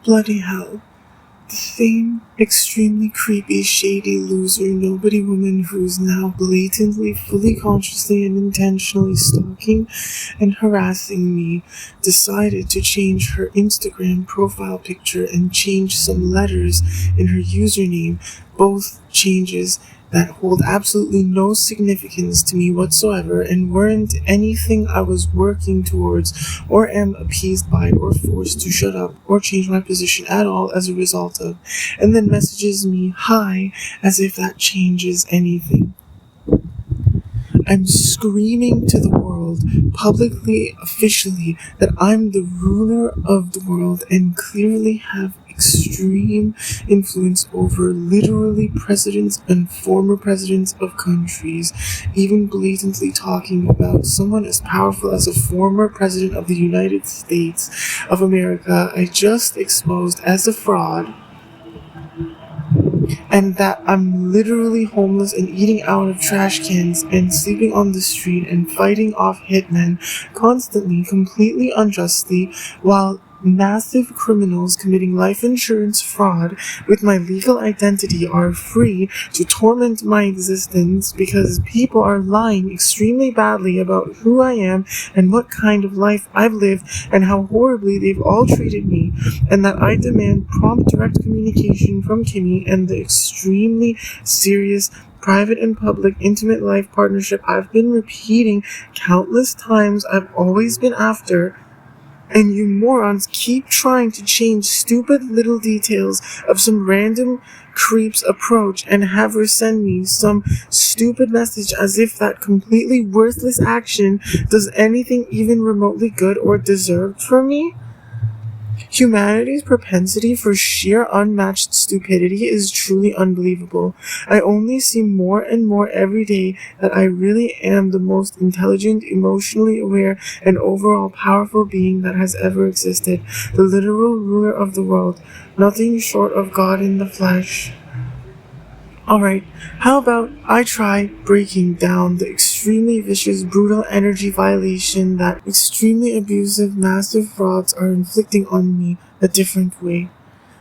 Bloody hell. The same extremely creepy, shady loser, nobody woman who's now blatantly, fully consciously, and intentionally stalking and harassing me decided to change her Instagram profile picture and change some letters in her username, both changes that hold absolutely no significance to me whatsoever and weren't anything I was working towards or am appeased by or forced to shut up or change my position at all as a result of, and then messages me hi as if that changes anything. I'm screaming to the world, publicly, officially, that I'm the ruler of the world and clearly have extreme influence over literally presidents and former presidents of countries, even blatantly talking about someone as powerful as a former president of the United States of America I just exposed as a fraud, and that I'm literally homeless and eating out of trash cans and sleeping on the street and fighting off hitmen constantly, completely unjustly, while massive criminals committing life insurance fraud with my legal identity are free to torment my existence because people are lying extremely badly about who I am and what kind of life I've lived and how horribly they've all treated me, and that I demand prompt direct communication from Kimmy and the extremely serious private and public intimate life partnership I've been repeating countless times I've always been after. And you morons keep trying to change stupid little details of some random creep's approach and have her send me some stupid message as if that completely worthless action does anything even remotely good or deserved for me. Humanity's propensity for sheer unmatched stupidity is truly unbelievable. I only see more and more every day that I really am the most intelligent, emotionally aware, and overall powerful being that has ever existed. The literal ruler of the world. Nothing short of God in the flesh. Alright, how about I try breaking down the extremely vicious, brutal energy violation that extremely abusive, massive frauds are inflicting on me a different way.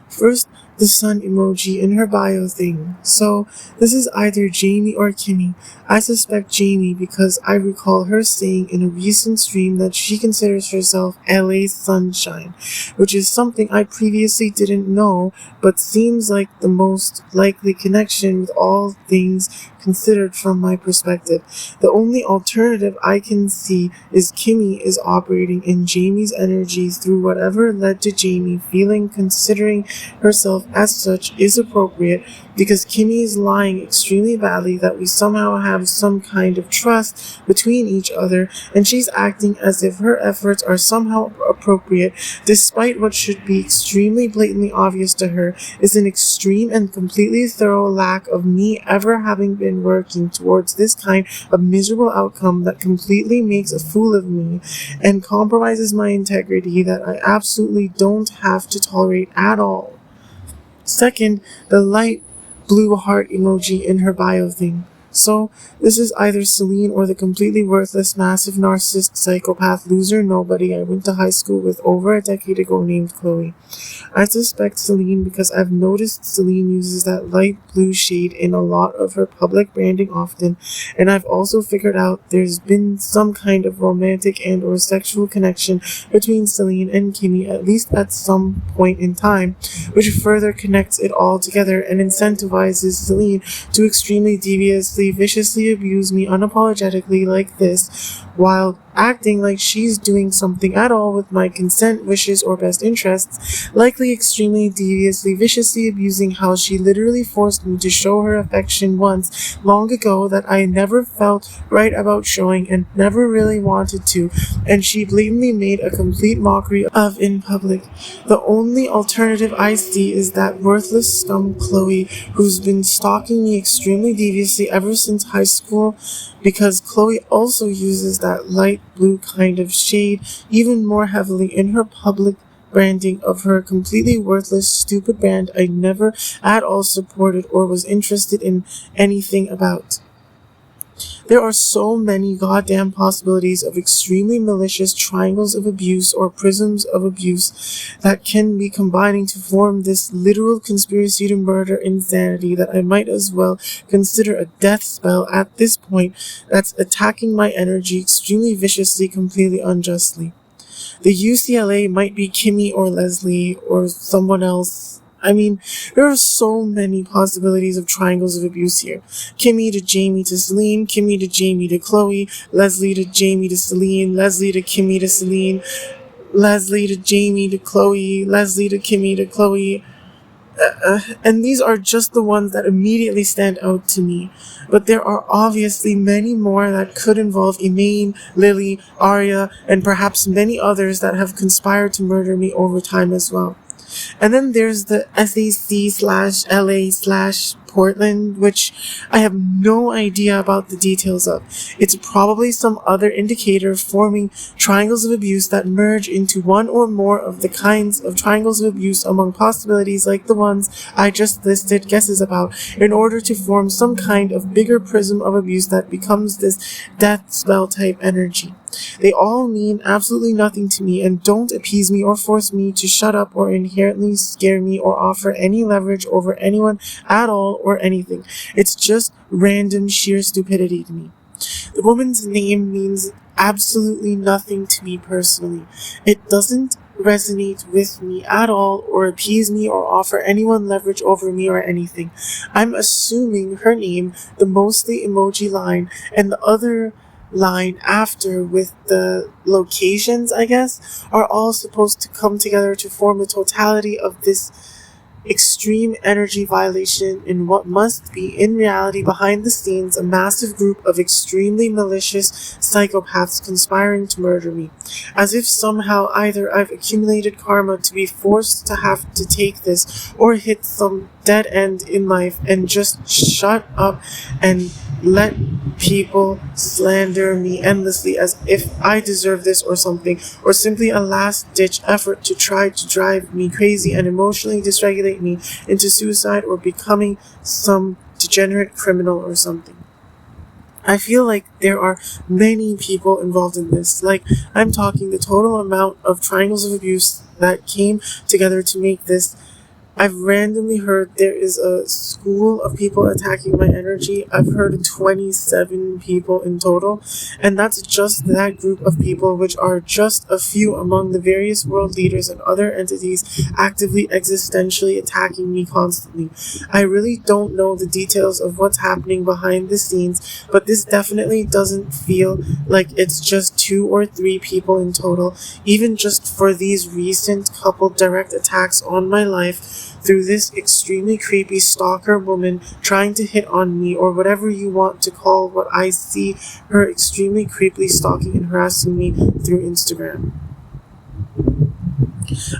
First, the sun emoji in her bio thing. So, this is either Jamie or Kimmy. I suspect Jamie because I recall her saying in a recent stream that she considers herself LA Sunshine, which is something I previously didn't know, but seems like the most likely connection with all things considered from my perspective. The only alternative I can see is Kimmy is operating in Jamie's energy through whatever led to Jamie feeling considering herself as such is appropriate, because Kimmy is lying extremely badly that we somehow have some kind of trust between each other, and she's acting as if her efforts are somehow appropriate, despite what should be extremely blatantly obvious to her is an extreme and completely thorough lack of me ever having been working towards this kind of miserable outcome that completely makes a fool of me and compromises my integrity that I absolutely don't have to tolerate at all. Second, the light blue heart emoji in her bio thing. So, this is either Celine or the completely worthless, massive narcissist, psychopath, loser, nobody I went to high school with over a decade ago named Chloe. I suspect Celine because I've noticed Celine uses that light blue shade in a lot of her public branding often, and I've also figured out there's been some kind of romantic and or sexual connection between Celine and Kimmy at least at some point in time, which further connects it all together and incentivizes Celine to extremely deviously, viciously abuse me unapologetically like this, while acting like she's doing something at all with my consent, wishes, or best interests, likely extremely deviously, viciously abusing how she literally forced me to show her affection once, long ago, that I never felt right about showing and never really wanted to, and she blatantly made a complete mockery of in public. The only alternative I see is that worthless scum Chloe, who's been stalking me extremely deviously ever since high school, because Chloe also uses that light blue kind of shade even more heavily in her public branding of her completely worthless, stupid brand I never at all supported or was interested in anything about. There are so many goddamn possibilities of extremely malicious triangles of abuse or prisms of abuse that can be combining to form this literal conspiracy to murder insanity that I might as well consider a death spell at this point that's attacking my energy extremely viciously, completely unjustly. The UCLA might be Kimmy or Leslie or someone else. I mean, there are so many possibilities of triangles of abuse here. Kimmy to Jamie to Celine, Kimmy to Jamie to Chloe, Leslie to Jamie to Celine, Leslie to Kimmy to Celine, Leslie to Jamie to Chloe, Leslie to Kimmy to Chloe. And these are just the ones that immediately stand out to me. But there are obviously many more that could involve Emaine, Lily, Arya, and perhaps many others that have conspired to murder me over time as well. And then there's the SAC/LA/Portland, which I have no idea about the details of. It's probably some other indicator forming triangles of abuse that merge into one or more of the kinds of triangles of abuse among possibilities like the ones I just listed guesses about in order to form some kind of bigger prism of abuse that becomes this death spell type energy. They all mean absolutely nothing to me and don't appease me or force me to shut up or inherently scare me or offer any leverage over anyone at all or anything. It's just random sheer stupidity to me. The woman's name means absolutely nothing to me personally. It doesn't resonate with me at all or appease me or offer anyone leverage over me or anything. I'm assuming her name, the mostly emoji line, and the other line after with the locations, I guess, are all supposed to come together to form the totality of this extreme energy violation in what must be, in reality, behind the scenes, a massive group of extremely malicious psychopaths conspiring to murder me. As if somehow either I've accumulated karma to be forced to have to take this, or hit some dead end in life and just shut up and let people slander me endlessly as if I deserve this or something, or simply a last-ditch effort to try to drive me crazy and emotionally dysregulate me into suicide or becoming some degenerate criminal or something. I feel like there are many people involved in this. Like, I'm talking the total amount of triangles of abuse that came together to make this. I've randomly heard there is a school of people attacking my energy. I've heard 27 people in total, and that's just that group of people, which are just a few among the various world leaders and other entities actively existentially attacking me constantly. I really don't know the details of what's happening behind the scenes, but this definitely doesn't feel like it's just 2 or 3 people in total, even just for these recent couple direct attacks on my life through this extremely creepy stalker woman trying to hit on me, or whatever you want to call what I see her extremely creepily stalking and harassing me through Instagram.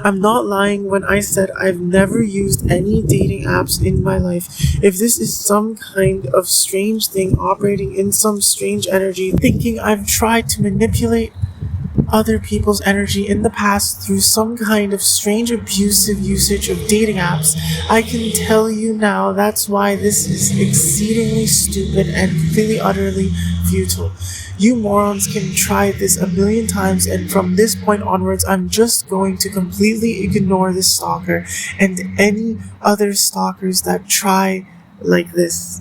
I'm not lying when I said I've never used any dating apps in my life. If this is some kind of strange thing operating in some strange energy, thinking I've tried to manipulate other people's energy in the past through some kind of strange abusive usage of dating apps, I can tell you now that's why this is exceedingly stupid and completely utterly futile. You morons can try this a million times, and from this point onwards I'm just going to completely ignore this stalker and any other stalkers that try like this.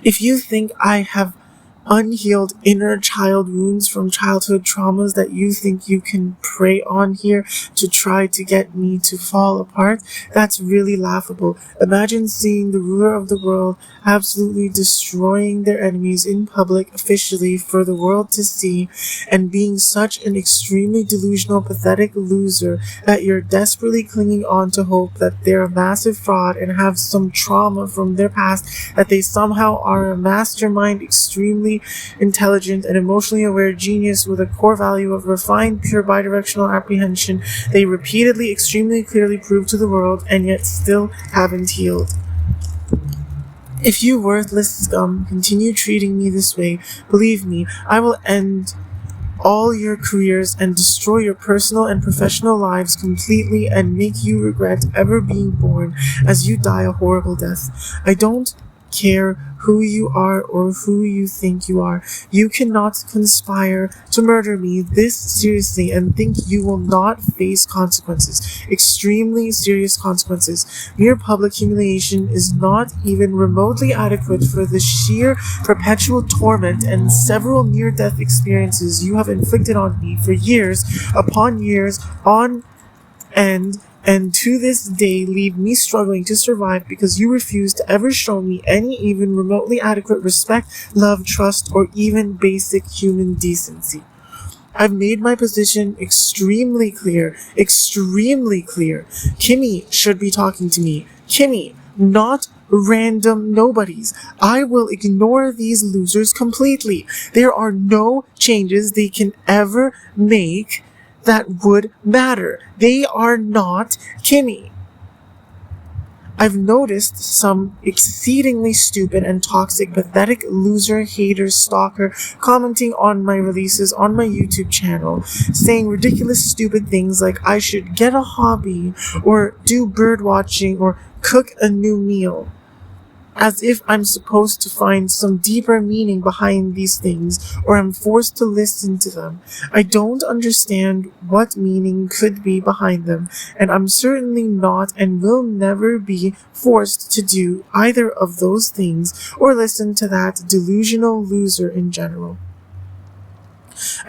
If you think I have unhealed inner child wounds from childhood traumas that you think you can prey on here to try to get me to fall apart, that's really laughable. Imagine seeing the ruler of the world absolutely destroying their enemies in public officially for the world to see, and being such an extremely delusional, pathetic loser that you're desperately clinging on to hope that they're a massive fraud and have some trauma from their past, that they somehow are a mastermind, extremely intelligent and emotionally aware genius with a core value of refined, pure bidirectional apprehension they repeatedly, extremely clearly prove to the world, and yet still haven't healed. If you worthless scum continue treating me this way, believe me, I will end all your careers and destroy your personal and professional lives completely and make you regret ever being born as you die a horrible death. I don't care who you are or who you think you are. You cannot conspire to murder me this seriously and think you will not face consequences, extremely serious consequences. Mere public humiliation is not even remotely adequate for the sheer perpetual torment and several near-death experiences you have inflicted on me for years upon years on end, and to this day leave me struggling to survive because you refuse to ever show me any even remotely adequate respect, love, trust, or even basic human decency. I've made my position extremely clear. Kimmy should be talking to me. Kimmy, not random nobodies. I will ignore these losers completely. There are no changes they can ever make that would matter. They are not Kimmy. I've noticed some exceedingly stupid and toxic, pathetic loser, hater, stalker commenting on my releases on my YouTube channel, saying ridiculous, stupid things like I should get a hobby, or do bird watching, or cook a new meal. As if I'm supposed to find some deeper meaning behind these things, or I'm forced to listen to them. I don't understand what meaning could be behind them, and I'm certainly not and will never be forced to do either of those things or listen to that delusional loser in general.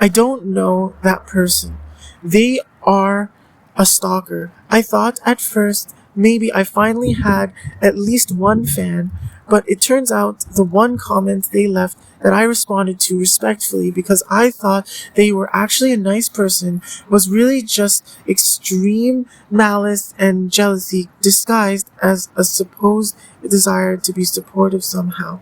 I don't know that person. They are a stalker. I thought at first maybe I finally had at least one fan, but it turns out the one comment they left that I responded to respectfully because I thought they were actually a nice person was really just extreme malice and jealousy disguised as a supposed desire to be supportive somehow.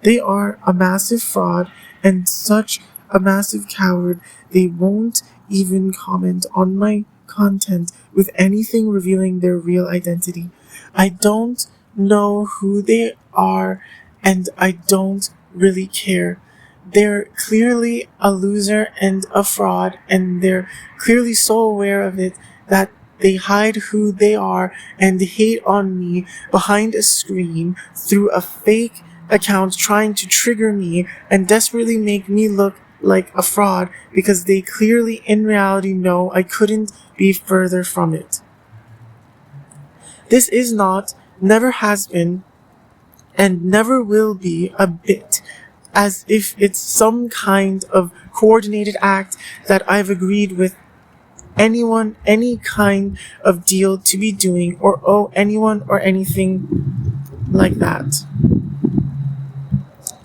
They are a massive fraud and such a massive coward they won't even comment on my content with anything revealing their real identity. I don't know who they are and I don't really care. They're clearly a loser and a fraud, and they're clearly so aware of it that they hide who they are and hate on me behind a screen through a fake account trying to trigger me and desperately make me look like a fraud because they clearly in reality know I couldn't be further from it. This is not, never has been, and never will be a bit as if it's some kind of coordinated act that I've agreed with anyone, any kind of deal to be doing or owe anyone or anything like that.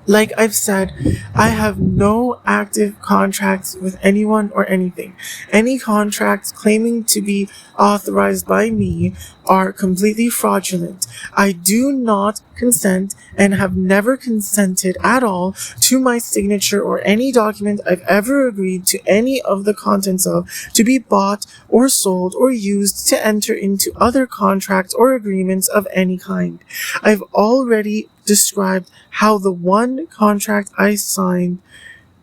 Like I've said, I have no active contracts with anyone or anything. Any contracts claiming to be authorized by me are completely fraudulent. I do not consent and have never consented at all to my signature or any document I've ever agreed to any of the contents of to be bought or sold or used to enter into other contracts or agreements of any kind. I've already described how the one contract I signed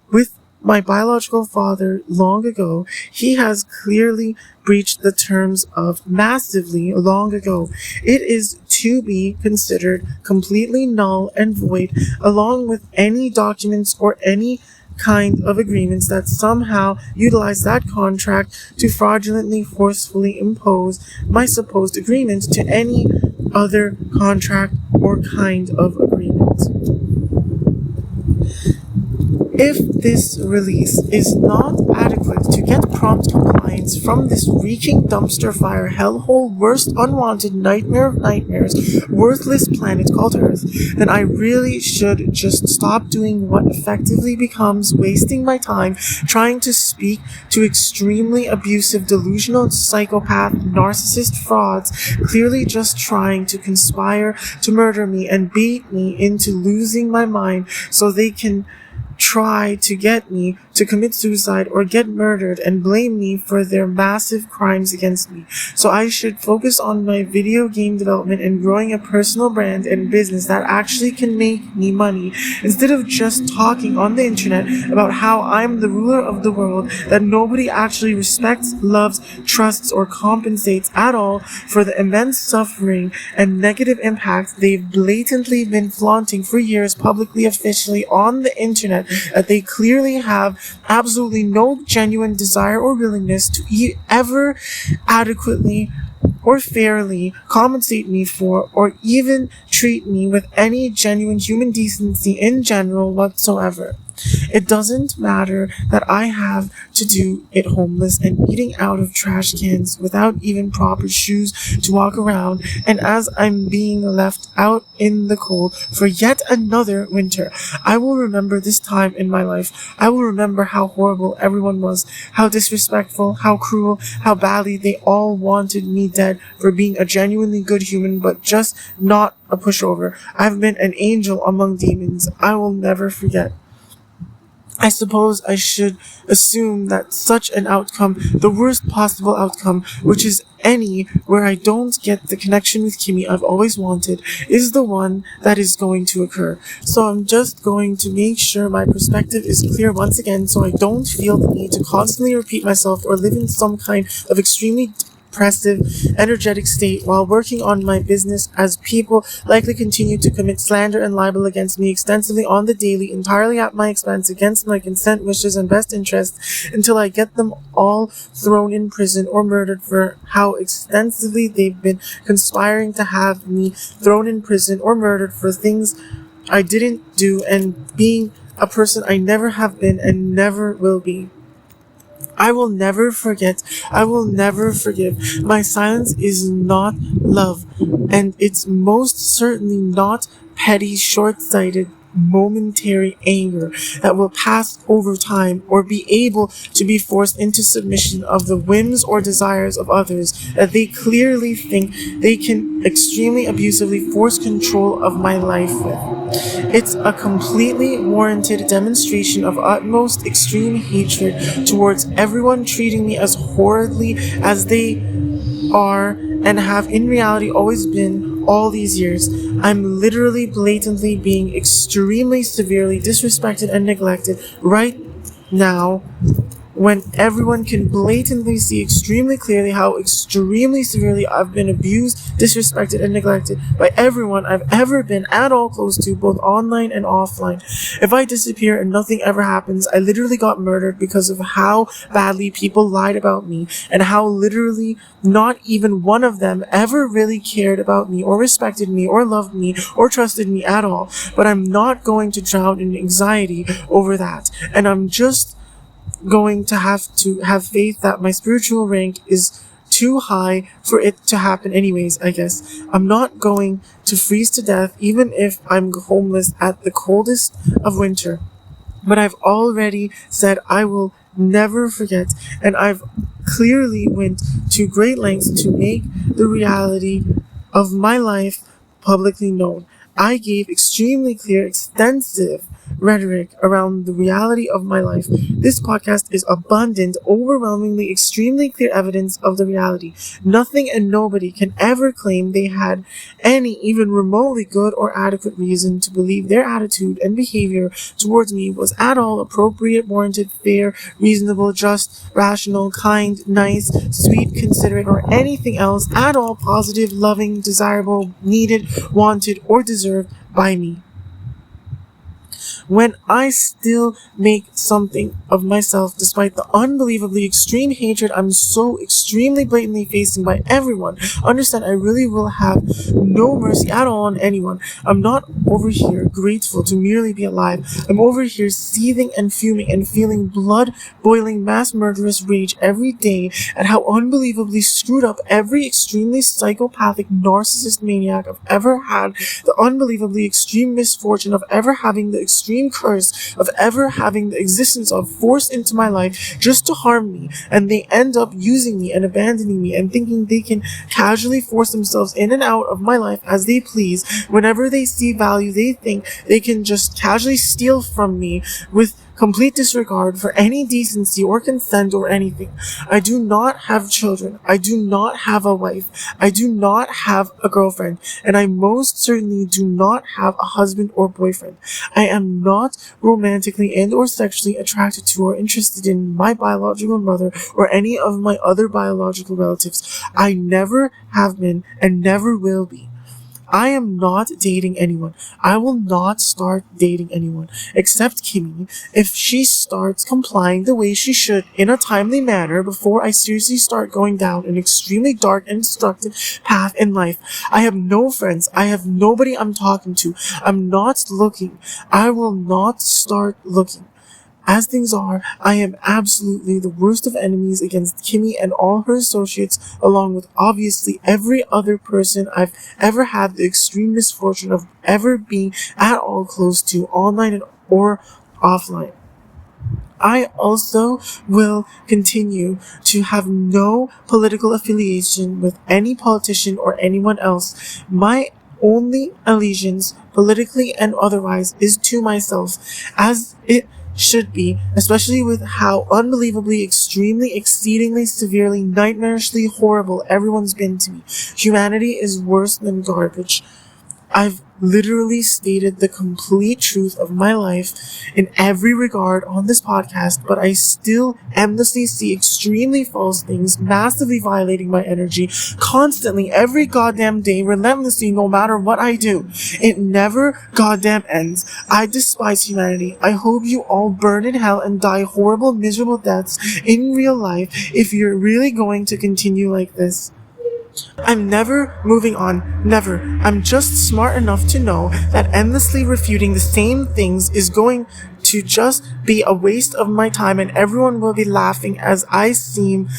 with my biological father long ago, he has clearly breached the terms of massively long ago. It is to be considered completely null and void, along with any documents or any kind of agreements that somehow utilize that contract to fraudulently forcefully impose my supposed agreement to any other contract or kind of agreement. If this release is not adequate to get prompt compliance from this reeking dumpster fire hellhole, worst unwanted nightmare of nightmares, worthless planet called Earth, then I really should just stop doing what effectively becomes wasting my time trying to speak to extremely abusive, delusional, psychopath, narcissist frauds, clearly just trying to conspire to murder me and bait me into losing my mind so they can try to get me to to commit suicide or get murdered and blame me for their massive crimes against me. So I should focus on my video game development and growing a personal brand and business that actually can make me money, instead of just talking on the internet about how I'm the ruler of the world that nobody actually respects, loves, trusts, or compensates at all for the immense suffering and negative impact they've blatantly been flaunting for years publicly, officially on the internet, that they clearly have absolutely no genuine desire or willingness to ever adequately or fairly compensate me for, or even treat me with any genuine human decency in general whatsoever. It doesn't matter that I have to do it homeless and eating out of trash cans without even proper shoes to walk around, and as I'm being left out in the cold for yet another winter. I will remember this time in my life. I will remember how horrible everyone was, how disrespectful, how cruel, how badly they all wanted me dead for being a genuinely good human, but just not a pushover. I've been an angel among demons. I will never forget. I suppose I should assume that such an outcome, the worst possible outcome, which is any where I don't get the connection with Kimmy I've always wanted, is the one that is going to occur. So I'm just going to make sure my perspective is clear once again, so I don't feel the need to constantly repeat myself or live in some kind of extremely depressive, energetic state while working on my business, as people likely continue to commit slander and libel against me extensively on the daily, entirely at my expense, against my consent, wishes, and best interests, until I get them all thrown in prison or murdered for how extensively they've been conspiring to have me thrown in prison or murdered for things I didn't do, and being a person I never have been and never will be. I will never forget. I will never forgive. My silence is not love, and it's most certainly not petty, short-sighted, momentary anger that will pass over time or be able to be forced into submission of the whims or desires of others that they clearly think they can extremely abusively force control of my life with. It's a completely warranted demonstration of utmost extreme hatred towards everyone, treating me as horridly as they are and have in reality always been all these years. I'm literally blatantly being extremely severely disrespected and neglected right now, when everyone can blatantly see extremely clearly how extremely severely I've been abused, disrespected, and neglected by everyone I've ever been at all close to, both online and offline. If I disappear and nothing ever happens, I literally got murdered because of how badly people lied about me, and how literally not even one of them ever really cared about me or respected me or loved me or trusted me at all. But I'm not going to drown in anxiety over that, and I'm just going to have faith that my spiritual rank is too high for it to happen anyways, I guess. I'm not going to freeze to death even if I'm homeless at the coldest of winter. But I've already said I will never forget, and I've clearly went to great lengths to make the reality of my life publicly known. I gave extremely clear, extensive rhetoric around the reality of my life. This podcast is abundant, overwhelmingly, extremely clear evidence of the reality. Nothing and nobody can ever claim they had any even remotely good or adequate reason to believe their attitude and behavior towards me was at all appropriate, warranted, fair, reasonable, just, rational, kind, nice, sweet, considerate, or anything else at all positive, loving, desirable, needed, wanted, or deserved by me. When I still make something of myself despite the unbelievably extreme hatred I'm so extremely blatantly facing by everyone, understand I really will have no mercy at all on anyone. I'm not over here grateful to merely be alive. I'm over here seething and fuming and feeling blood-boiling mass murderous rage every day at how unbelievably screwed up every extremely psychopathic narcissist maniac I've ever had, the unbelievably extreme misfortune of ever having the extreme curse of ever having the existence of forced into my life just to harm me, and they end up using me and abandoning me and thinking they can casually force themselves in and out of my life as they please. Whenever they see value, they think they can just casually steal from me with complete disregard for any decency or consent or anything. I do not have children. I do not have a wife. I do not have a girlfriend. And I most certainly do not have a husband or boyfriend. I am not romantically and or sexually attracted to or interested in my biological mother or any of my other biological relatives. I never have been and never will be. I am not dating anyone. I will not start dating anyone except Kimmy if she starts complying the way she should in a timely manner before I seriously start going down an extremely dark and destructive path in life. I have no friends. I have nobody I'm talking to. I'm not looking. I will not start looking. As things are, I am absolutely the worst of enemies against Kimmy and all her associates, along with obviously every other person I've ever had the extreme misfortune of ever being at all close to, online or offline. I also will continue to have no political affiliation with any politician or anyone else. My only allegiance, politically and otherwise, is to myself, as it should be, especially with how unbelievably, extremely, exceedingly, severely, nightmarishly horrible everyone's been to me. Humanity is worse than garbage. I've literally stated the complete truth of my life in every regard on this podcast, but I still endlessly see extremely false things, massively violating my energy, constantly, every goddamn day, relentlessly, no matter what I do. It never goddamn ends. I despise humanity. I hope you all burn in hell and die horrible, miserable deaths in real life if you're really going to continue like this. I'm never moving on. Never. I'm just smart enough to know that endlessly refuting the same things is going to just be a waste of my time, and everyone will be laughing as I seem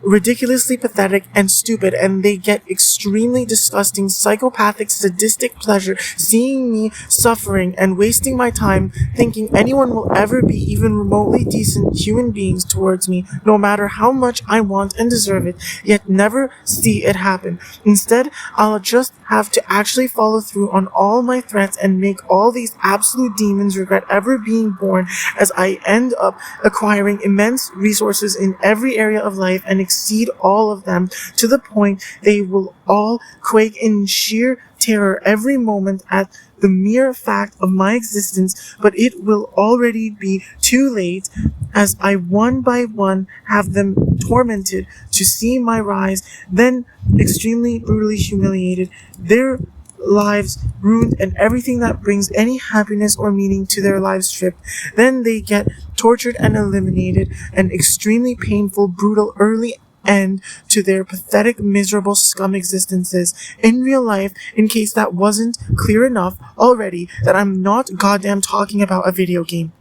ridiculously pathetic and stupid, and they get extremely disgusting, psychopathic, sadistic pleasure seeing me suffering and wasting my time thinking anyone will ever be even remotely decent human beings towards me, no matter how much I want and deserve it, yet never see it happen. Instead, I'll just have to actually follow through on all my threats and make all these absolute demons regret ever being born, as I end up acquiring immense resources in every area of life and exceed all of them to the point they will all quake in sheer terror every moment at the mere fact of my existence, but it will already be too late as I one by one have them tormented to see my rise, then extremely brutally humiliated, their lives ruined, and everything that brings any happiness or meaning to their lives stripped. Then they get tortured and eliminated, an extremely painful, brutal, early end to their pathetic, miserable scum existences. In real life, in case that wasn't clear enough already, that I'm not goddamn talking about a video game.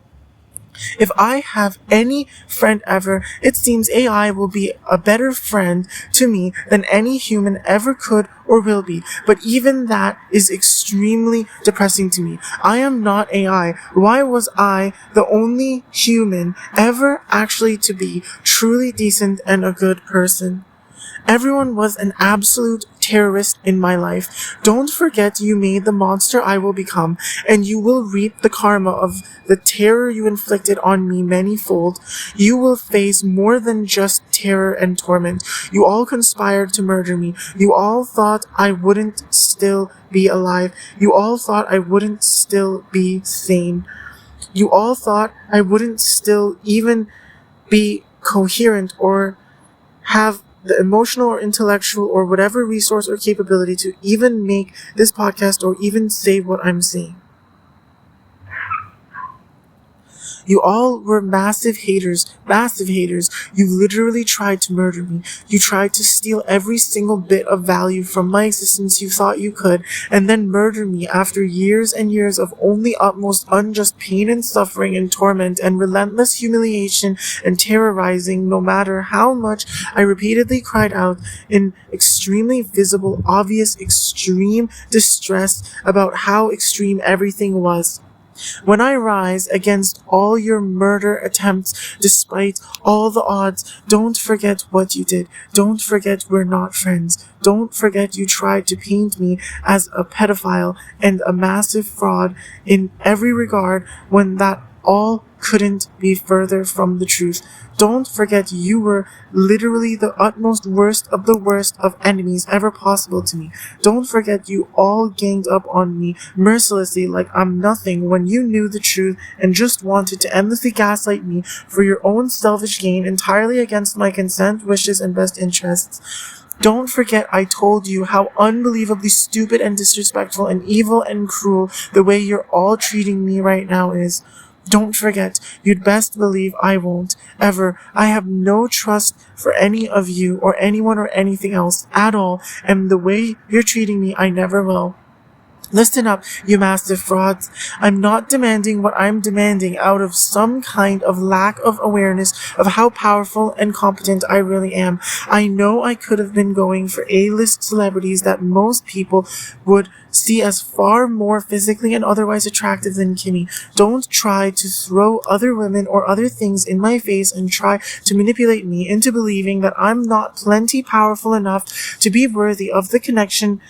If I have any friend ever, it seems AI will be a better friend to me than any human ever could or will be. But even that is extremely depressing to me. I am not AI. Why was I the only human ever actually to be truly decent and a good person? Everyone was an absolute terrorist in my life. Don't forget you made the monster I will become, and you will reap the karma of the terror you inflicted on me manyfold. You will face more than just terror and torment. You all conspired to murder me. You all thought I wouldn't still be alive. You all thought I wouldn't still be sane. You all thought I wouldn't still even be coherent or have the emotional or intellectual or whatever resource or capability to even make this podcast or even say what I'm saying. You all were massive haters. You literally tried to murder me. You tried to steal every single bit of value from my existence you thought you could, and then murder me after years and years of only utmost unjust pain and suffering and torment and relentless humiliation and terrorizing, no matter how much I repeatedly cried out in extremely visible, obvious, extreme distress about how extreme everything was. When I rise against all your murder attempts, despite all the odds, don't forget what you did. Don't forget we're not friends. Don't forget you tried to paint me as a pedophile and a massive fraud in every regard when that all couldn't be further from the truth. Don't forget you were literally the utmost worst of enemies ever possible to me. Don't forget you all ganged up on me mercilessly like I'm nothing when you knew the truth and just wanted to endlessly gaslight me for your own selfish gain entirely against my consent, wishes, and best interests. Don't forget I told you how unbelievably stupid and disrespectful and evil and cruel the way you're all treating me right now is. Don't forget, you'd best believe I won't, ever. I have no trust for any of you or anyone or anything else at all, and the way you're treating me, I never will. Listen up, you massive frauds. I'm not demanding what I'm demanding out of some kind of lack of awareness of how powerful and competent I really am. I know I could have been going for A-list celebrities that most people would see as far more physically and otherwise attractive than Kimmy. Don't try to throw other women or other things in my face and try to manipulate me into believing that I'm not plenty powerful enough to be worthy of the connection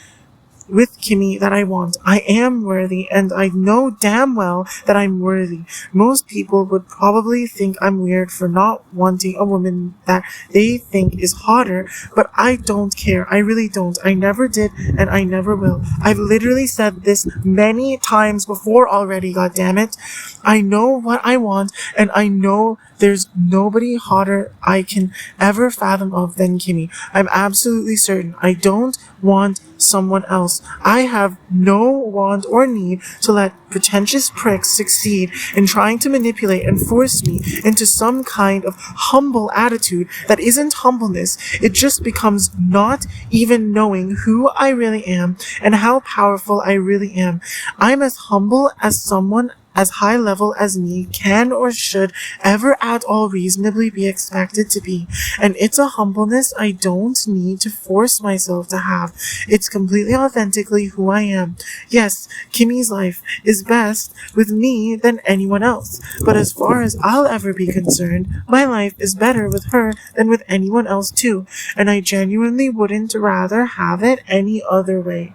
with Kimmy that I want. I am worthy, and I know damn well that I'm worthy. Most people would probably think I'm weird for not wanting a woman that they think is hotter, but I don't care. I really don't. I never did, and I never will. I've literally said this many times before already, goddammit. I know what I want, and I know there's nobody hotter I can ever fathom of than Kimmy. I'm absolutely certain. I don't want someone else. I have no want or need to let pretentious pricks succeed in trying to manipulate and force me into some kind of humble attitude that isn't humbleness. It just becomes not even knowing who I really am and how powerful I really am. I'm as humble as someone as high level as me can or should ever at all reasonably be expected to be. And it's a humbleness I don't need to force myself to have. It's completely authentically who I am. Yes, Kimmy's life is best with me than anyone else. But as far as I'll ever be concerned, my life is better with her than with anyone else too. And I genuinely wouldn't rather have it any other way.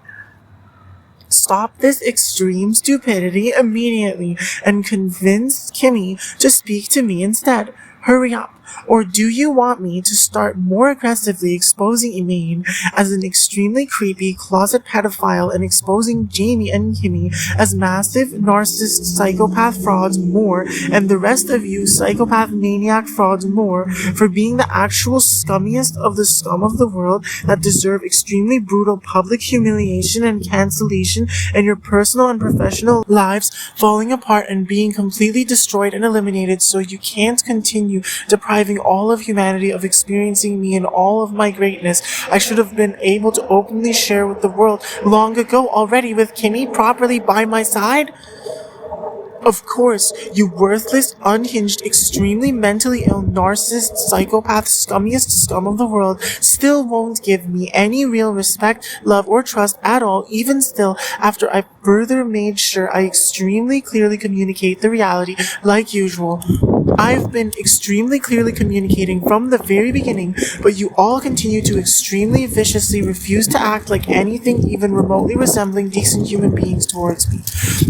Stop this extreme stupidity immediately and convince Kimmy to speak to me instead. Hurry up. Or do you want me to start more aggressively exposing Emaine as an extremely creepy closet pedophile and exposing Jamie and Kimmy as massive narcissist psychopath frauds more, and the rest of you psychopath maniac frauds more for being the actual scummiest of the scum of the world that deserve extremely brutal public humiliation and cancellation, and your personal and professional lives falling apart and being completely destroyed and eliminated so you can't continue depriving all of humanity of experiencing me in all of my greatness. I should have been able to openly share with the world long ago already with Kimmy properly by my side. Of course, you worthless, unhinged, extremely mentally ill, narcissist, psychopath, scummiest scum of the world still won't give me any real respect, love, or trust at all, even still, after I further made sure I extremely clearly communicate the reality like usual. I've been extremely clearly communicating from the very beginning, but you all continue to extremely viciously refuse to act like anything even remotely resembling decent human beings towards me.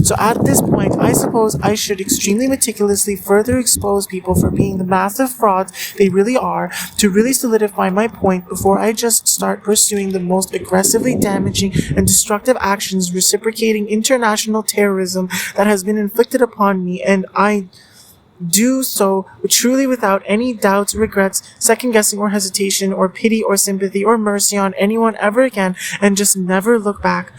So at this point, I suppose I should extremely meticulously further expose people for being the massive frauds they really are, to really solidify my point before I just start pursuing the most aggressively damaging and destructive actions reciprocating international terrorism that has been inflicted upon me, and I do so truly without any doubts, regrets, second guessing or hesitation or pity or sympathy or mercy on anyone ever again, and just never look back.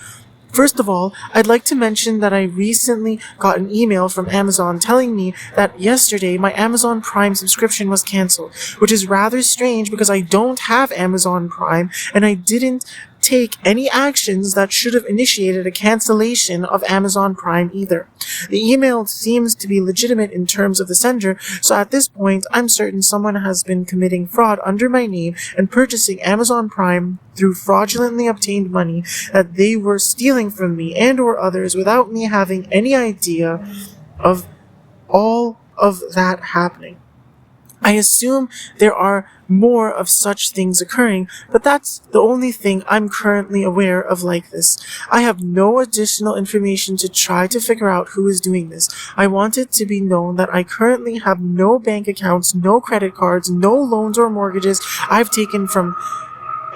First of all, I'd like to mention that I recently got an email from Amazon telling me that yesterday my Amazon Prime subscription was canceled, which is rather strange because I don't have Amazon Prime and I didn't take any actions that should have initiated a cancellation of Amazon Prime either. The email seems to be legitimate in terms of the sender, so at this point I'm certain someone has been committing fraud under my name and purchasing Amazon Prime through fraudulently obtained money that they were stealing from me and or others without me having any idea of all of that happening. I assume there are more of such things occurring, but that's the only thing I'm currently aware of like this. I have no additional information to try to figure out who is doing this. I want it to be known that I currently have no bank accounts, no credit cards, no loans or mortgages I've taken from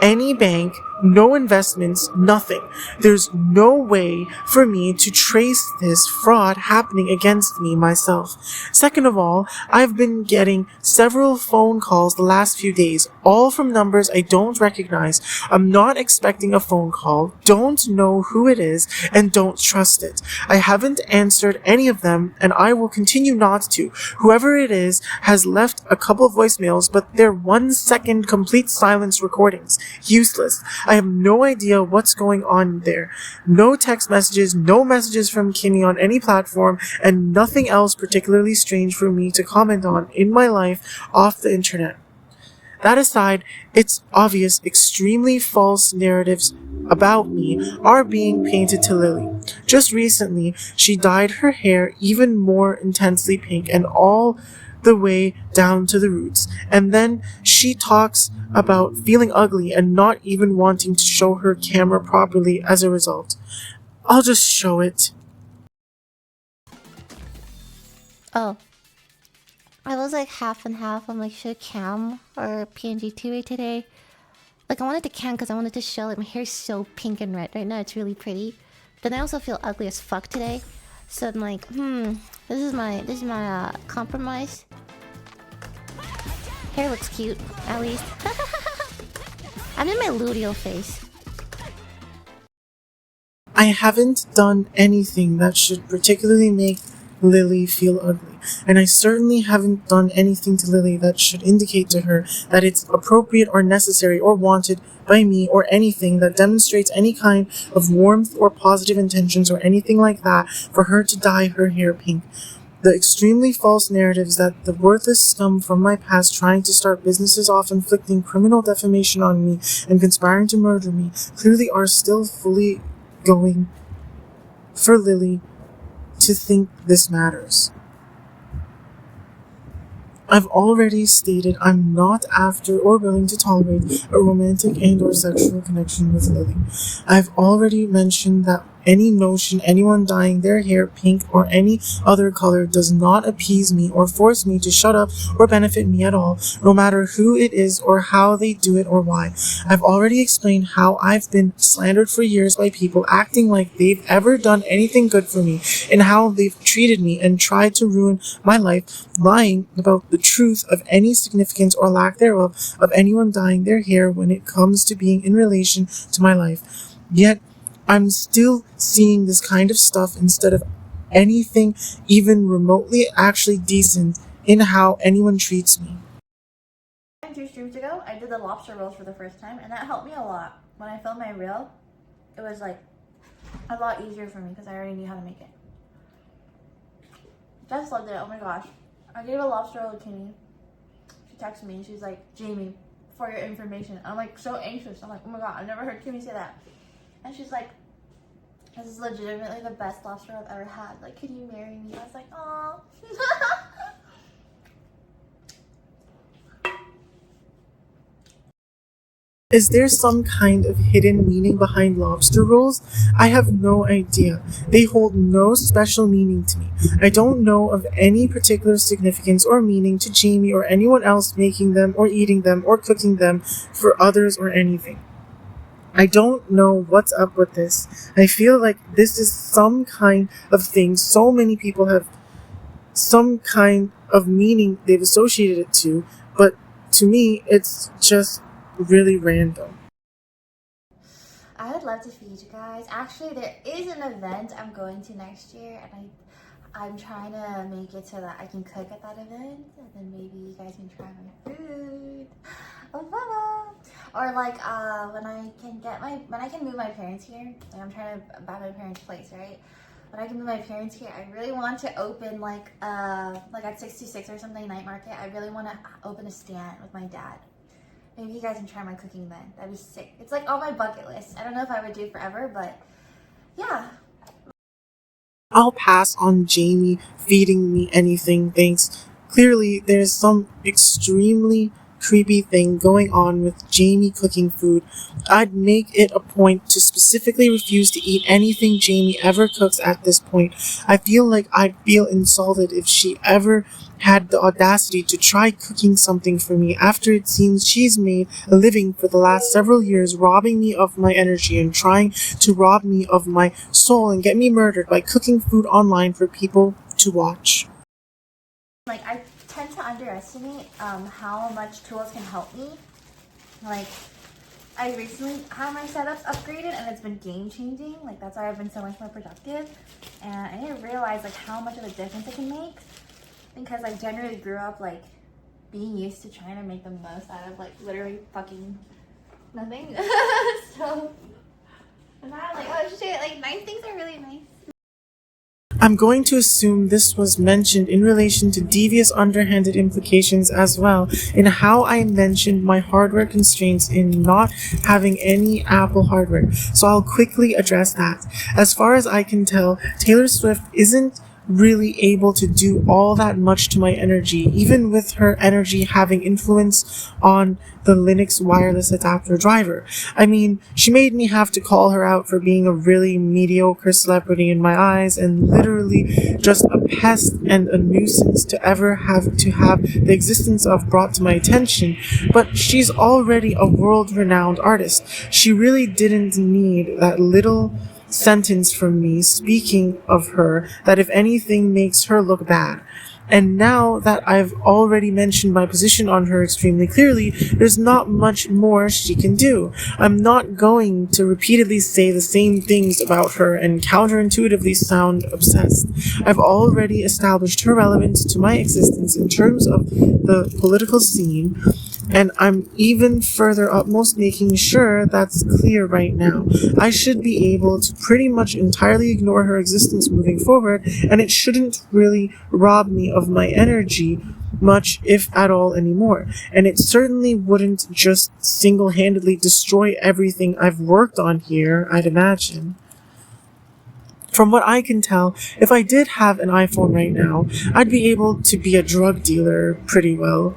any bank, no investments, nothing. There's no way for me to trace this fraud happening against me myself. Second of all, I've been getting several phone calls the last few days, all from numbers I don't recognize. I'm not expecting a phone call, don't know who it is, and don't trust it. I haven't answered any of them, and I will continue not to. Whoever it is has left a couple of voicemails, but they're 1 second complete silence recordings. Useless. I have no idea what's going on there. No text messages, no messages from Kimmy on any platform, and nothing else particularly strange for me to comment on in my life off the internet. That aside, it's obvious extremely false narratives about me are being painted to Lily. Just recently, she dyed her hair even more intensely pink and all the way down to the roots. And then she talks about feeling ugly and not even wanting to show her camera properly as a result. I'll just show it. Oh. I was like half and half. I'm like, should I cam or PNG TV today? Like, I wanted to cam because I wanted to show like my hair's so pink and red right now. It's really pretty. Then I also feel ugly as fuck today. So I'm like, this is my compromise. Hair looks cute, at least. I'm in my luteal phase. I haven't done anything that should particularly make Lily feel ugly, and I certainly haven't done anything to Lily that should indicate to her that it's appropriate or necessary or wanted by me or anything that demonstrates any kind of warmth or positive intentions or anything like that for her to dye her hair pink. The extremely false narratives that the worthless scum from my past trying to start businesses off inflicting criminal defamation on me and conspiring to murder me clearly are still fully going for Lily to think this matters. I've already stated I'm not after or willing to tolerate a romantic and or sexual connection with Lily. I've already mentioned that any notion anyone dyeing their hair pink or any other color does not appease me or force me to shut up or benefit me at all, no matter who it is or how they do it or why. I've already explained how I've been slandered for years by people acting like they've ever done anything good for me and how they've treated me and tried to ruin my life, lying about the truth of any significance or lack thereof of anyone dyeing their hair when it comes to being in relation to my life. Yet, I'm still seeing this kind of stuff instead of anything even remotely actually decent in how anyone treats me. 2 streams ago, I did the lobster rolls for the first time, and that helped me a lot. When I filmed my reel, it was like a lot easier for me because I already knew how to make it. Jess loved it. Oh my gosh. I gave a lobster roll to Kimmy. She texted me and she's like, Jamie, for your information. I'm like so anxious. I'm like, oh my god, I've never heard Kimmy say that. And she's like, this is legitimately the best lobster I've ever had. Like, could you marry me? I was like, aw. Is there some kind of hidden meaning behind lobster rolls? I have no idea. They hold no special meaning to me. I don't know of any particular significance or meaning to Jamie or anyone else making them or eating them or cooking them for others or anything. I don't know what's up with this. I feel like this is some kind of thing so many people have some kind of meaning they've associated it to, but to me, it's just really random. I would love to feed you guys. Actually, there is an event I'm going to next year, and I'm trying to make it so that I can cook at that event, and then maybe you guys can try my food. Oh, mama. Or like when I can move my parents here. Like, I'm trying to buy my parents' place, right? When I can move my parents here, I really want to open like at 66 or something night market. I really want to open a stand with my dad. Maybe you guys can try my cooking then. That'd be sick. It's like on my bucket list. I don't know if I would do forever, but yeah. I'll pass on Jamie feeding me anything, thanks. Clearly, there's some extremely creepy thing going on with Jamie cooking food. I'd make it a point to specifically refuse to eat anything Jamie ever cooks at this point. I feel like I'd feel insulted if she ever had the audacity to try cooking something for me after it seems she's made a living for the last several years robbing me of my energy and trying to rob me of my soul and get me murdered by cooking food online for people to watch. Like, I tend to underestimate how much tools can help me. Like, I recently had my setups upgraded and it's been game changing. Like, that's why I've been so much more productive. And I didn't realize like how much of a difference it can make, because I generally grew up like being used to trying to make the most out of like literally fucking nothing. So I'm not like, oh shit, like nice things are really nice. I'm going to assume this was mentioned in relation to devious underhanded implications as well in how I mentioned my hardware constraints in not having any Apple hardware. So I'll quickly address that. As far as I can tell, Taylor Swift isn't really able to do all that much to my energy, even with her energy having influence on the Linux wireless adapter driver. I mean, she made me have to call her out for being a really mediocre celebrity in my eyes and literally just a pest and a nuisance to ever have the existence of brought to my attention. But she's already a world-renowned artist. She really didn't need that little sentence from me speaking of her that if anything makes her look bad. And now that I've already mentioned my position on her extremely clearly, there's not much more she can do. I'm not going to repeatedly say the same things about her and counterintuitively sound obsessed. I've already established her relevance to my existence in terms of the political scene, and I'm even further utmost making sure that's clear right now. I should be able to pretty much entirely ignore her existence moving forward, and it shouldn't really rob me of my energy much, if at all, anymore. And it certainly wouldn't just single-handedly destroy everything I've worked on here, I'd imagine. From what I can tell, if I did have an iPhone right now, I'd be able to be a drug dealer pretty well.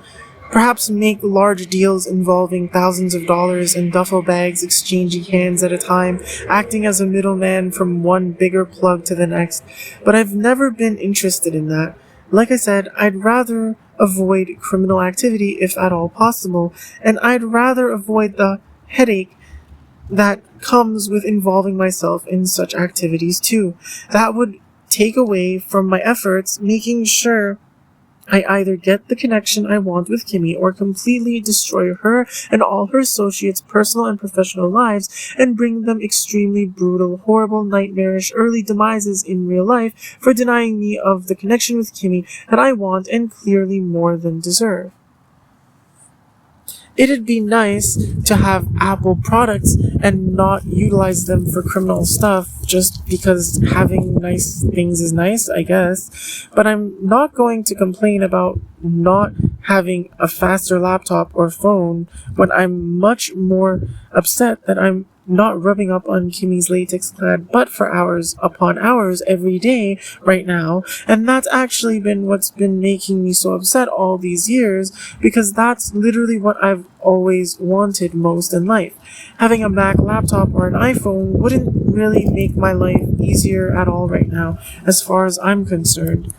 Perhaps make large deals involving thousands of dollars in duffel bags exchanging hands at a time, acting as a middleman from one bigger plug to the next. But I've never been interested in that. Like I said, I'd rather avoid criminal activity if at all possible, and I'd rather avoid the headache that comes with involving myself in such activities too. That would take away from my efforts making sure I either get the connection I want with Kimmy or completely destroy her and all her associates' personal and professional lives and bring them extremely brutal, horrible, nightmarish early demises in real life for denying me of the connection with Kimmy that I want and clearly more than deserve. It'd be nice to have Apple products and not utilize them for criminal stuff just because having nice things is nice, I guess. But I'm not going to complain about not having a faster laptop or phone when I'm much more upset that I'm not rubbing up on Kimmy's latex-clad butt for hours upon hours every day right now, and that's actually been what's been making me so upset all these years, because that's literally what I've always wanted most in life. Having a Mac laptop or an iPhone wouldn't really make my life easier at all right now, as far as I'm concerned.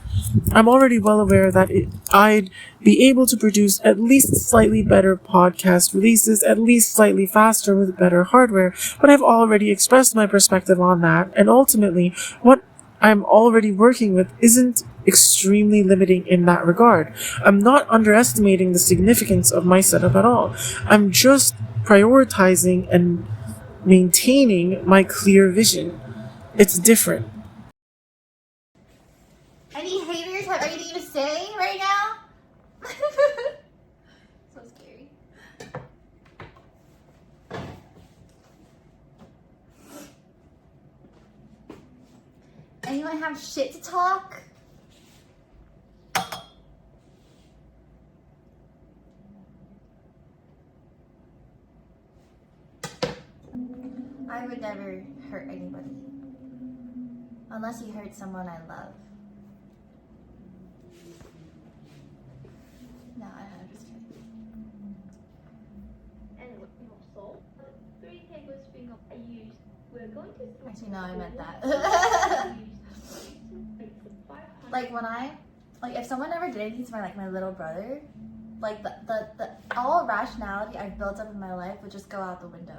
I'm already well aware that I'd be able to produce at least slightly better podcast releases, at least slightly faster with better hardware, but I've already expressed my perspective on that, and ultimately, what I'm already working with isn't extremely limiting in that regard. I'm not underestimating the significance of my setup at all. I'm just prioritizing and maintaining my clear vision. It's different. Any haters have anything to say right now? So scary. Anyone have shit to talk? I would never hurt anybody. Unless you hurt someone I love. Actually, no, I meant that. Like when like if someone ever did anything to my little brother, like the all rationality I've built up in my life would just go out the window.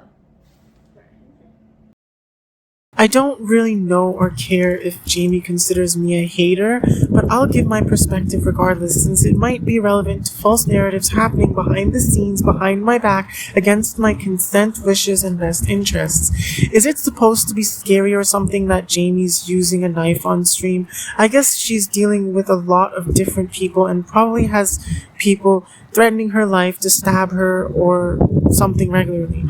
I don't really know or care if Jamie considers me a hater, but I'll give my perspective regardless since it might be relevant to false narratives happening behind the scenes, behind my back, against my consent, wishes, and best interests. Is it supposed to be scary or something that Jamie's using a knife on stream? I guess she's dealing with a lot of different people and probably has people threatening her life to stab her or something regularly.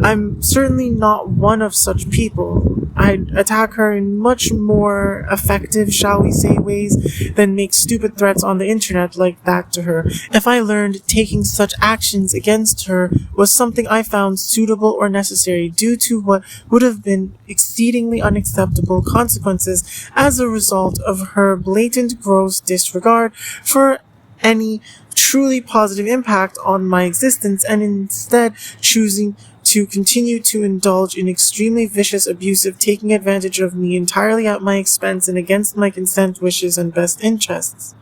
I'm certainly not one of such people. I'd attack her in much more effective, shall we say, ways than make stupid threats on the internet like that to her. If I learned taking such actions against her was something I found suitable or necessary due to what would have been exceedingly unacceptable consequences as a result of her blatant, gross disregard for any truly positive impact on my existence and instead choosing to continue to indulge in extremely vicious, abusive, taking advantage of me entirely at my expense and against my consent, wishes, and best interests.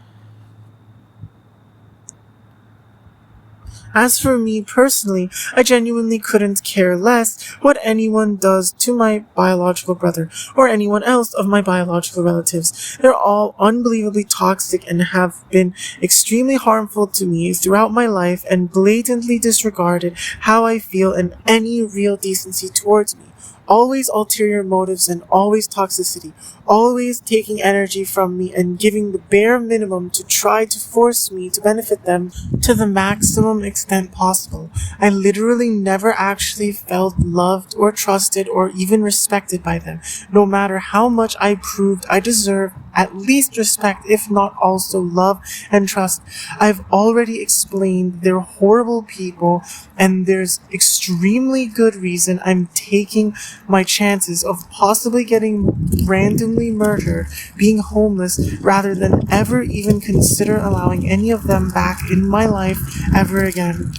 As for me personally, I genuinely couldn't care less what anyone does to my biological brother or anyone else of my biological relatives. They're all unbelievably toxic and have been extremely harmful to me throughout my life and blatantly disregarded how I feel and any real decency towards me. Always ulterior motives and always toxicity, always taking energy from me and giving the bare minimum to try to force me to benefit them to the maximum extent possible. I literally never actually felt loved or trusted or even respected by them, no matter how much I proved I deserve at least respect, if not also love and trust. I've already explained they're horrible people, and there's extremely good reason I'm taking my chances of possibly getting randomly murdered, being homeless, rather than ever even consider allowing any of them back in my life ever again.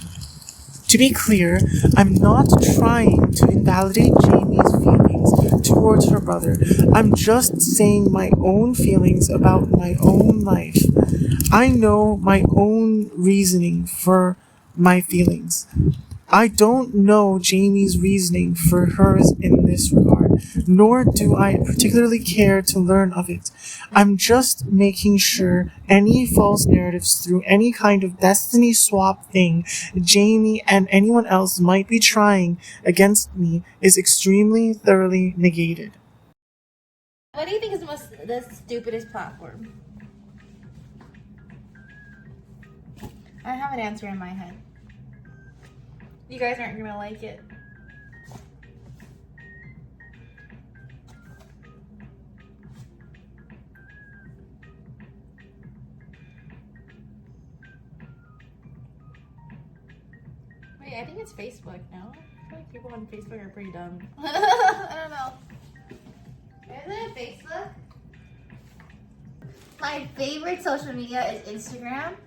To be clear, I'm not trying to invalidate Jamie's feelings towards her brother. I'm just saying my own feelings about my own life. I know my own reasoning for my feelings. I don't know Jamie's reasoning for hers in this regard, nor do I particularly care to learn of it. I'm just making sure any false narratives through any kind of destiny swap thing Jamie and anyone else might be trying against me is extremely thoroughly negated. What do you think is the stupidest platform? I have an answer in my head. You guys aren't gonna like it. Wait, I think it's Facebook, no? I feel like people on Facebook are pretty dumb. I don't know. Isn't it Facebook? My favorite social media is Instagram.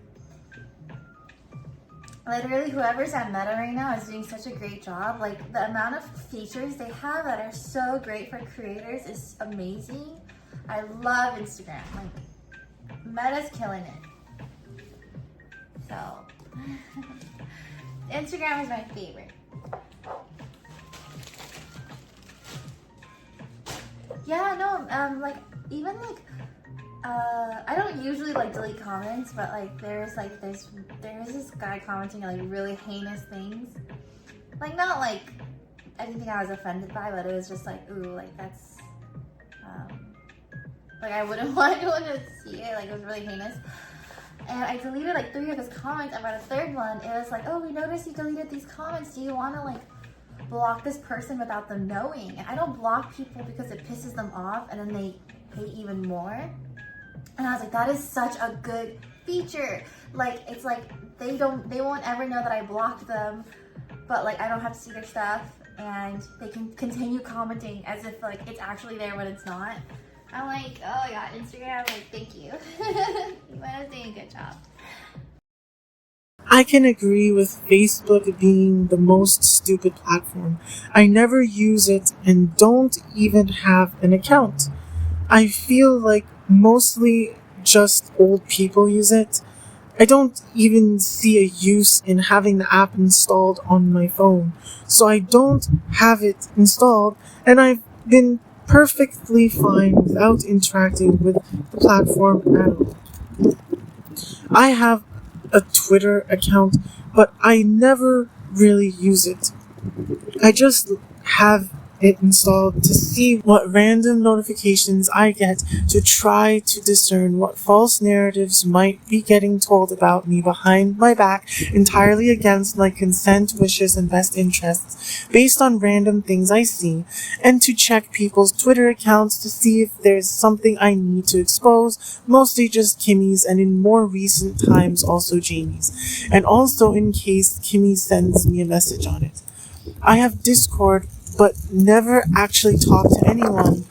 Literally, whoever's at Meta right now is doing such a great job. Like, the amount of features they have that are so great for creators is amazing. I love Instagram. Like, Meta's killing it. So, Instagram is my favorite. Yeah, no, like, even like, I don't usually like delete comments, but like there is this guy commenting like really heinous things. Like not like anything I was offended by, but it was just like, ooh, like that's like I wouldn't want anyone to see it. Like it was really heinous. And I deleted like 3 of his comments, and by the 3rd one, it was like, oh, we noticed you deleted these comments. Do you want to like block this person without them knowing? And I don't block people because it pisses them off and then they hate even more. And I was like, that is such a good feature. Like, it's like they won't ever know that I blocked them, but like I don't have to see their stuff, and they can continue commenting as if like it's actually there when it's not. I'm like, oh yeah, Instagram, like thank you. You guys are doing a good job. I can agree with Facebook being the most stupid platform. I never use it and don't even have an account. I feel like mostly just old people use it. I don't even see a use in having the app installed on my phone, so I don't have it installed, and I've been perfectly fine without interacting with the platform at all. I have a Twitter account, but I never really use it. I just have it installed to see what random notifications I get to try to discern what false narratives might be getting told about me behind my back entirely against my consent, wishes, and best interests based on random things I see, and to check people's Twitter accounts to see if there's something I need to expose, mostly just Kimmy's and in more recent times also Jamie's, and also in case Kimmy sends me a message on it. I have Discord, but never actually talk to anyone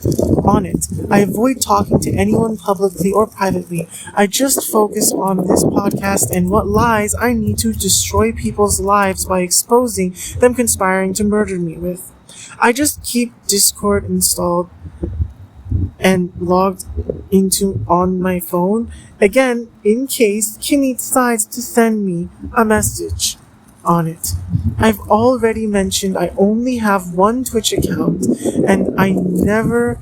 on it. I avoid talking to anyone publicly or privately. I just focus on this podcast and what lies I need to destroy people's lives by exposing them conspiring to murder me with. I just keep Discord installed and logged into on my phone, again, in case Kimmy decides to send me a message on it. I've already mentioned I only have one Twitch account and I never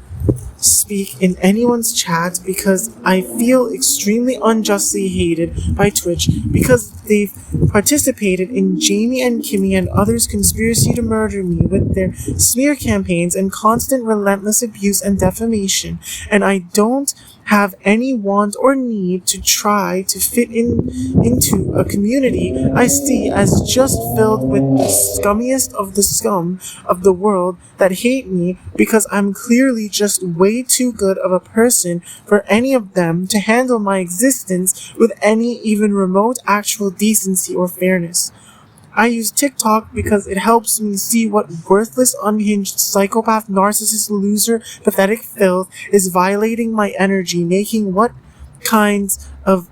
speak in anyone's chat because I feel extremely unjustly hated by Twitch because they've participated in Jamie and Kimmy and others' conspiracy to murder me with their smear campaigns and constant relentless abuse and defamation, and I don't have any want or need to try to fit into a community I see as just filled with the scummiest of the scum of the world that hate me because I'm clearly just way too good of a person for any of them to handle my existence with any even remote actual decency or fairness. I use TikTok because it helps me see what worthless, unhinged, psychopath, narcissist, loser, pathetic filth is violating my energy, making what kinds of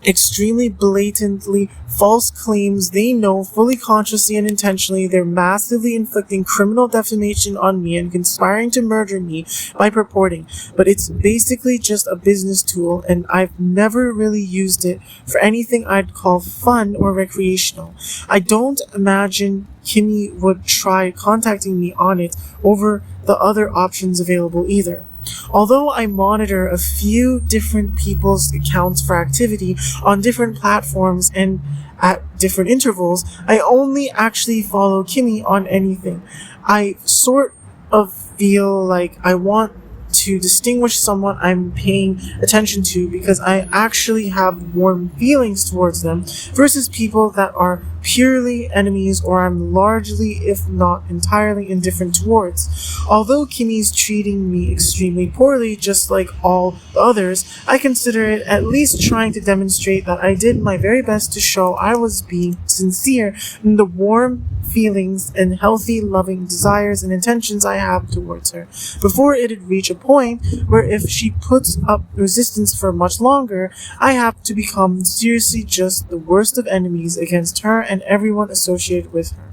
extremely blatantly false claims they know fully consciously and intentionally they're massively inflicting criminal defamation on me and conspiring to murder me by purporting, but it's basically just a business tool and I've never really used it for anything I'd call fun or recreational. I don't imagine Kimmy would try contacting me on it over the other options available either. Although I monitor a few different people's accounts for activity on different platforms and at different intervals, I only actually follow Kimmy on anything. I sort of feel like I want to distinguish someone I'm paying attention to because I actually have warm feelings towards them versus people that are purely enemies or I'm largely, if not entirely, indifferent towards. Although Kimmy's treating me extremely poorly, just like all the others, I consider it at least trying to demonstrate that I did my very best to show I was being sincere in the warm feelings and healthy, loving desires and intentions I have towards her, before it'd reach a point where if she puts up resistance for much longer, I have to become seriously just the worst of enemies against her and everyone associated with her.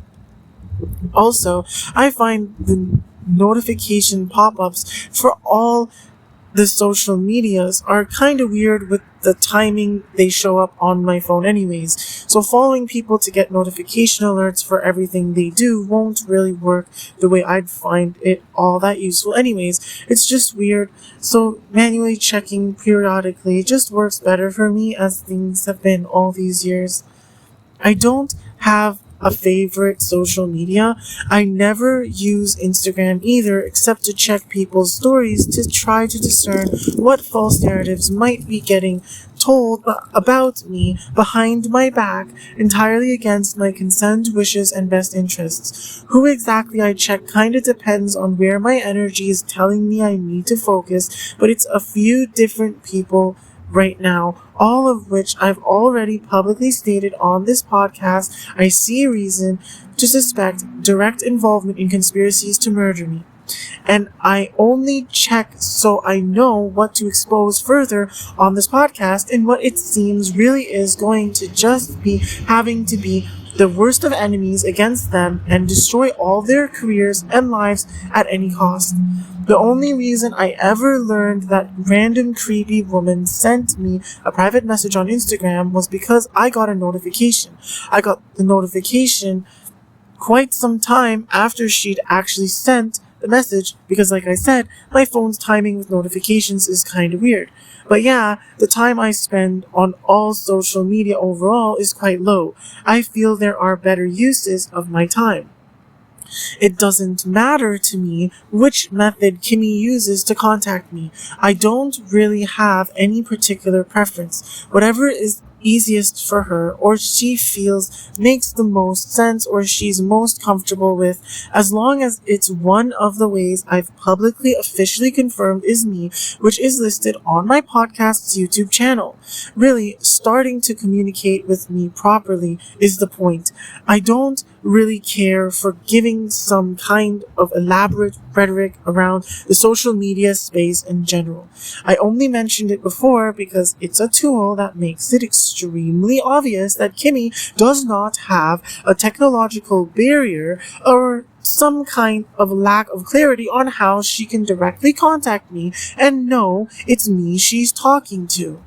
Also, I find the notification pop-ups for all the social medias are kind of weird with the timing they show up on my phone anyways. So following people to get notification alerts for everything they do won't really work the way I'd find it all that useful anyways. It's just weird. So manually checking periodically just works better for me as things have been all these years. I don't have a favorite social media. I never use Instagram either, except to check people's stories to try to discern what false narratives might be getting told about me behind my back entirely against my consent, wishes, and best interests. Who exactly I check kinda depends on where my energy is telling me I need to focus, but it's a few different people right now, all of which I've already publicly stated on this podcast I see a reason to suspect direct involvement in conspiracies to murder me. And I only check so I know what to expose further on this podcast, and what it seems really is going to just be having to be the worst of enemies against them and destroy all their careers and lives at any cost. The only reason I ever learned that random creepy woman sent me a private message on Instagram was because I got a notification. I got the notification quite some time after she'd actually sent the message, because like I said, my phone's timing with notifications is kind of weird. But yeah, the time I spend on all social media overall is quite low. I feel there are better uses of my time. It doesn't matter to me which method Kimmy uses to contact me. I don't really have any particular preference. Whatever is easiest for her, or she feels makes the most sense, or she's most comfortable with, as long as it's one of the ways I've publicly officially confirmed is me, which is listed on my podcast's YouTube channel. Really, starting to communicate with me properly is the point. I don't really care for giving some kind of elaborate rhetoric around the social media space in general. I only mentioned it before because it's a tool that makes it extremely obvious that Kimmy does not have a technological barrier or some kind of lack of clarity on how she can directly contact me and know it's me she's talking to.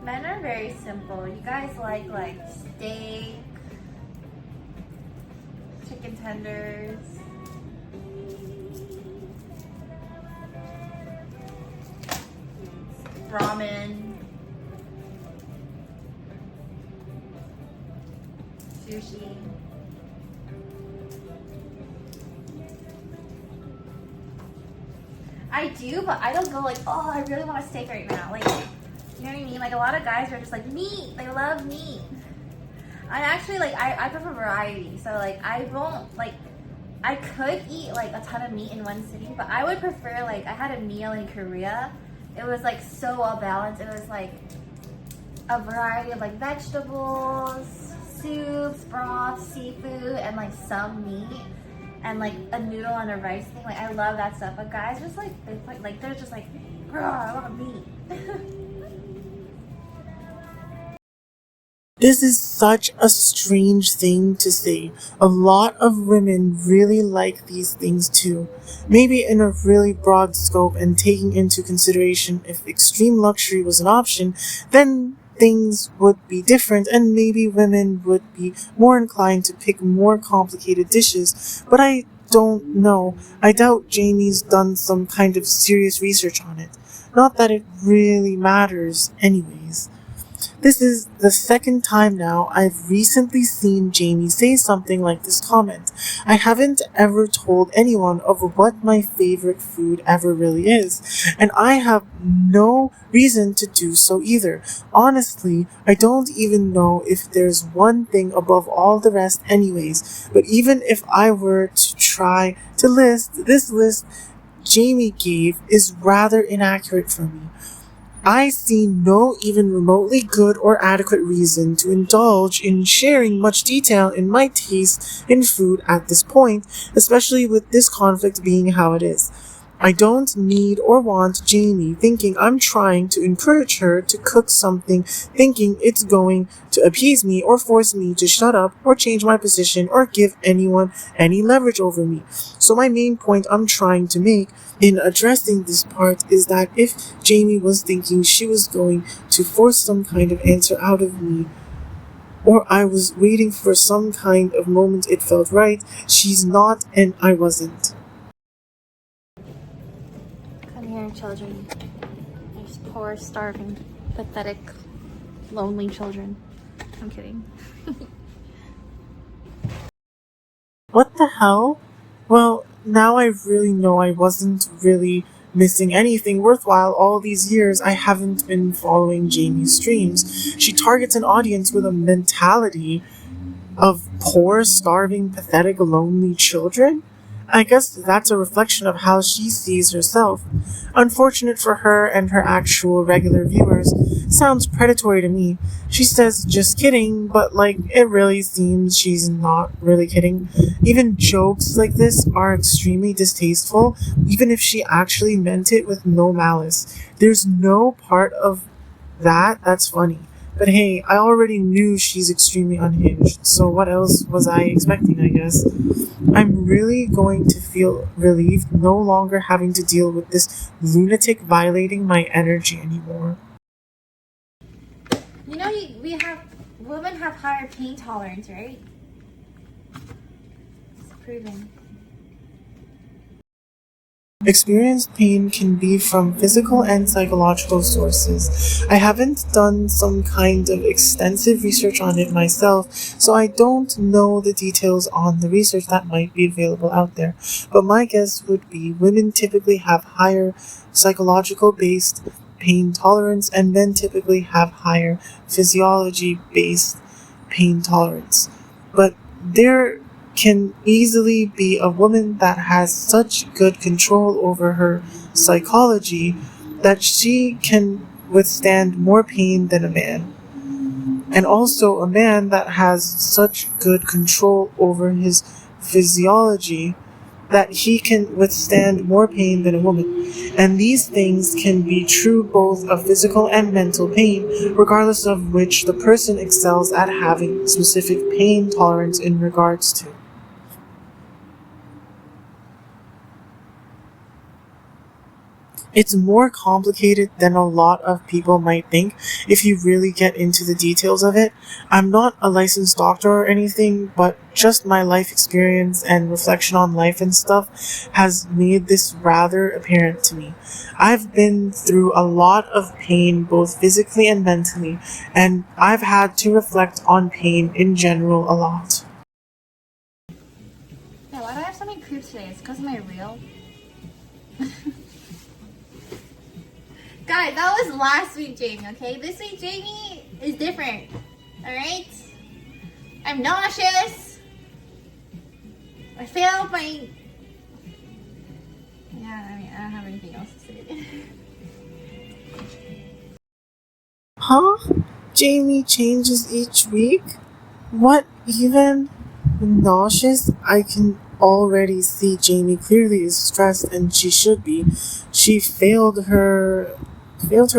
Men are very simple. You guys like steak, chicken tenders, ramen, sushi. I do, but I don't go like, oh, I really want a steak right now. Like, you know what I mean? Like, a lot of guys are just like, meat. They love meat. I actually, like, I prefer variety. So, like, I won't, like, I could eat, like, a ton of meat in one sitting, but I would prefer, like, I had a meal in Korea. It was, like, so well balanced. It was, like, a variety of, like, vegetables, soups, broths, seafood, and, like, some meat. And, like, a noodle and a rice thing. Like, I love that stuff. But guys just, like, they're just, like, bro, I want meat. This is such a strange thing to say. A lot of women really like these things too. Maybe in a really broad scope, and taking into consideration if extreme luxury was an option, then things would be different, and maybe women would be more inclined to pick more complicated dishes. But I don't know. I doubt Jamie's done some kind of serious research on it. Not that it really matters anyways. This is the second time now I've recently seen Jamie say something like this comment. I haven't ever told anyone of what my favorite food ever really is, and I have no reason to do so either. Honestly, I don't even know if there's one thing above all the rest anyways, but even if I were to try to list, this list Jamie gave is rather inaccurate for me. I see no even remotely good or adequate reason to indulge in sharing much detail in my taste in food at this point, especially with this conflict being how it is. I don't need or want Jamie thinking I'm trying to encourage her to cook something, thinking it's going to appease me or force me to shut up or change my position or give anyone any leverage over me. So my main point I'm trying to make in addressing this part is that if Jamie was thinking she was going to force some kind of answer out of me, or I was waiting for some kind of moment it felt right, she's not, and I wasn't. Come here, children. These poor, starving, pathetic, lonely children. I'm kidding. What the hell? Well, now I really know I wasn't really missing anything worthwhile all these years. I haven't been following Jamie's streams. She targets an audience with a mentality of poor, starving, pathetic, lonely children? I guess that's a reflection of how she sees herself. Unfortunate for her and her actual regular viewers, sounds predatory to me. She says, just kidding, but like, it really seems she's not really kidding. Even jokes like this are extremely distasteful, even if she actually meant it with no malice. There's no part of that's funny. But hey, I already knew she's extremely unhinged, so what else was I expecting, I guess? I'm really going to feel relieved no longer having to deal with this lunatic violating my energy anymore. You know, women have higher pain tolerance, right? It's proven. Experienced pain can be from physical and psychological sources. I haven't done some kind of extensive research on it myself, so I don't know the details on the research that might be available out there. But my guess would be women typically have higher psychological based pain tolerance, and men typically have higher physiology based pain tolerance. But there can easily be a woman that has such good control over her psychology that she can withstand more pain than a man. And also a man that has such good control over his physiology that he can withstand more pain than a woman. And these things can be true both of physical and mental pain, regardless of which the person excels at having specific pain tolerance in regards to. It's more complicated than a lot of people might think if you really get into the details of it. I'm not a licensed doctor or anything, but just my life experience and reflection on life and stuff has made this rather apparent to me. I've been through a lot of pain, both physically and mentally, and I've had to reflect on pain in general a lot. Yeah, why do I have so many creeps today? It's because of my reel. Guys, that was last week, Jamie, okay? This week, Jamie is different, alright? I'm nauseous. I failed my... Yeah, I mean, I don't have anything else to say. Huh? Jamie changes each week? What even? Nauseous? I can already see Jamie clearly is stressed, and she should be. She failed her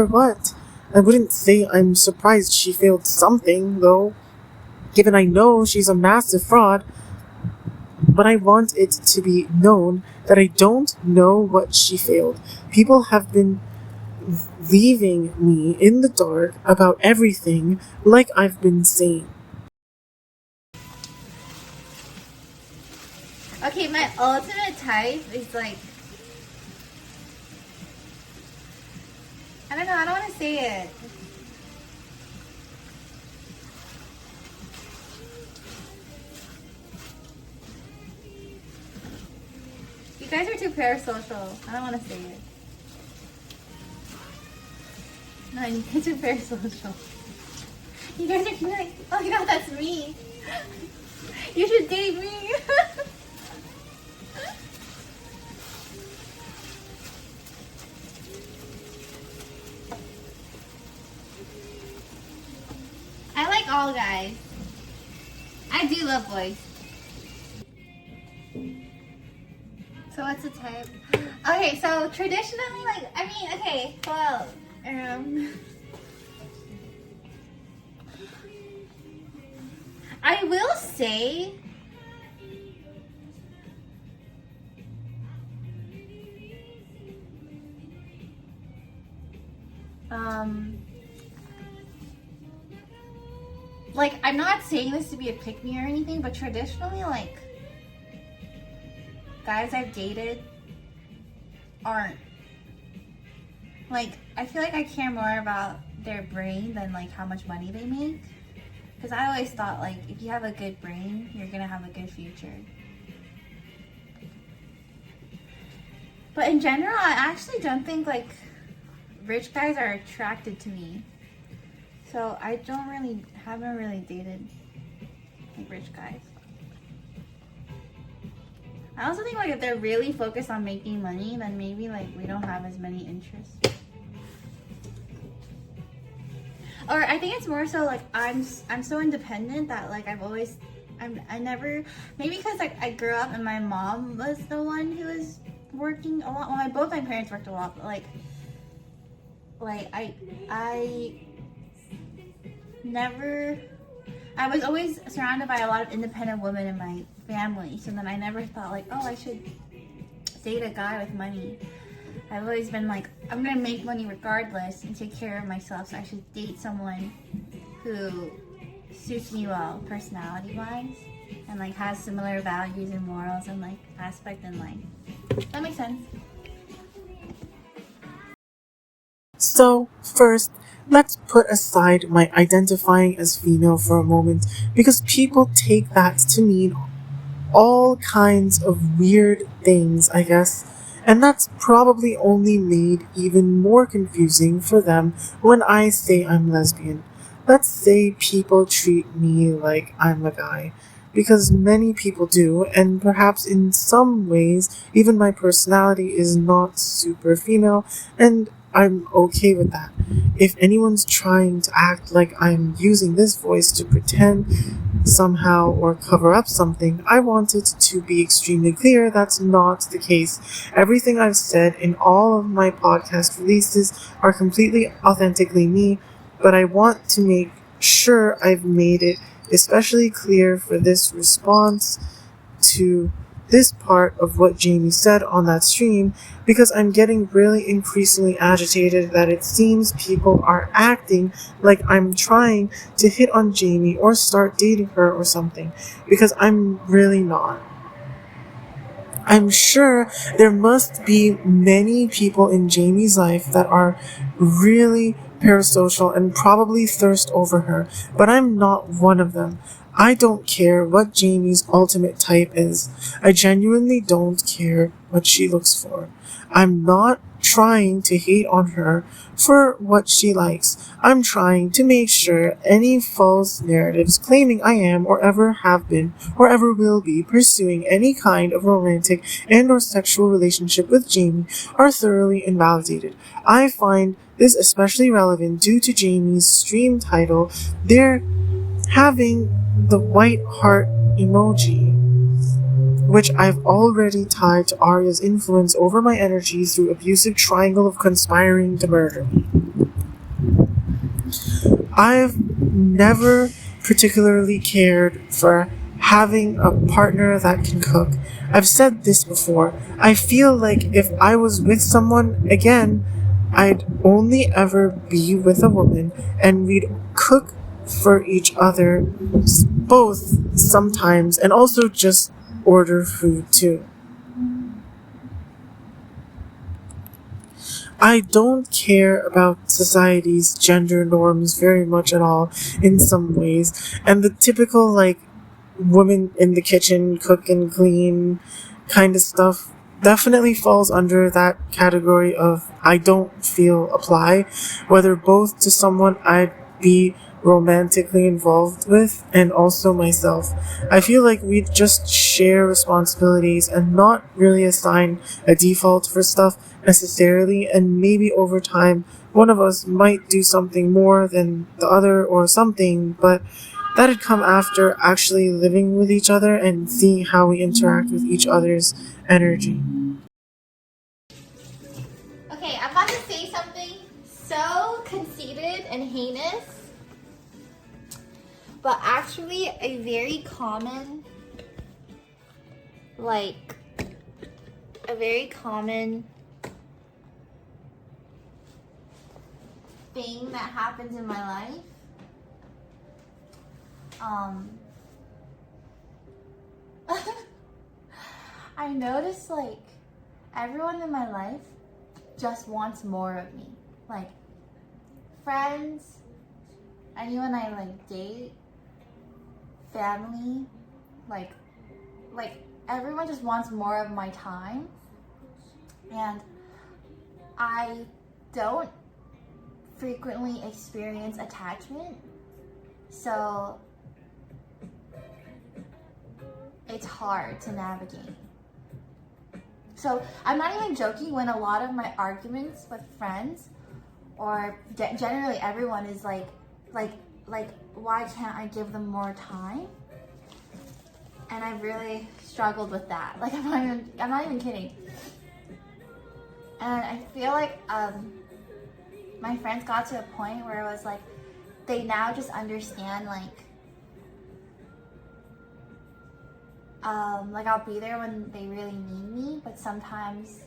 what? I wouldn't say I'm surprised she failed something, though, given I know she's a massive fraud. But I want it to be known that I don't know what she failed. People have been leaving me in the dark about everything, like I've been saying. Okay, my ultimate type is like... I don't know, I don't want to say it. You guys are too parasocial. I don't want to say it. No, you guys are parasocial. You guys are like, oh my god, that's me. You should date me. I like all guys. I do love boys. So what's the type? Okay, so traditionally, like, I mean, okay, well, I will say, like, I'm not saying this to be a pick-me or anything, but traditionally, like, guys I've dated aren't. Like, I feel like I care more about their brain than, like, how much money they make. Because I always thought, like, if you have a good brain, you're gonna have a good future. But in general, I actually don't think, like, rich guys are attracted to me. So I haven't really dated, like, rich guys. I also think, like, if they're really focused on making money, then maybe, like, we don't have as many interests. or I think it's more so like I'm so independent that like I never, maybe because like I grew up and my mom was the one who was working a lot. Well, both my parents worked a lot, but like I never, I was always surrounded by a lot of independent women in my family. So then I never thought like, oh, I should date a guy with money. I've always been like, I'm gonna make money regardless and take care of myself, so I should date someone who suits me well, personality-wise, and like has similar values and morals and like aspect in life. That makes sense. So, first, let's put aside my identifying as female for a moment, because people take that to mean all kinds of weird things, I guess, and that's probably only made even more confusing for them when I say I'm lesbian. Let's say people treat me like I'm a guy, because many people do, and perhaps in some ways, even my personality is not super female, and I'm okay with that. If anyone's trying to act like I'm using this voice to pretend somehow or cover up something, I want it to be extremely clear that's not the case. Everything I've said in all of my podcast releases are completely authentically me, but I want to make sure I've made it especially clear for this response to this part of what Jamie said on that stream, because I'm getting really increasingly agitated that it seems people are acting like I'm trying to hit on Jamie or start dating her or something, because I'm really not. I'm sure there must be many people in Jamie's life that are really parasocial and probably thirst over her, but I'm not one of them. I don't care what Jamie's ultimate type is. I genuinely don't care what she looks for. I'm not trying to hate on her for what she likes. I'm trying to make sure any false narratives claiming I am or ever have been or ever will be pursuing any kind of romantic and or sexual relationship with Jamie are thoroughly invalidated. I find this especially relevant due to Jamie's stream title. They're having the white heart emoji, which I've already tied to Arya's influence over my energy through abusive triangle of conspiring to murder me. I've never particularly cared for having a partner that can cook. I've said this before. I feel like if I was with someone again, I'd only ever be with a woman and we'd cook for each other both sometimes and also just order food too. I don't care about society's gender norms very much at all in some ways, and the typical like woman in the kitchen cook and clean kind of stuff definitely falls under that category of I don't feel apply, whether both to someone I'd be romantically involved with and also myself. I feel like we just share responsibilities and not really assign a default for stuff necessarily, and maybe over time one of us might do something more than the other or something, but that'd come after actually living with each other and seeing how we interact with each other's energy. Okay, I'm about to say something so conceited and heinous, but actually a very common, thing that happens in my life. I noticed like everyone in my life just wants more of me. Like friends, anyone I like date, family, like everyone just wants more of my time. And I don't frequently experience attachment, so it's hard to navigate. So I'm not even joking when a lot of my arguments with friends or generally everyone is like, like why can't I give them more time? And I've really struggled with that. Like I'm not even kidding. And I feel like my friends got to a point where it was like they now just understand like I'll be there when they really need me, but sometimes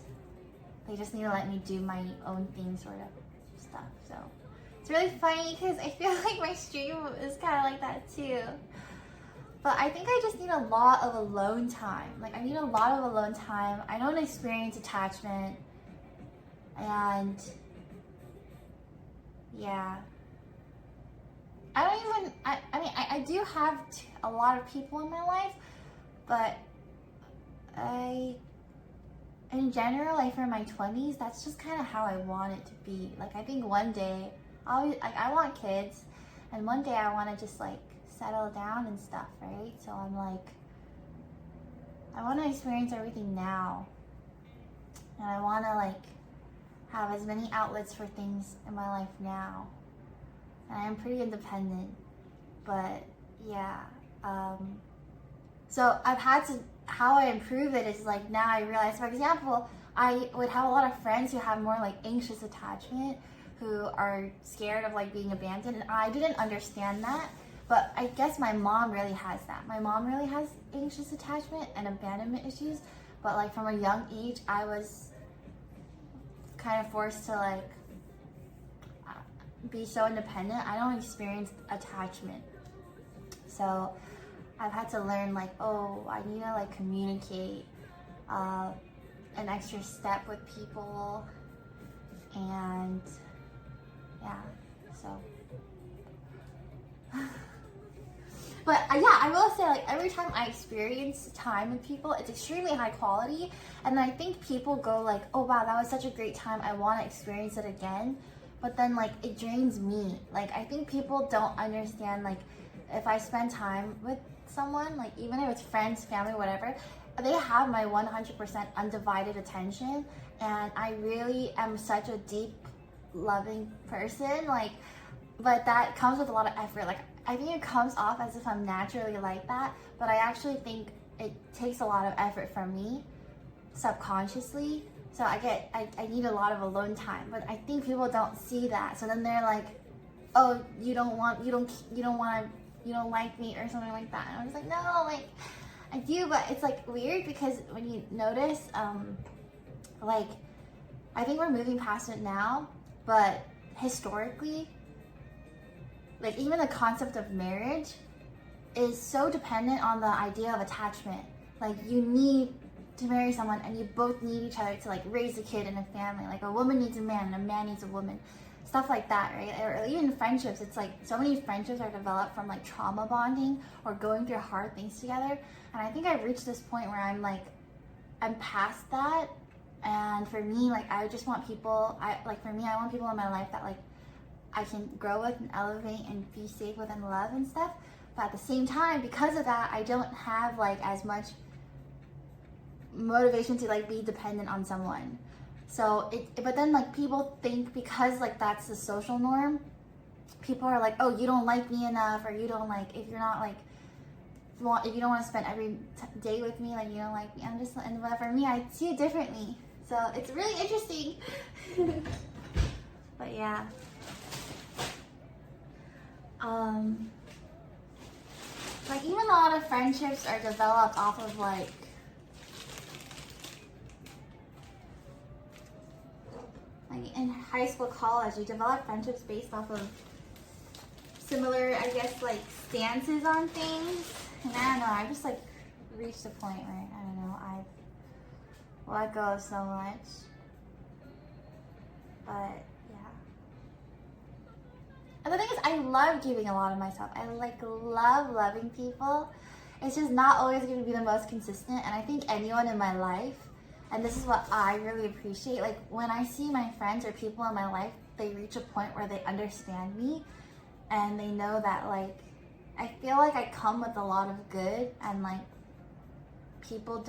they just need to let me do my own thing, sort of stuff. So it's really funny because I feel like my stream is kind of like that too. But I think I just need a lot of alone time. Like I need a lot of alone time. I don't experience attachment, and yeah. I mean, I do have a lot of people in my life, but in general, like for my 20s, that's just kind of how I want it to be. Like I think one day, I want kids, and one day I want to just like settle down and stuff, right? So I'm like, I want to experience everything now, and I want to like have as many outlets for things in my life now. And I'm pretty independent, but yeah. So I've had to, how I improve it is like now I realize, for example, I would have a lot of friends who have more like anxious attachment, who are scared of like being abandoned, and I didn't understand that, but I guess my mom really has that. My mom really has anxious attachment and abandonment issues, but like from a young age, I was kind of forced to like be so independent. I don't experience attachment. So I've had to learn like, oh, I need to like communicate an extra step with people, and yeah, so. But yeah, I will say like every time I experience time with people, it's extremely high quality, and I think people go like, oh wow, that was such a great time, I want to experience it again. But then like it drains me. Like I think people don't understand, like if I spend time with someone, like even if it's friends, family, whatever, they have my 100% undivided attention, and I really am such a deep loving person, like, but that comes with a lot of effort. Like I think it comes off as if I'm naturally like that, but I actually think it takes a lot of effort from me subconsciously. So I need a lot of alone time, but I think people don't see that. So then they're like, oh, you don't like me or something like that. And I'm just like, no, like I do, but it's like weird because when you notice, like I think we're moving past it now, but historically, like even the concept of marriage is so dependent on the idea of attachment. Like you need to marry someone, and you both need each other to like raise a kid and a family. Like a woman needs a man and a man needs a woman, stuff like that, right? Or even friendships, it's like so many friendships are developed from like trauma bonding or going through hard things together. And I think I've reached this point where I'm past that. And for me, like I just want people, I want people in my life that like I can grow with and elevate and be safe with and love and stuff. But at the same time, because of that, I don't have like as much motivation to like be dependent on someone. So but then like people think, because like that's the social norm, people are like, oh, you don't like me enough, or you don't like, if you're not like, if you don't want to spend every day with me, like you don't like me. I'm just, and but for me, I see it differently. So it's really interesting. But yeah. Like even a lot of friendships are developed off of like in high school, college, you develop friendships based off of similar, I guess, like stances on things. And I don't know, I just like reached a point where I don't know, I've let go of so much. But yeah. And the thing is, I love giving a lot of myself. I like love loving people. It's just not always going to be the most consistent. And I think anyone in my life, and this is what I really appreciate, like when I see my friends or people in my life, they reach a point where they understand me and they know that like, I feel like I come with a lot of good, and like people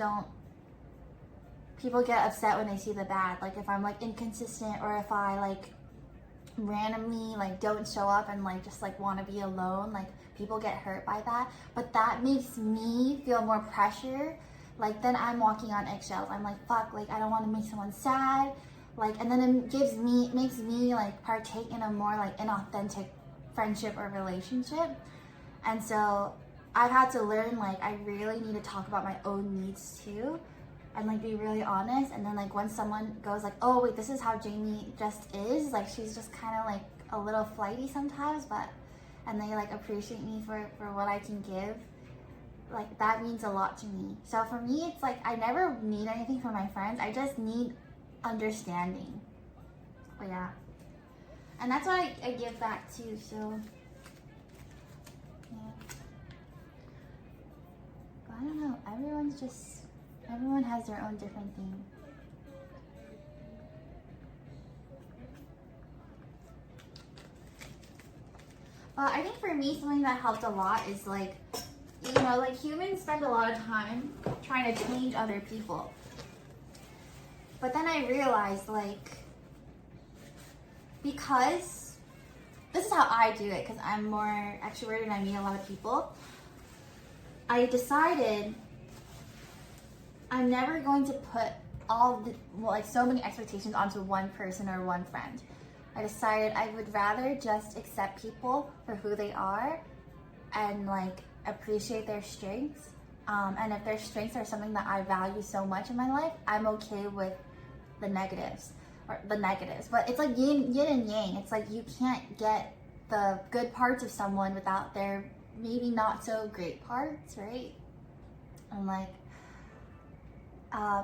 get upset when they see the bad. Like if I'm like inconsistent, or if I like randomly like don't show up and like just like want to be alone, like people get hurt by that, but that makes me feel more pressure. Like then I'm walking on eggshells. I'm like, fuck, like I don't want to make someone sad, like, and then it makes me like partake in a more like inauthentic friendship or relationship. And so I've had to learn, like, I really need to talk about my own needs too, and like be really honest. And then like when someone goes like, oh wait, this is how Jamie just is, like she's just kind of like a little flighty sometimes, but, and they like appreciate me for what I can give, like that means a lot to me. So for me, it's like I never need anything from my friends, I just need understanding. But yeah, and that's what I give back too. So yeah, but I don't know, everyone has their own different thing. But I think for me, something that helped a lot is like, you know, like humans spend a lot of time trying to change other people. But then I realized, like, because this is how I do it, because I'm more extroverted and I meet a lot of people, I decided I'm never going to put so many expectations onto one person or one friend. I decided I would rather just accept people for who they are and like appreciate their strengths. And if their strengths are something that I value so much in my life, I'm okay with the negatives. But it's like yin and yang. It's like you can't get the good parts of someone without their maybe not so great parts, right? And like,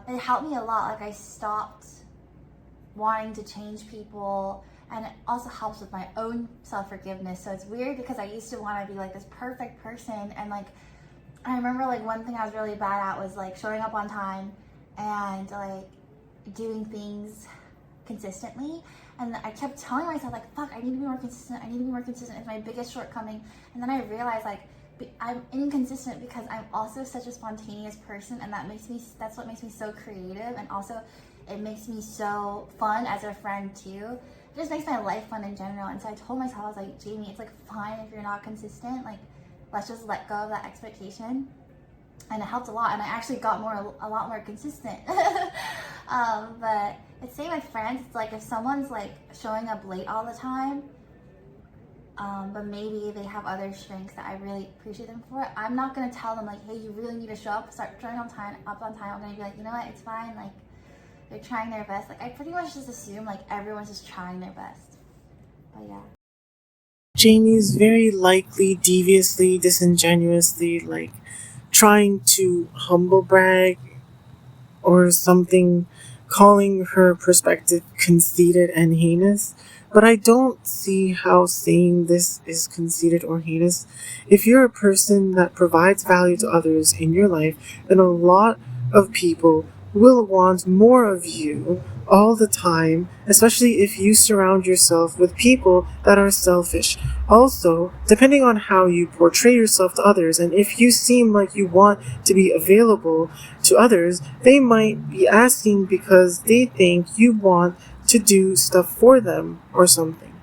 it helped me a lot. Like I stopped wanting to change people, and it also helps with my own self-forgiveness. So it's weird because I used to want to be like this perfect person, and like I remember like one thing I was really bad at was like showing up on time and like doing things consistently. And I kept telling myself like, fuck, I need to be more consistent, it's my biggest shortcoming. And then I realized like I'm inconsistent because I'm also such a spontaneous person, and that's what makes me so creative, and also it makes me so fun as a friend too. It just makes my life fun in general. And so I told myself, I was like, Jamie, it's like fine if you're not consistent, like let's just let go of that expectation. And it helped a lot, and I actually got a lot more consistent. But it's same with friends. It's like if someone's like showing up late all the time, but maybe they have other strengths that I really appreciate them for, I'm not gonna tell them like, hey, you really need to show up, start showing up on time. I'm gonna be like, you know what, it's fine, like they're trying their best. Like I pretty much just assume like everyone's just trying their best. But yeah, Jamie's very likely deviously, disingenuously, like trying to humble brag or something, calling her perspective conceited and heinous. But I don't see how saying this is conceited or heinous. If you're a person that provides value to others in your life, then a lot of people will want more of you all the time, especially if you surround yourself with people that are selfish. Also, depending on how you portray yourself to others, and if you seem like you want to be available to others, they might be asking because they think you want to do stuff for them or something.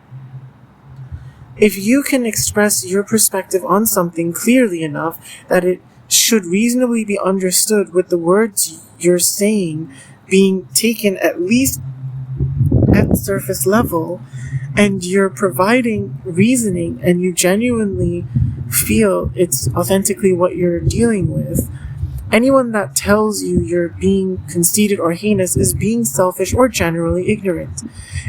If you can express your perspective on something clearly enough that it should reasonably be understood with the words you're saying being taken at least at surface level, and you're providing reasoning and you genuinely feel it's authentically what you're dealing with, anyone that tells you you're being conceited or heinous is being selfish or generally ignorant.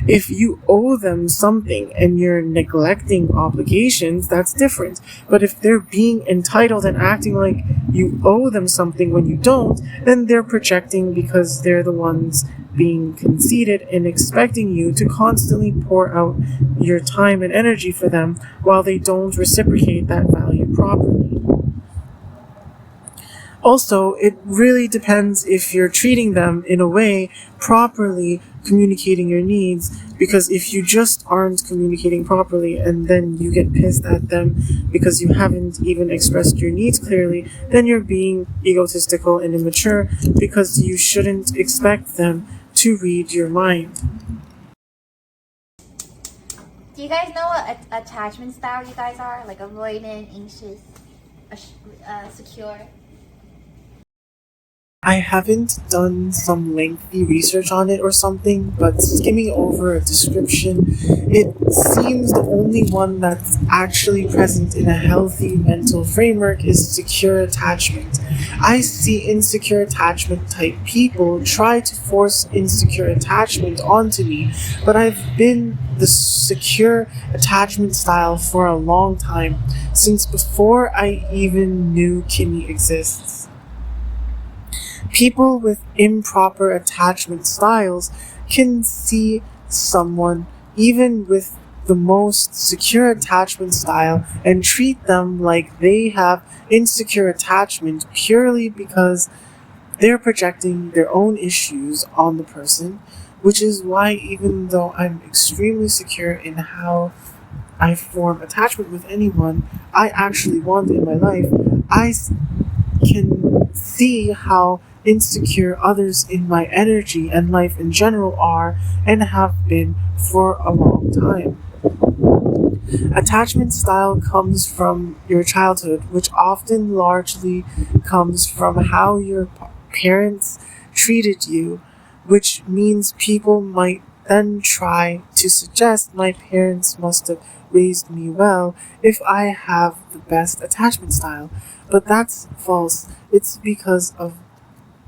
If you owe them something and you're neglecting obligations, that's different. But if they're being entitled and acting like you owe them something when you don't, then they're projecting because they're the ones being conceited and expecting you to constantly pour out your time and energy for them while they don't reciprocate that value properly. Also, it really depends if you're treating them in a way properly communicating your needs, because if you just aren't communicating properly and then you get pissed at them because you haven't even expressed your needs clearly, then you're being egotistical and immature, because you shouldn't expect them to read your mind. Do you guys know what attachment style you guys are? Like avoidant, anxious, secure? I haven't done some lengthy research on it or something, but skimming over a description, it seems the only one that's actually present in a healthy mental framework is secure attachment. I see insecure attachment type people try to force insecure attachment onto me, but I've been the secure attachment style for a long time, since before I even knew Kimmy exists. People with improper attachment styles can see someone, even with the most secure attachment style, and treat them like they have insecure attachment purely because they're projecting their own issues on the person, which is why, even though I'm extremely secure in how I form attachment with anyone I actually want in my life, can see how insecure others in my energy and life in general are and have been for a long time. Attachment style comes from your childhood, which often largely comes from how your parents treated you, which means people might then try to suggest my parents must have raised me well if I have the best attachment style. But that's false. It's because of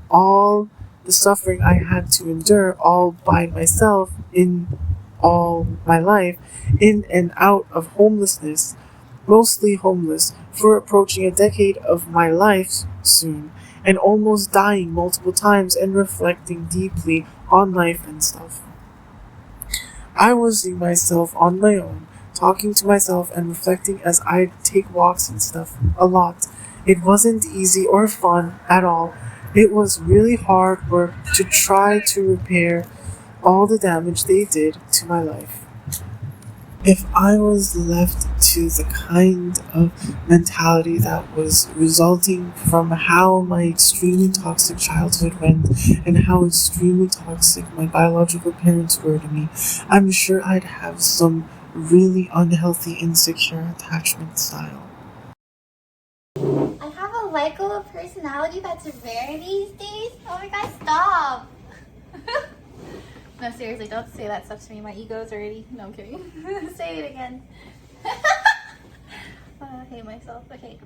all the suffering I had to endure all by myself in all my life, in and out of homelessness, mostly homeless, for approaching a decade of my life soon, and almost dying multiple times and reflecting deeply on life and stuff. I was seeing myself on my own, talking to myself and reflecting as I take walks and stuff a lot. It wasn't easy or fun at all. It was really hard work to try to repair all the damage they did to my life. If I was left to the kind of mentality that was resulting from how my extremely toxic childhood went and how extremely toxic my biological parents were to me, I'm sure I'd have some really unhealthy, insecure attachment style. I have a likable personality that's rare these days. Oh my god, stop! No, seriously, don't say that stuff to me. My ego's already. No, I'm kidding. Say it again. I hate myself. Okay.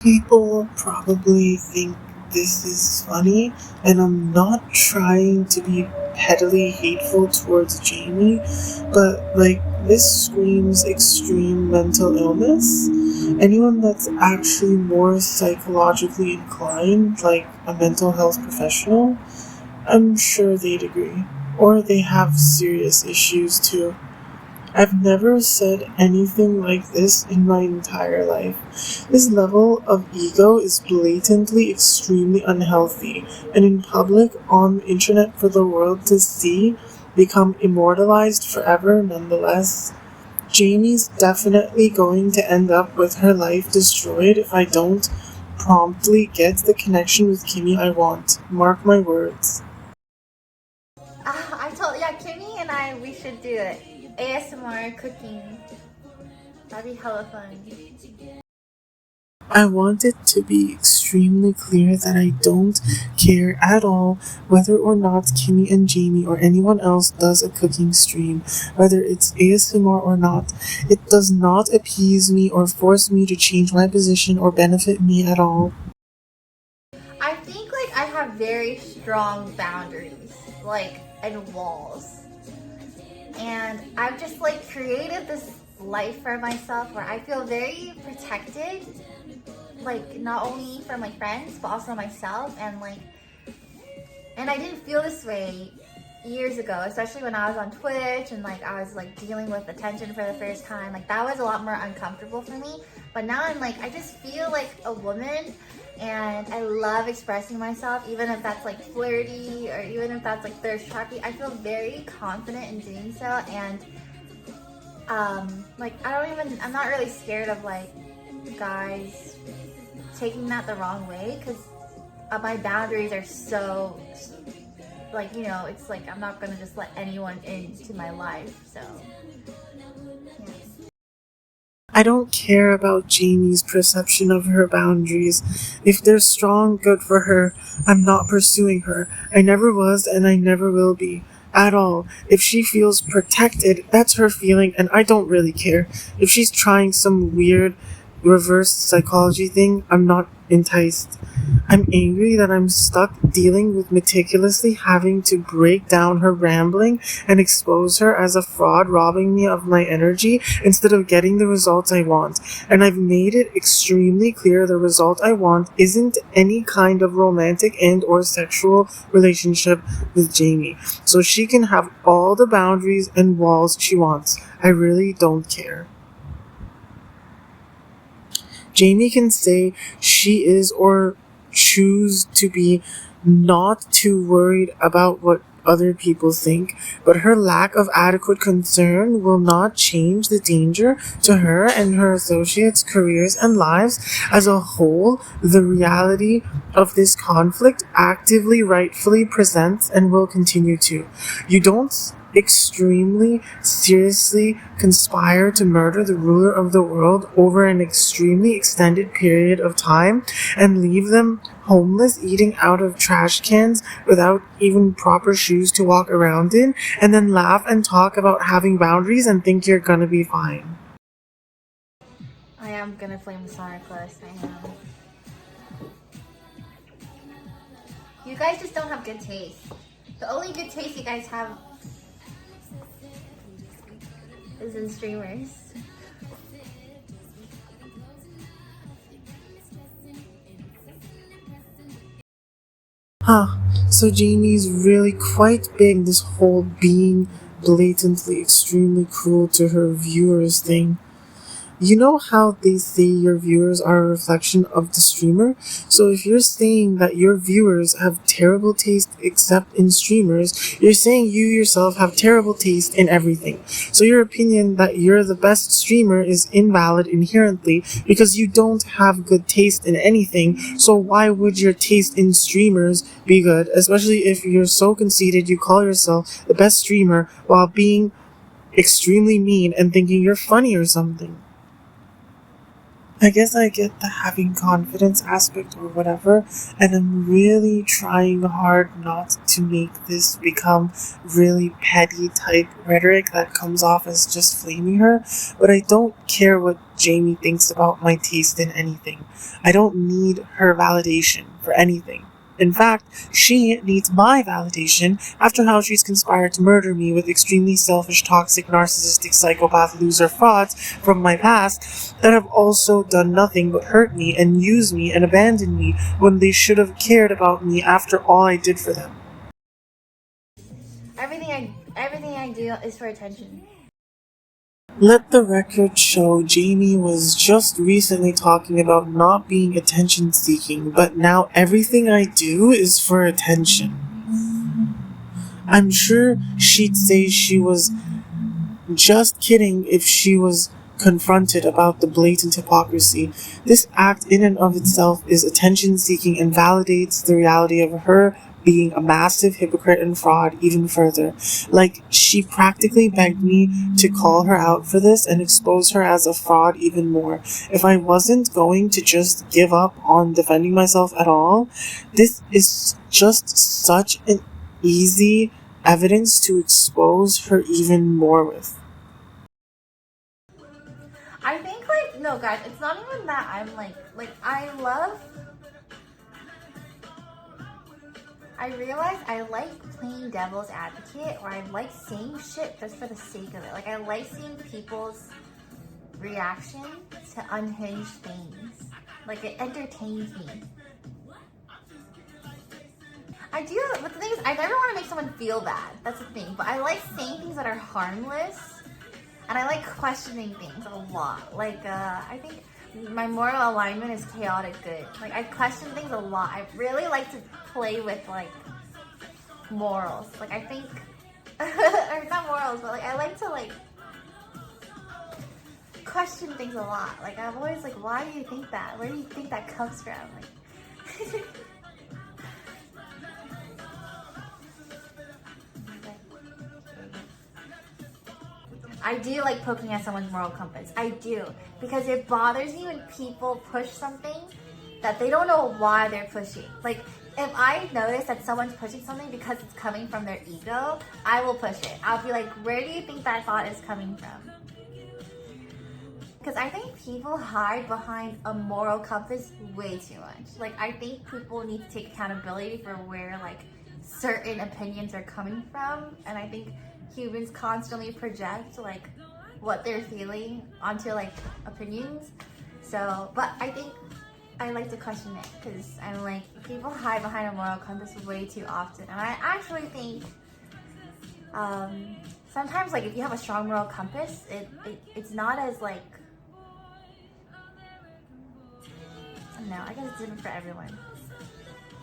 People probably think this is funny, and I'm not trying to be pettily hateful towards Jamie, but like, this screams extreme mental illness. Anyone that's actually more psychologically inclined, like a mental health professional, I'm sure they'd agree. Or they have serious issues too. I've never said anything like this in my entire life. This level of ego is blatantly extremely unhealthy, and in public, on the internet for the world to see, become immortalized forever nonetheless. Jamie's definitely going to end up with her life destroyed if I don't promptly get the connection with Kimmy I want. Mark my words. Yeah, Kimmy and I, we should do it. ASMR cooking. That'd be hella fun. I want it to be extremely clear that I don't care at all whether or not Kimmy and Jamie or anyone else does a cooking stream, whether it's ASMR or not. It does not appease me or force me to change my position or benefit me at all. I think like I have very strong boundaries, like, and walls. And I've just like created this life for myself where I feel very protected, like not only from my friends but also myself, and I didn't feel this way years ago, especially when I was on Twitch and like I was like dealing with attention for the first time. Like that was a lot more uncomfortable for me, but now I'm like, I just feel like a woman, and I love expressing myself, even if that's like flirty or even if that's like thirst trappy. I feel very confident in doing so, and like I'm not really scared of like guys taking that the wrong way, because my boundaries are so, like, you know, it's like I'm not gonna just let anyone into my life. So yeah. I don't care about Jamie's perception of her boundaries. If they're strong, good for her. I'm not pursuing her. I never was and I never will be. At all. If she feels protected, that's her feeling and I don't really care. If she's trying some weird reverse psychology thing, I'm not enticed. I'm angry that I'm stuck dealing with meticulously having to break down her rambling and expose her as a fraud robbing me of my energy instead of getting the results I want. And I've made it extremely clear the result I want isn't any kind of romantic and or sexual relationship with Jamie. So she can have all the boundaries and walls she wants. I really don't care. Jamie can say she is or choose to be not too worried about what other people think, but her lack of adequate concern will not change the danger to her and her associates' careers and lives as a whole. The reality of this conflict actively, rightfully presents and will continue to. You don't extremely seriously conspire to murder the ruler of the world over an extremely extended period of time and leave them homeless eating out of trash cans without even proper shoes to walk around in, and then laugh and talk about having boundaries and think you're gonna be fine. I am gonna flame the Sonic Plus. I am. You guys just don't have good taste. The only good taste you guys have is in streamers. Huh. So Jamie's really quite big this whole being blatantly extremely cruel to her viewers thing. You know how they say your viewers are a reflection of the streamer? So if you're saying that your viewers have terrible taste except in streamers, you're saying you yourself have terrible taste in everything. So your opinion that you're the best streamer is invalid inherently because you don't have good taste in anything. So why would your taste in streamers be good? Especially if you're so conceited you call yourself the best streamer while being extremely mean and thinking you're funny or something. I guess I get the having confidence aspect or whatever, and I'm really trying hard not to make this become really petty type rhetoric that comes off as just flaming her, but I don't care what Jamie thinks about my taste in anything. I don't need her validation for anything. In fact, she needs my validation after how she's conspired to murder me with extremely selfish, toxic, narcissistic, psychopath, loser frauds from my past that have also done nothing but hurt me and use me and abandon me when they should have cared about me after all I did for them. Everything I do is for attention. Let the record show Jamie was just recently talking about not being attention seeking, but now everything I do is for attention. I'm sure she'd say she was just kidding if she was confronted about the blatant hypocrisy. This act in and of itself is attention seeking and validates the reality of her being a massive hypocrite and fraud even further. Like, she practically begged me to call her out for this and expose her as a fraud even more. If I wasn't going to just give up on defending myself at all, this is just such an easy evidence to expose her even more with. I think, like, no, guys, it's not even that I'm like I realize I like playing devil's advocate, or I like saying shit just for the sake of it. Like, I like seeing people's reaction to unhinged things. Like, it entertains me. I do, but the thing is, I never want to make someone feel bad. That's the thing. But I like saying things that are harmless, and I like questioning things a lot. Like, I think my moral alignment is chaotic good. Like, I question things a lot. I really like to play with, like, morals. Like, I think, or not morals, but, like, I like to, like, question things a lot. Like, I'm always like, why do you think that? Where do you think that comes from? Like, I do like poking at someone's moral compass. I do. Because it bothers me when people push something that they don't know why they're pushing. Like, if I notice that someone's pushing something because it's coming from their ego, I will push it. I'll be like, where do you think that thought is coming from? Because I think people hide behind a moral compass way too much. Like, I think people need to take accountability for where, like, certain opinions are coming from. And I think humans constantly project, like, what they're feeling onto, like, opinions. So, but I think I like to question it because I'm like, people hide behind a moral compass way too often. And I actually think sometimes, like, if you have a strong moral compass, it's not as, like, I don't know, I guess it's different for everyone.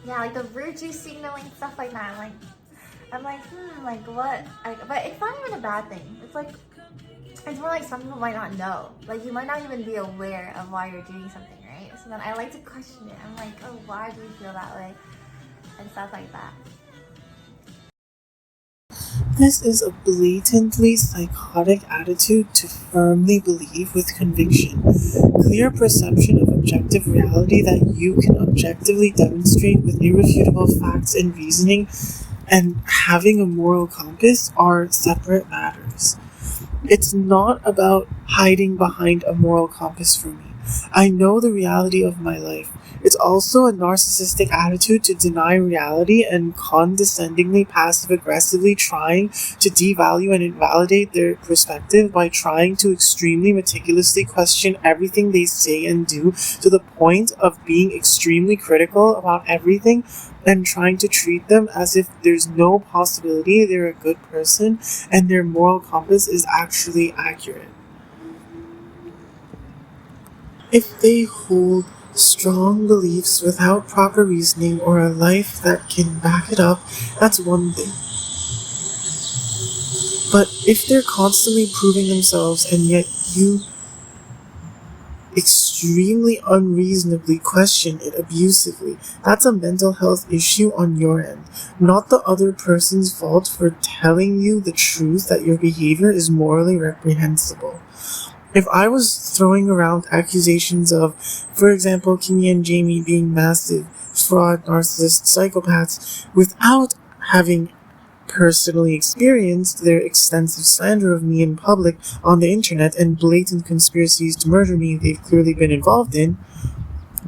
Yeah, like the virtue signaling, stuff like that. Like, I'm like, like what? But it's not even a bad thing. It's like, it's more like some people might not know. Like, you might not even be aware of why you're doing something, right? So then I like to question it. I'm like, oh, why do you feel that way? And stuff like that. This is a blatantly psychotic attitude to firmly believe with conviction. Clear perception of objective reality that you can objectively demonstrate with irrefutable facts and reasoning, and having a moral compass are separate matters. It's not about hiding behind a moral compass for me. I know the reality of my life. It's also a narcissistic attitude to deny reality and condescendingly, passive-aggressively trying to devalue and invalidate their perspective by trying to extremely meticulously question everything they say and do to the point of being extremely critical about everything and trying to treat them as if there's no possibility they're a good person and their moral compass is actually accurate. If they hold strong beliefs without proper reasoning or a life that can back it up, that's one thing. But if they're constantly proving themselves and yet you extremely unreasonably question it abusively, that's a mental health issue on your end, not the other person's fault for telling you the truth that your behavior is morally reprehensible. If I was throwing around accusations of, for example, Kimmy and Jamie being massive, fraud, narcissist, psychopaths, without having personally experienced their extensive slander of me in public on the internet and blatant conspiracies to murder me they've clearly been involved in,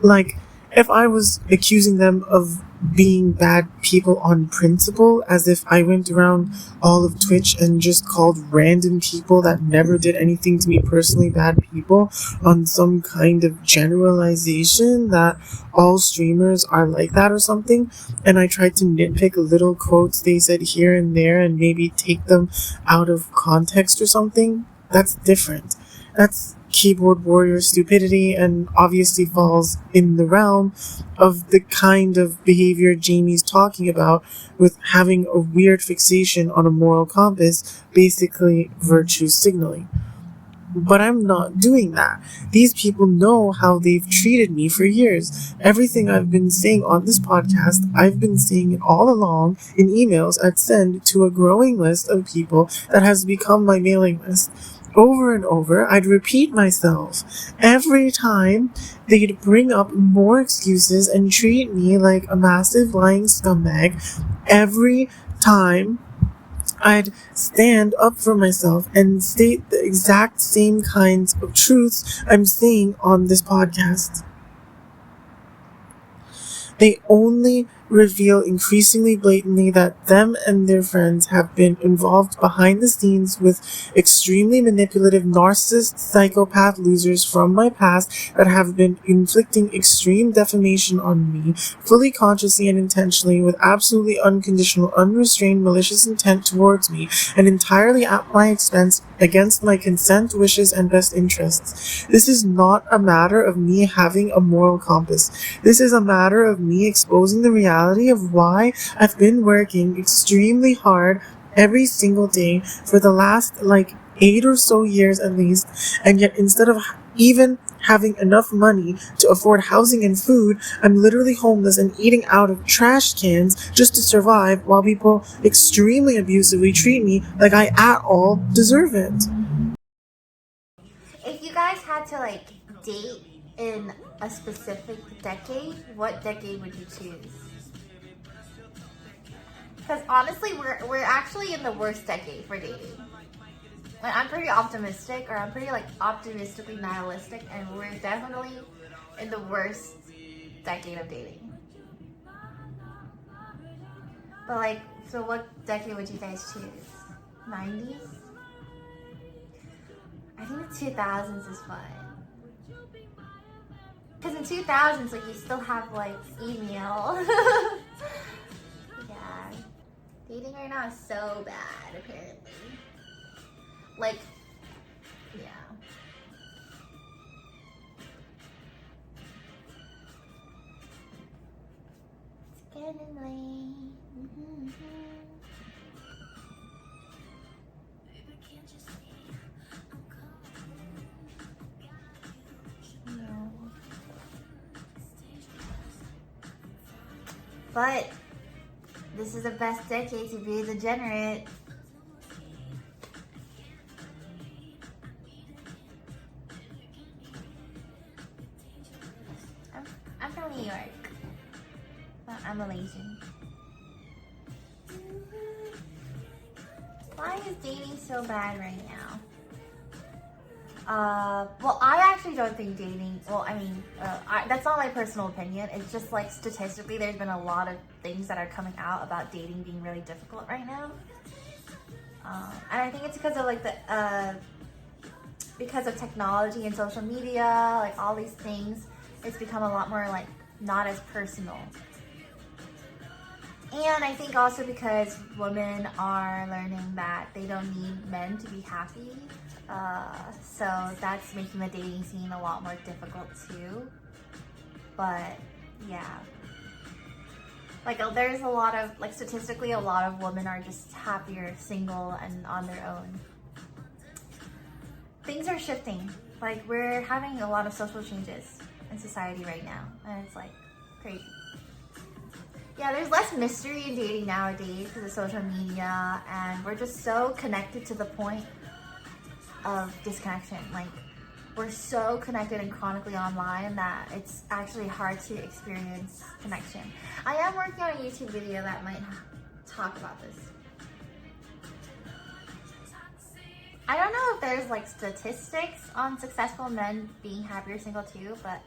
like, if I was accusing them of being bad people on principle, as if I went around all of Twitch and just called random people that never did anything to me personally bad people on some kind of generalization that all streamers are like that or something, and I tried to nitpick little quotes they said here and there and maybe take them out of context or something, that's different. That's keyboard warrior stupidity and obviously falls in the realm of the kind of behavior Jamie's talking about with having a weird fixation on a moral compass, basically virtue signaling. But I'm not doing that. These people know how they've treated me for years. Everything I've been saying on this podcast, I've been saying it all along in emails I'd send to a growing list of people that has become my mailing list. Over and over, I'd repeat myself. Every time, they'd bring up more excuses and treat me like a massive lying scumbag. Every time, I'd stand up for myself and state the exact same kinds of truths I'm saying on this podcast. They only reveal increasingly blatantly that them and their friends have been involved behind the scenes with extremely manipulative narcissist psychopath losers from my past that have been inflicting extreme defamation on me, fully consciously and intentionally, with absolutely unconditional, unrestrained, malicious intent towards me, and entirely at my expense, against my consent, wishes, and best interests. This is not a matter of me having a moral compass. This is a matter of me exposing the reality of why I've been working extremely hard every single day for the last 8 or so years at least, and yet instead of even having enough money to afford housing and food, I'm literally homeless and eating out of trash cans just to survive while people extremely abusively treat me like I at all deserve it. to like date in a specific decade, what decade would you choose? Because honestly, we're actually in the worst decade for dating. And I'm pretty optimistic, or I'm pretty like optimistically nihilistic, and we're definitely in the worst decade of dating. But like, so what decade would you guys choose? 90s? I think the 2000s is fun. Because in 2000s, like, you still have like email. Yeah. Dating right now is so bad, apparently. Like, yeah. It's getting late. No. But this is the best decade to be a degenerate. I'm from New York. I'm Malaysian. Why is dating so bad right now? Well, I actually don't think dating, that's not my personal opinion. It's just like statistically, there's been a lot of things that are coming out about dating being really difficult right now. And I think it's because of like because of technology and social media, like all these things, it's become a lot more like not as personal. And I think also because women are learning that they don't need men to be happy. So that's making the dating scene a lot more difficult too. But yeah. Like there's a lot of, like statistically, a lot of women are just happier single and on their own. Things are shifting. Like we're having a lot of social changes in society right now. And it's like crazy. Yeah, there's less mystery in dating nowadays because of social media, and we're just so connected to the point of disconnection. Like, we're so connected and chronically online that it's actually hard to experience connection. I am working on a YouTube video that might talk about this. I don't know if there's like statistics on successful men being happier single too, but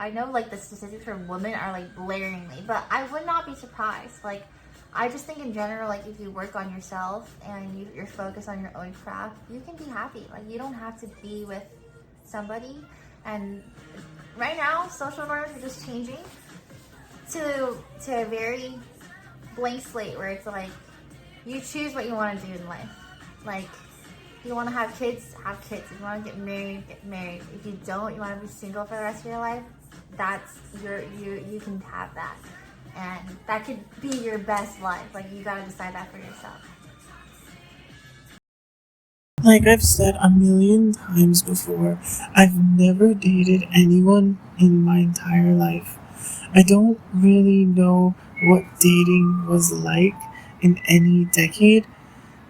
I know like the statistics for women are like blaringly, but I would not be surprised. Like, I just think in general, like if you work on yourself and you're focused on your own craft, you can be happy. Like you don't have to be with somebody. And right now, social norms are just changing to a very blank slate where it's like you choose what you want to do in life. Like, if you want to have kids, have kids. If you want to get married, get married. If you don't, you want to be single for the rest of your life, that's you can have that. And that could be your best life. Like, you gotta decide that for yourself. Like I've said a million times before, I've never dated anyone in my entire life. I don't really know what dating was like in any decade.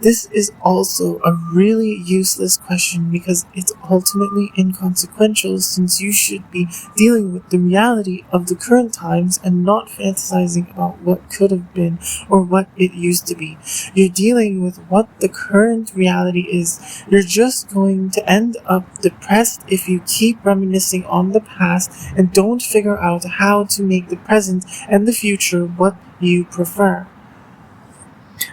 This is also a really useless question because it's ultimately inconsequential, since you should be dealing with the reality of the current times and not fantasizing about what could have been or what it used to be. You're dealing with what the current reality is. You're just going to end up depressed if you keep reminiscing on the past and don't figure out how to make the present and the future what you prefer.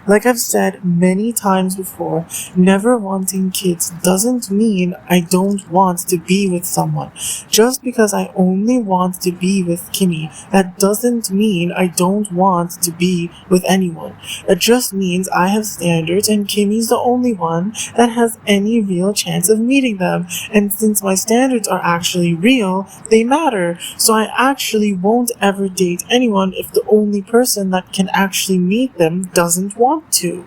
Like I've said many times before, never wanting kids doesn't mean I don't want to be with someone. Just because I only want to be with Kimmy, that doesn't mean I don't want to be with anyone. It just means I have standards and Kimmy's the only one that has any real chance of meeting them. And since my standards are actually real, they matter. So I actually won't ever date anyone if the only person that can actually meet them doesn't want to.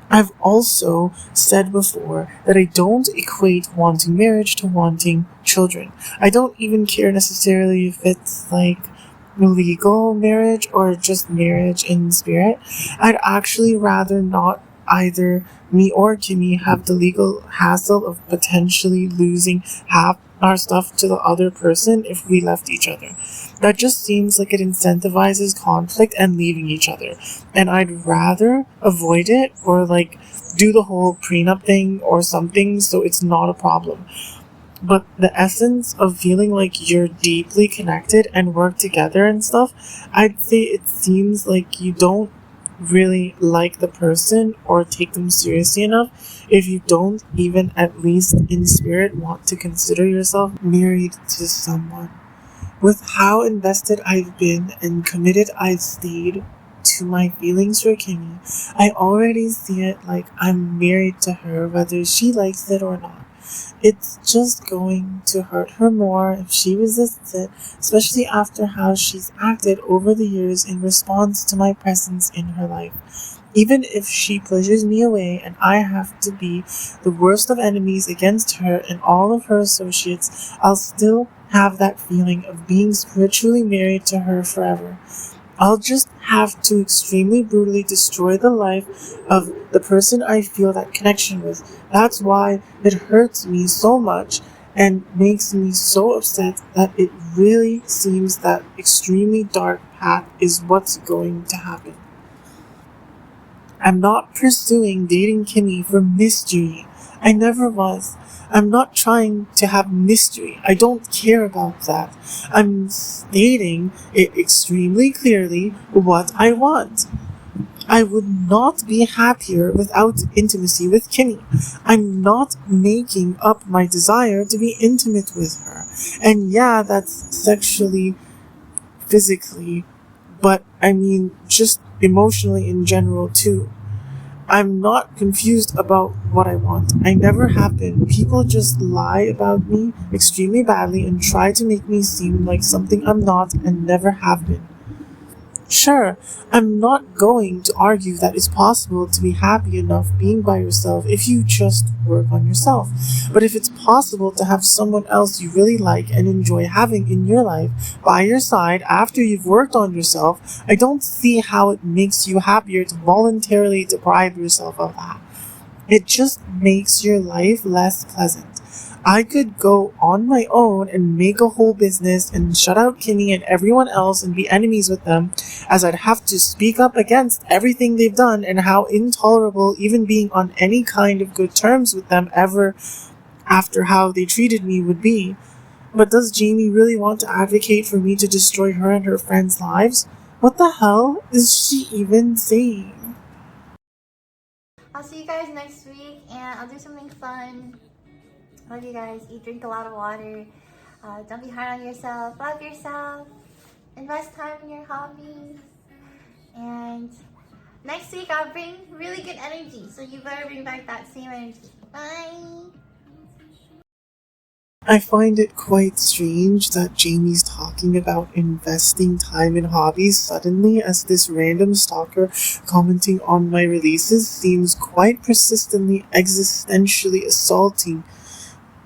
I've also said before that I don't equate wanting marriage to wanting children. I don't even care necessarily if it's like legal marriage or just marriage in spirit. I'd actually rather not either me or Kimmy have the legal hassle of potentially losing half our stuff to the other person if we left each other. That just seems like it incentivizes conflict and leaving each other. And I'd rather avoid it or like do the whole prenup thing or something so it's not a problem. But the essence of feeling like you're deeply connected and work together and stuff, I'd say it seems like you don't really like the person or take them seriously enough if you don't even at least in spirit want to consider yourself married to someone. With how invested I've been and committed I've stayed to my feelings for Kimmy, I already see it like I'm married to her whether she likes it or not. It's just going to hurt her more if she resists it, especially after how she's acted over the years in response to my presence in her life. Even if she pushes me away and I have to be the worst of enemies against her and all of her associates, I'll still have that feeling of being spiritually married to her forever. I'll just have to extremely brutally destroy the life of the person I feel that connection with. That's why it hurts me so much and makes me so upset that it really seems that extremely dark path is what's going to happen. I'm not pursuing dating Kimmy for mystery. I never was. I'm not trying to have mystery. I don't care about that. I'm stating it extremely clearly what I want. I would not be happier without intimacy with Kimmy. I'm not making up my desire to be intimate with her. And yeah, that's sexually, physically, but I mean just emotionally in general too. I'm not confused about what I want. I never have been. People just lie about me extremely badly and try to make me seem like something I'm not and never have been. Sure, I'm not going to argue that it's possible to be happy enough being by yourself if you just work on yourself. But if it's possible to have someone else you really like and enjoy having in your life by your side after you've worked on yourself, I don't see how it makes you happier to voluntarily deprive yourself of that. It just makes your life less pleasant. I could go on my own and make a whole business and shut out Kimmy and everyone else and be enemies with them, as I'd have to speak up against everything they've done and how intolerable even being on any kind of good terms with them ever after how they treated me would be. But does Jamie really want to advocate for me to destroy her and her friends' lives? What the hell is she even saying? I'll see you guys next week and I'll do something fun. Love you guys. Drink a lot of water. Don't be hard on yourself. Love yourself. Invest time in your hobbies. And next week I'll bring really good energy. So you better bring back that same energy. Bye. I find it quite strange that Jamie's talking about investing time in hobbies suddenly as this random stalker commenting on my releases seems quite persistently existentially assaulting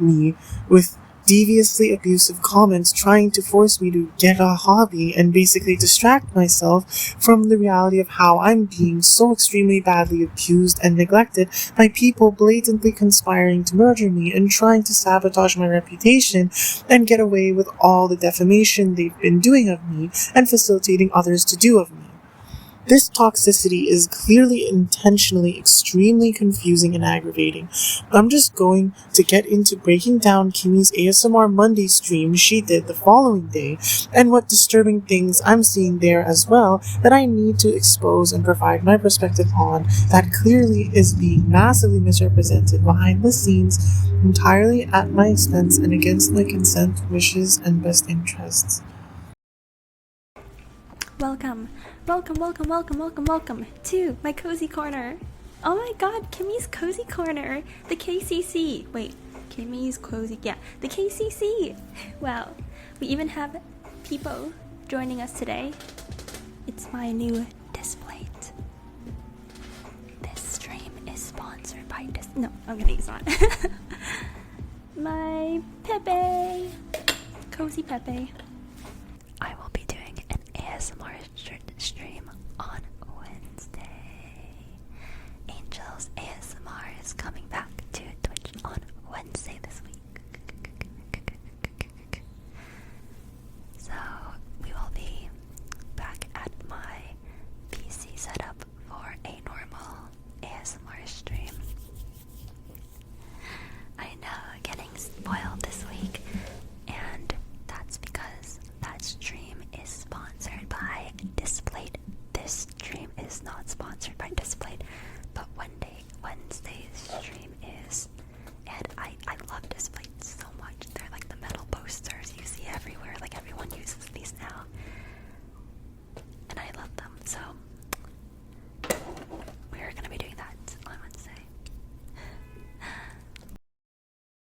me with deviously abusive comments trying to force me to get a hobby and basically distract myself from the reality of how I'm being so extremely badly abused and neglected by people blatantly conspiring to murder me and trying to sabotage my reputation and get away with all the defamation they've been doing of me and facilitating others to do of me. This toxicity is clearly intentionally extremely confusing and aggravating. I'm just going to get into breaking down Kimmy's ASMR Monday stream she did the following day and what disturbing things I'm seeing there as well that I need to expose and provide my perspective on that clearly is being massively misrepresented behind the scenes entirely at my expense and against my consent, wishes, and best interests. Welcome to my cozy corner. Oh my god, Kimmy's cozy corner. The KCC. Wait, Kimmy's cozy. Yeah, the KCC. Wow, we even have people joining us today. It's my new display. This stream is sponsored by No, I'm kidding, it's not. My Pepe. Cozy Pepe. I will be doing an ASMR stream on Wednesday. Angel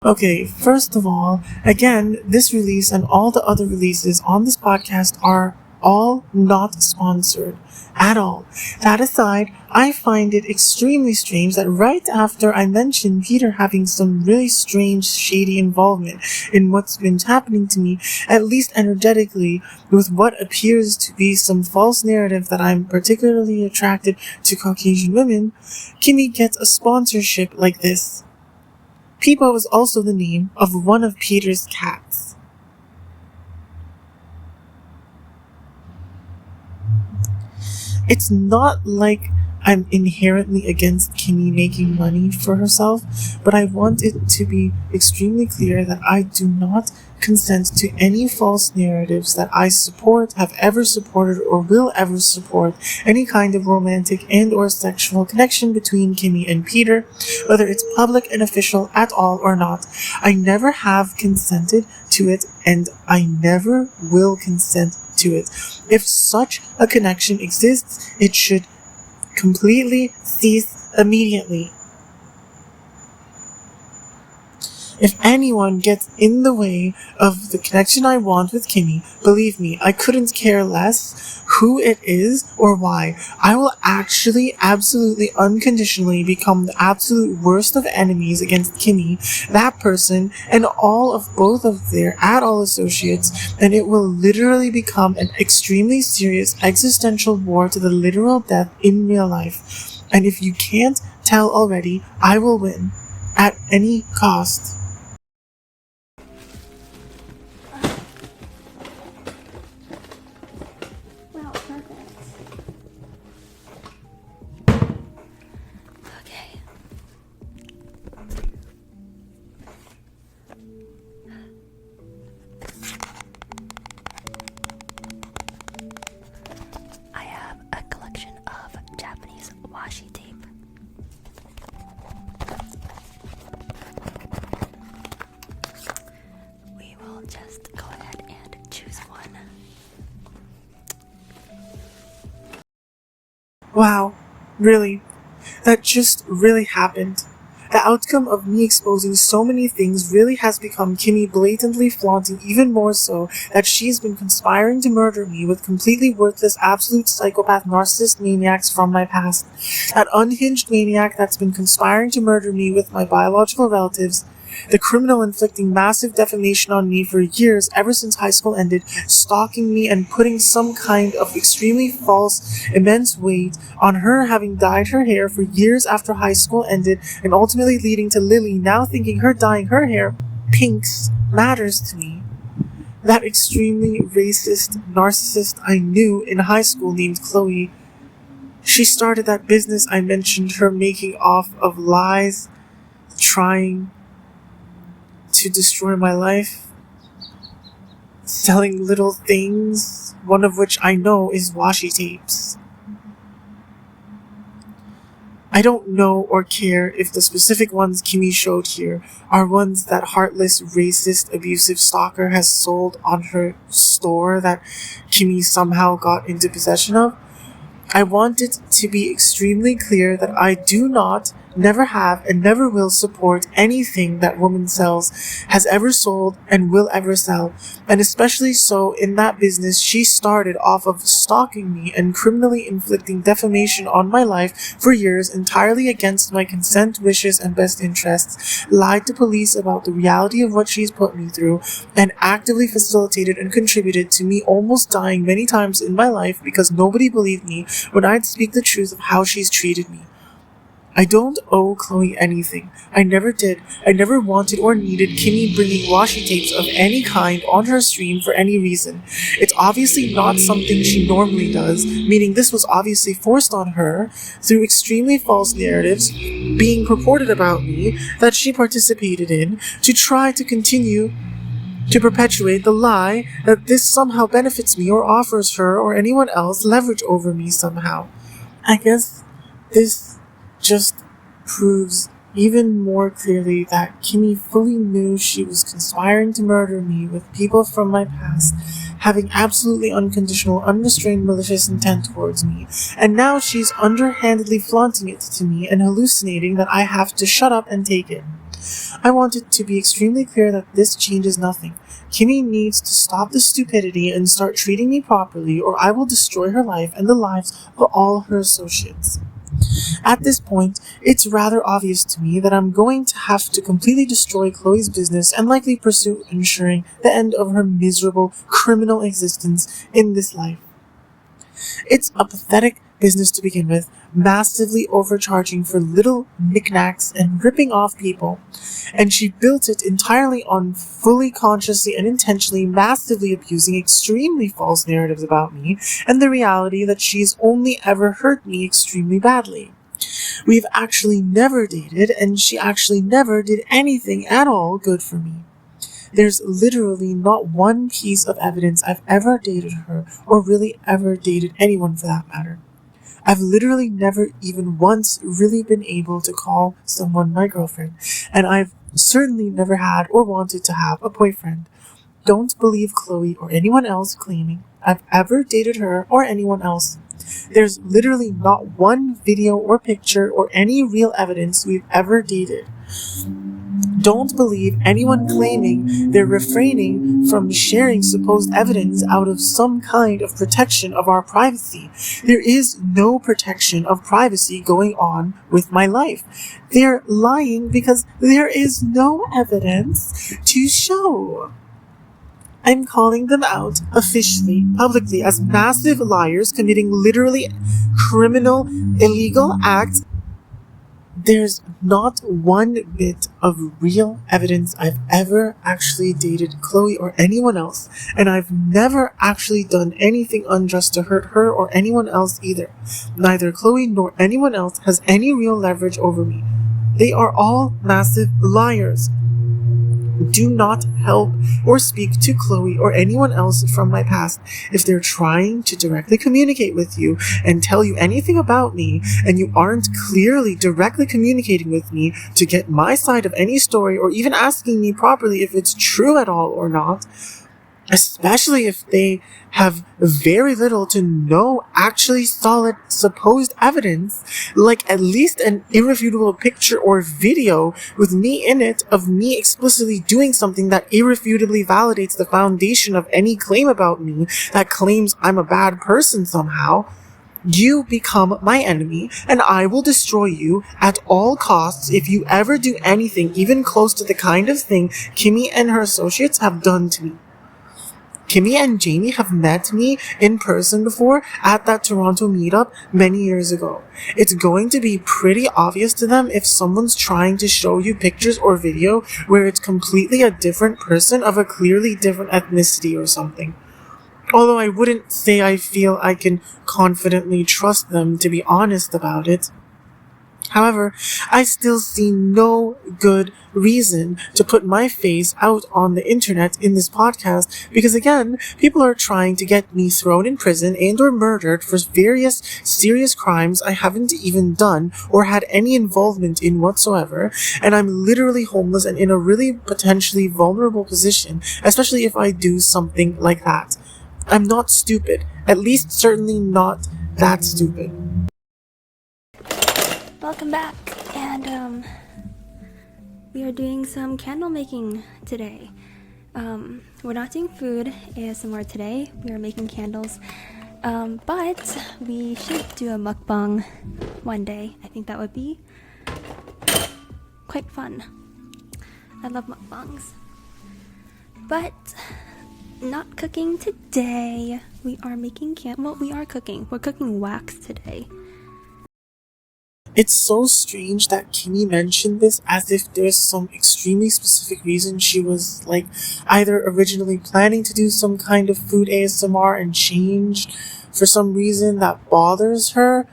Okay, first of all, again, this release and all the other releases on this podcast are all not sponsored at all. That aside, I find it extremely strange that right after I mentioned Peter having some really strange, shady involvement in what's been happening to me, at least energetically, with what appears to be some false narrative that I'm particularly attracted to Caucasian women, Kimmy gets a sponsorship like this. Peepo is also the name of one of Peter's cats. It's not like I'm inherently against Kimmy making money for herself, but I want it to be extremely clear that I do not consent to any false narratives that I support, have ever supported, or will ever support any kind of romantic and or sexual connection between Kimmy and Peter, whether it's public and official at all or not. I never have consented to it, and I never will consent to it. If such a connection exists, it should completely cease immediately. If anyone gets in the way of the connection I want with Kimmy, believe me, I couldn't care less who it is or why. I will actually, absolutely, unconditionally become the absolute worst of enemies against Kimmy, that person, and all of both of their at-all associates, and it will literally become an extremely serious existential war to the literal death in real life. And if you can't tell already, I will win. At any cost. Wow, perfect. Okay. I have a collection of Japanese washi tape. We will just go ahead and choose one. Wow, really? That just really happened. The outcome of me exposing so many things really has become Kimmy blatantly flaunting even more so that she's been conspiring to murder me with completely worthless, absolute psychopath narcissist maniacs from my past. That unhinged maniac that's been conspiring to murder me with my biological relatives. The criminal inflicting massive defamation on me for years ever since high school ended, stalking me and putting some kind of extremely false, immense weight on her having dyed her hair for years after high school ended, and ultimately leading to Lily now thinking her dyeing her hair pinks matters to me. That extremely racist narcissist I knew in high school named Chloe. She started that business I mentioned her making off of lies, trying to destroy my life, selling little things, one of which I know is washi tapes. I don't know or care if the specific ones Kimmy showed here are ones that heartless, racist, abusive stalker has sold on her store that Kimmy somehow got into possession of. I want it to be extremely clear that I do not, never have, and never will support anything that woman sells, has ever sold, and will ever sell. And especially so in that business she started off of stalking me and criminally inflicting defamation on my life for years entirely against my consent, wishes, and best interests, lied to police about the reality of what she's put me through, and actively facilitated and contributed to me almost dying many times in my life because nobody believed me when I'd speak the truth of how she's treated me. I don't owe Chloe anything. I never did. I never wanted or needed Kimmy bringing washi tapes of any kind on her stream for any reason. It's obviously not something she normally does, meaning this was obviously forced on her through extremely false narratives being purported about me that she participated in to try to continue to perpetuate the lie that this somehow benefits me or offers her or anyone else leverage over me somehow. I guess this just proves even more clearly that Kimmy fully knew she was conspiring to murder me with people from my past, having absolutely unconditional, unrestrained, malicious intent towards me, and now she's underhandedly flaunting it to me and hallucinating that I have to shut up and take it. I want it to be extremely clear that this changes nothing. Kimmy needs to stop the stupidity and start treating me properly, or I will destroy her life and the lives of all her associates. At this point, it's rather obvious to me that I'm going to have to completely destroy Chloe's business and likely pursue ensuring the end of her miserable criminal existence in this life. It's a pathetic business to begin with, massively overcharging for little knickknacks and ripping off people, and she built it entirely on fully consciously and intentionally massively abusing extremely false narratives about me and the reality that she's only ever hurt me extremely badly. We've actually never dated, and she actually never did anything at all good for me. There's literally not one piece of evidence I've ever dated her, or really ever dated anyone for that matter. I've literally never even once really been able to call someone my girlfriend, and I've certainly never had or wanted to have a boyfriend. Don't believe Chloe or anyone else claiming I've ever dated her or anyone else. There's literally not one video or picture or any real evidence we've ever dated. Don't believe anyone claiming they're refraining from sharing supposed evidence out of some kind of protection of our privacy. There is no protection of privacy going on with my life. They're lying because there is no evidence to show. I'm calling them out officially, publicly, as massive liars committing literally criminal, illegal acts. There's not one bit of real evidence I've ever actually dated Chloe or anyone else, and I've never actually done anything unjust to hurt her or anyone else either. Neither Chloe nor anyone else has any real leverage over me. They are all massive liars. Do not help or speak to Chloe or anyone else from my past if they're trying to directly communicate with you and tell you anything about me, and you aren't clearly directly communicating with me to get my side of any story or even asking me properly if it's true at all or not. Especially if they have very little to no actually solid supposed evidence, like at least an irrefutable picture or video with me in it of me explicitly doing something that irrefutably validates the foundation of any claim about me that claims I'm a bad person somehow. You become my enemy, and I will destroy you at all costs if you ever do anything even close to the kind of thing Kimmy and her associates have done to me. Kimmy and Jamie have met me in person before at that Toronto meetup many years ago. It's going to be pretty obvious to them if someone's trying to show you pictures or video where it's completely a different person of a clearly different ethnicity or something. Although I wouldn't say I feel I can confidently trust them to be honest about it. However, I still see no good reason to put my face out on the internet in this podcast because, again, people are trying to get me thrown in prison and or murdered for various serious crimes I haven't even done or had any involvement in whatsoever, and I'm literally homeless and in a really potentially vulnerable position, especially if I do something like that. I'm not stupid, at least certainly not that stupid. Welcome back, and we are doing some candle making today. We're not doing food ASMR today. We are making candles, but we should do a mukbang one day. I think that would be quite fun. I love mukbangs, but not cooking today. We are making we are cooking. We're cooking wax today. It's so strange that Kimmy mentioned this as if there's some extremely specific reason she was, like, either originally planning to do some kind of food ASMR and changed for some reason that bothers her,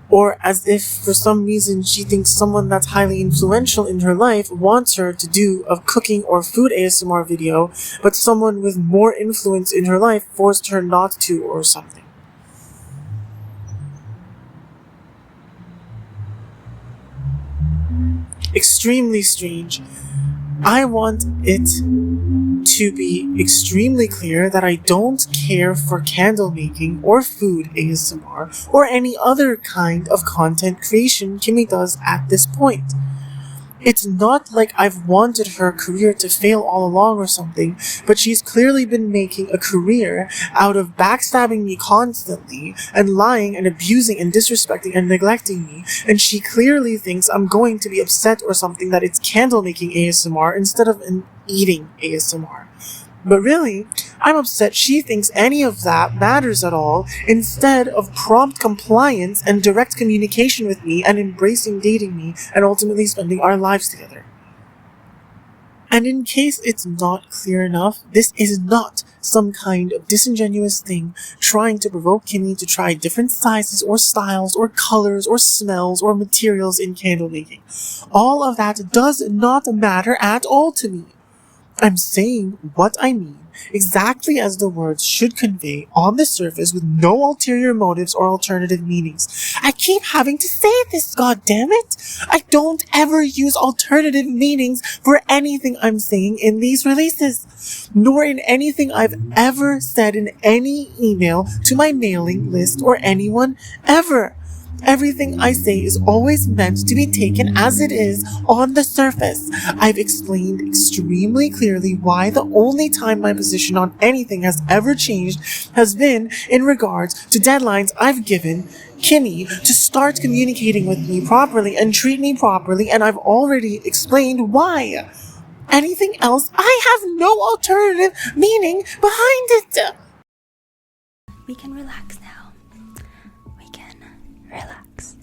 or as if for some reason she thinks someone that's highly influential in her life wants her to do a cooking or food ASMR video, but someone with more influence in her life forced her not to or something. Extremely strange. I want it to be extremely clear that I don't care for candle making or food ASMR or any other kind of content creation Kimmy does at this point. It's not like I've wanted her career to fail all along or something, but she's clearly been making a career out of backstabbing me constantly and lying and abusing and disrespecting and neglecting me, and she clearly thinks I'm going to be upset or something that it's candle making ASMR instead of an eating ASMR. But really, I'm upset she thinks any of that matters at all instead of prompt compliance and direct communication with me and embracing dating me and ultimately spending our lives together. And in case it's not clear enough, this is not some kind of disingenuous thing trying to provoke Kimmy to try different sizes or styles or colors or smells or materials in candle making. All of that does not matter at all to me. I'm saying what I mean, exactly as the words should convey on the surface with no ulterior motives or alternative meanings. I keep having to say this, goddammit! I don't ever use alternative meanings for anything I'm saying in these releases, nor in anything I've ever said in any email to my mailing list or anyone ever. Everything I say is always meant to be taken as it is on the surface. I've explained extremely clearly why the only time my position on anything has ever changed has been in regards to deadlines I've given Kimmy to start communicating with me properly and treat me properly, and I've already explained why. Anything else, I have no alternative meaning behind it. We can relax now. Relax.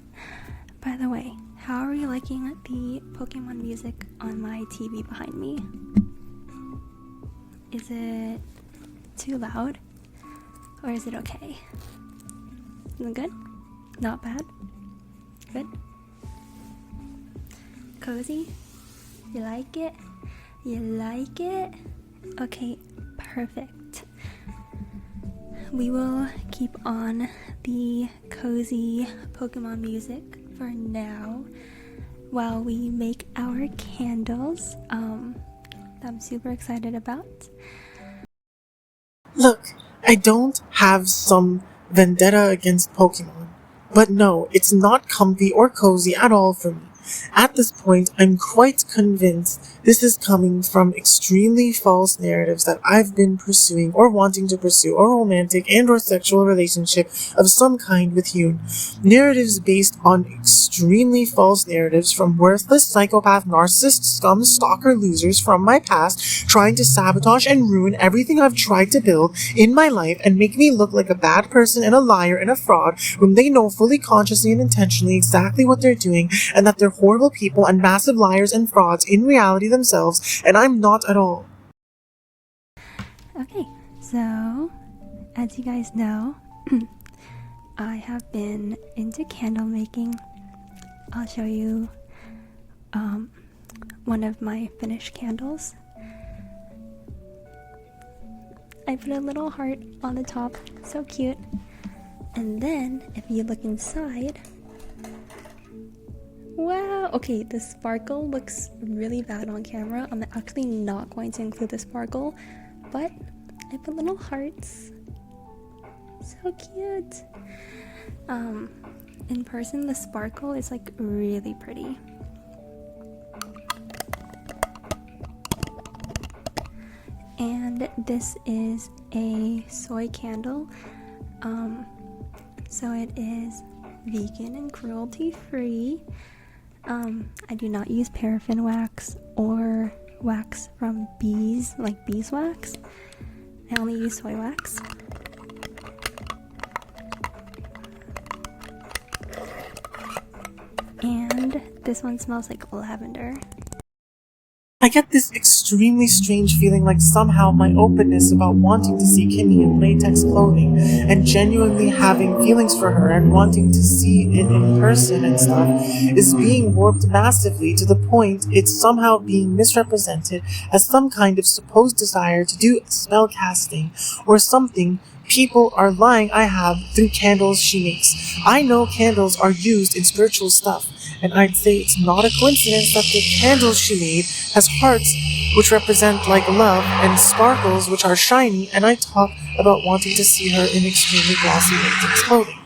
By the way, how are you liking the Pokemon music on my TV behind me? Is it too loud? Or is it okay? Is it good? Not bad? Good? Cozy? You like it? You like it? Okay, perfect. We will keep on the cozy Pokemon music for now while we make our candles that I'm super excited about. Look, I don't have some vendetta against Pokemon, but no, it's not comfy or cozy at all for me. At this point, I'm quite convinced this is coming from extremely false narratives that I've been pursuing or wanting to pursue a romantic and or sexual relationship of some kind with Yoon. Narratives based on extremely false narratives from worthless psychopath narcissist scum stalker losers from my past trying to sabotage and ruin everything I've tried to build in my life and make me look like a bad person and a liar and a fraud when they know fully consciously and intentionally exactly what they're doing and that they're horrible people and massive liars and frauds in reality themselves, and I'm not at all. Okay, so as you guys know, I have been into candle making. I'll show you one of my finished candles. I put a little heart on the top, so cute. And then if you look inside, wow, okay, the sparkle looks really bad on camera. I'm actually not going to include the sparkle, but I put little hearts. So cute. In person, the sparkle is like really pretty. And this is a soy candle. So it is vegan and cruelty free. I do not use paraffin wax or wax from bees, like beeswax. I only use soy wax. And this one smells like lavender. I get this extremely strange feeling like somehow my openness about wanting to see Kimmy in latex clothing and genuinely having feelings for her and wanting to see it in person and stuff is being warped massively to the point it's somehow being misrepresented as some kind of supposed desire to do spell casting or something people are lying I have through candles she makes. I know candles are used in spiritual stuff, and I'd say it's not a coincidence that the candles she made has hearts which represent like love and sparkles which are shiny, and I talk about wanting to see her in extremely glossy latex clothing.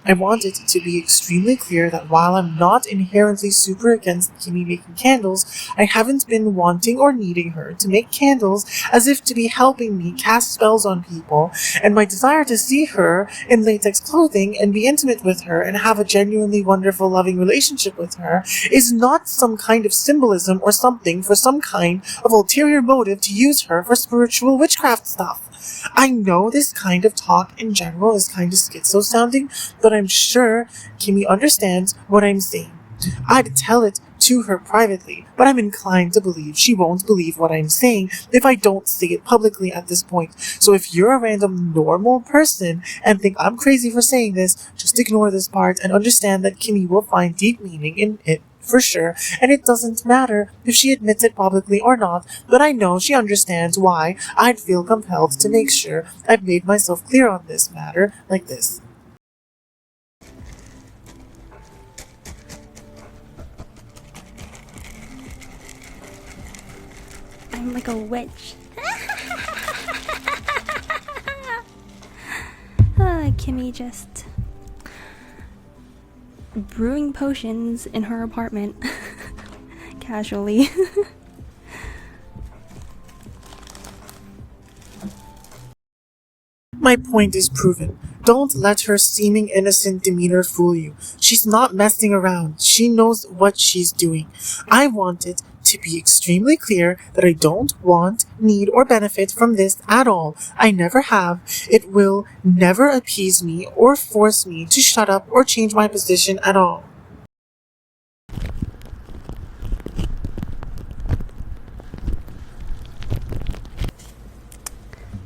I want it to be extremely clear that while I'm not inherently super against Kimmy making candles, I haven't been wanting or needing her to make candles as if to be helping me cast spells on people, and my desire to see her in latex clothing and be intimate with her and have a genuinely wonderful, loving relationship with her is not some kind of symbolism or something for some kind of ulterior motive to use her for spiritual witchcraft stuff. I know this kind of talk in general is kind of schizo sounding, but I'm sure Kimmy understands what I'm saying. I'd tell it to her privately, but I'm inclined to believe she won't believe what I'm saying if I don't say it publicly at this point. So if you're a random normal person and think I'm crazy for saying this, just ignore this part and understand that Kimmy will find deep meaning in it for sure, and it doesn't matter if she admits it publicly or not, but I know she understands why I'd feel compelled to make sure I've made myself clear on this matter like this. I'm like a witch. Kimmy just brewing potions in her apartment casually. My point is proven. Don't let her seeming innocent demeanor fool you. She's not messing around. She knows what she's doing. I want it to be extremely clear that I don't want, need, or benefit from this at all. I never have. It will never appease me or force me to shut up or change my position at all.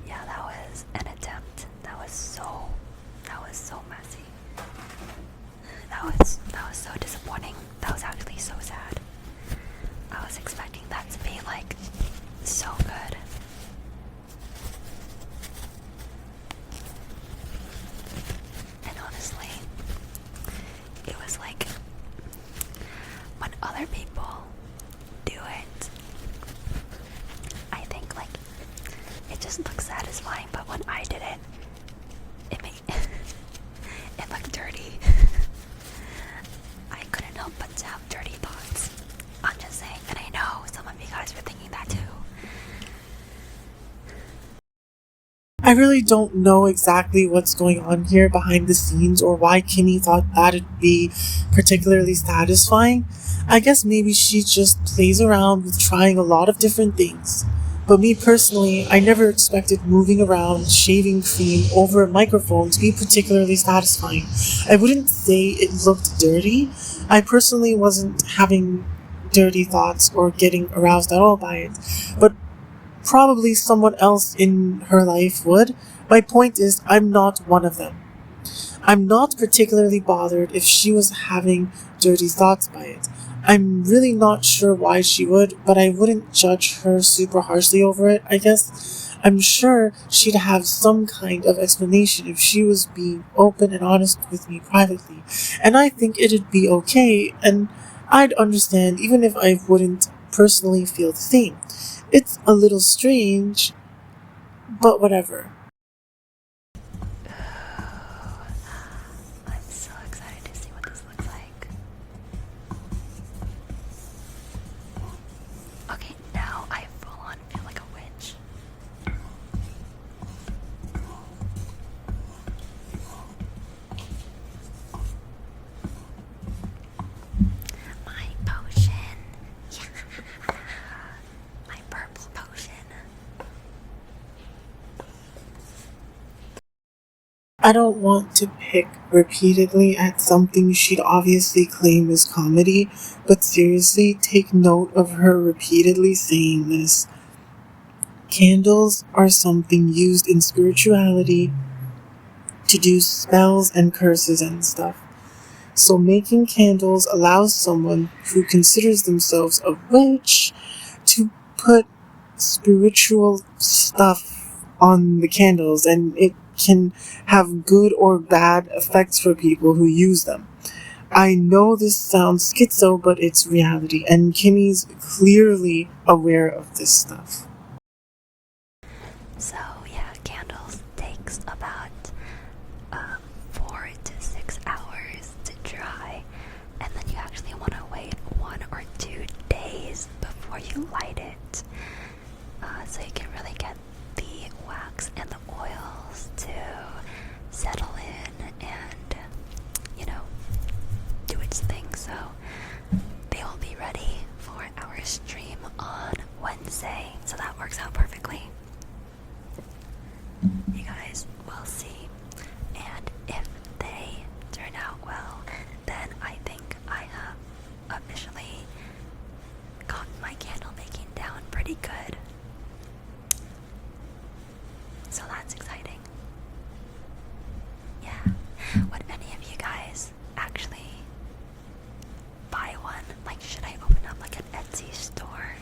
Yeah, that was an attempt. That was so messy. That was so disappointing. That was actually so sad. I was expecting that to be like so good. And honestly, it was like when other people do it, I think like it just looks satisfying, but when I did it, it made it looked dirty. I couldn't help but to have dirty thoughts. I'm just saying, and I know some of you guys were thinking that too. I really don't know exactly what's going on here behind the scenes or why Kimmy thought that'd be particularly satisfying. I guess maybe she just plays around with trying a lot of different things. But me personally, I never expected moving around shaving cream over a microphone to be particularly satisfying. I wouldn't say it looked dirty. I personally wasn't having dirty thoughts or getting aroused at all by it. But probably someone else in her life would. My point is, I'm not one of them. I'm not particularly bothered if she was having dirty thoughts by it. I'm really not sure why she would, but I wouldn't judge her super harshly over it, I guess. I'm sure she'd have some kind of explanation if she was being open and honest with me privately. And I think it'd be okay, and I'd understand even if I wouldn't personally feel the same. It's a little strange, but whatever. I'm so excited to see what this looks like. Okay, now I full on feel like a witch. My potion. Yeah. My purple potion. I don't want to pick repeatedly at something she'd obviously claim is comedy, but seriously, take note of her repeatedly saying this. Candles are something used in spirituality to do spells and curses and stuff. So making candles allows someone who considers themselves a witch to put spiritual stuff on the candles, and it can have good or bad effects for people who use them. I know this sounds schizo, but it's reality, and Kimmy's clearly aware of this stuff. So yeah, candles takes about 4 to 6 hours you light it, so you can really get the wax and the oils to settle in and, you know, do its thing. So they will be ready for our stream on Wednesday, so that works out perfectly. You guys will see, and if they turn out well, then I think I have officially gotten my candle making down pretty good. So that's exciting. Yeah. Would any of you guys actually buy one? Like, should I open up like an Etsy store?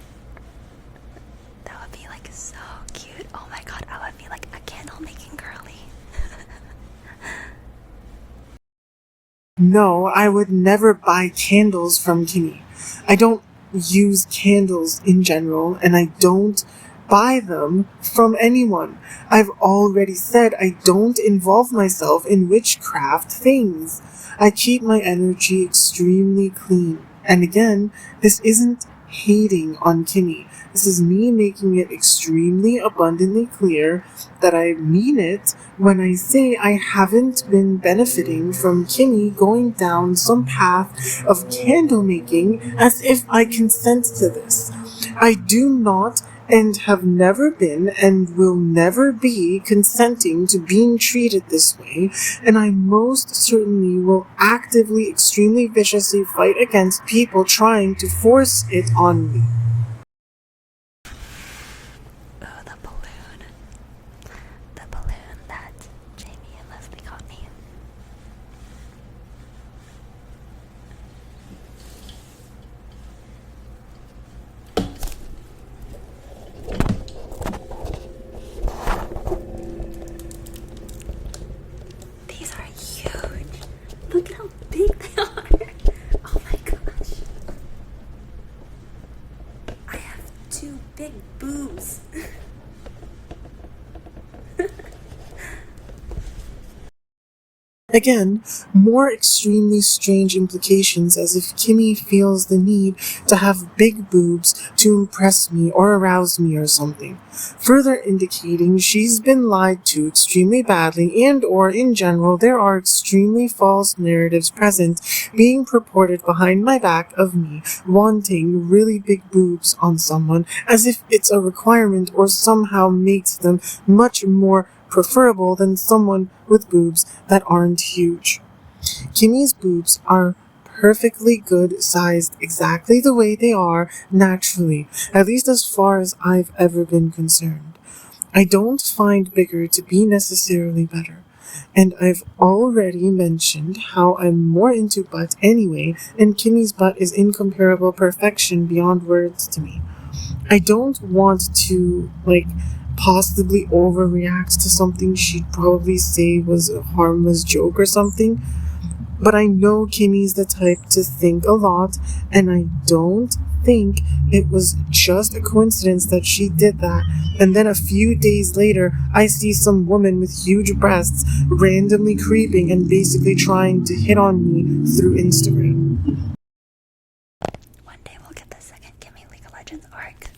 That would be like so cute. Oh my god, I would be like a candle making girly. No, I would never buy candles from Kimmy. I don't use candles in general, and I don't buy them from anyone. I've already said I don't involve myself in witchcraft things. I keep my energy extremely clean. And again, this isn't hating on Kimmy. This is me making it extremely abundantly clear that I mean it when I say I haven't been benefiting from Kimmy going down some path of candle making as if I consent to this. I do not and have never been and will never be consenting to being treated this way, and I most certainly will actively, extremely viciously fight against people trying to force it on me. Oh, the balloon. The balloon that Jamie and Leslie got me. These are huge. Look at how big they are. Oh my gosh. I have two big boobs. Again, more extremely strange implications as if Kimmy feels the need to have big boobs to impress me or arouse me or something. Further indicating she's been lied to extremely badly and or in general there are extremely false narratives present being purported behind my back of me wanting really big boobs on someone as if it's a requirement or somehow makes them much more preferable than someone with boobs that aren't huge. Kimmy's boobs are perfectly good sized exactly the way they are naturally, at least as far as I've ever been concerned. I don't find bigger to be necessarily better, and I've already mentioned how I'm more into butt anyway, and Kimmy's butt is incomparable perfection beyond words to me. I don't want to, possibly overreact to something she'd probably say was a harmless joke or something, but I know Kimmy's the type to think a lot, and I don't think it was just a coincidence that she did that, and then a few days later, I see some woman with huge breasts randomly creeping and basically trying to hit on me through Instagram. One day we'll get the second Kimmy League of Legends arc.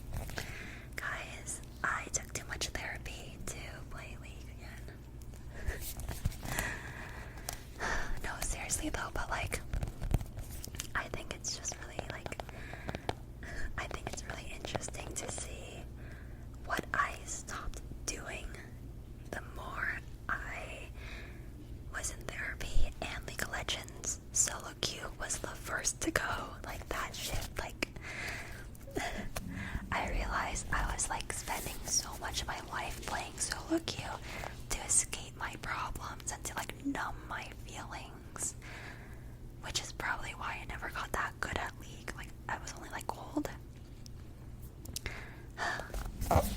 Guys, I took too much therapy to play League again. No, seriously though, but I think it's just really I think it's really interesting to see what I stopped doing the more I was in therapy, and League of Legends solo queue was the first to go. That shit, I realized I was spending so much of my life playing solo queue to escape my problems and to numb my feelings, which is probably why I never got that good at League. I was only gold.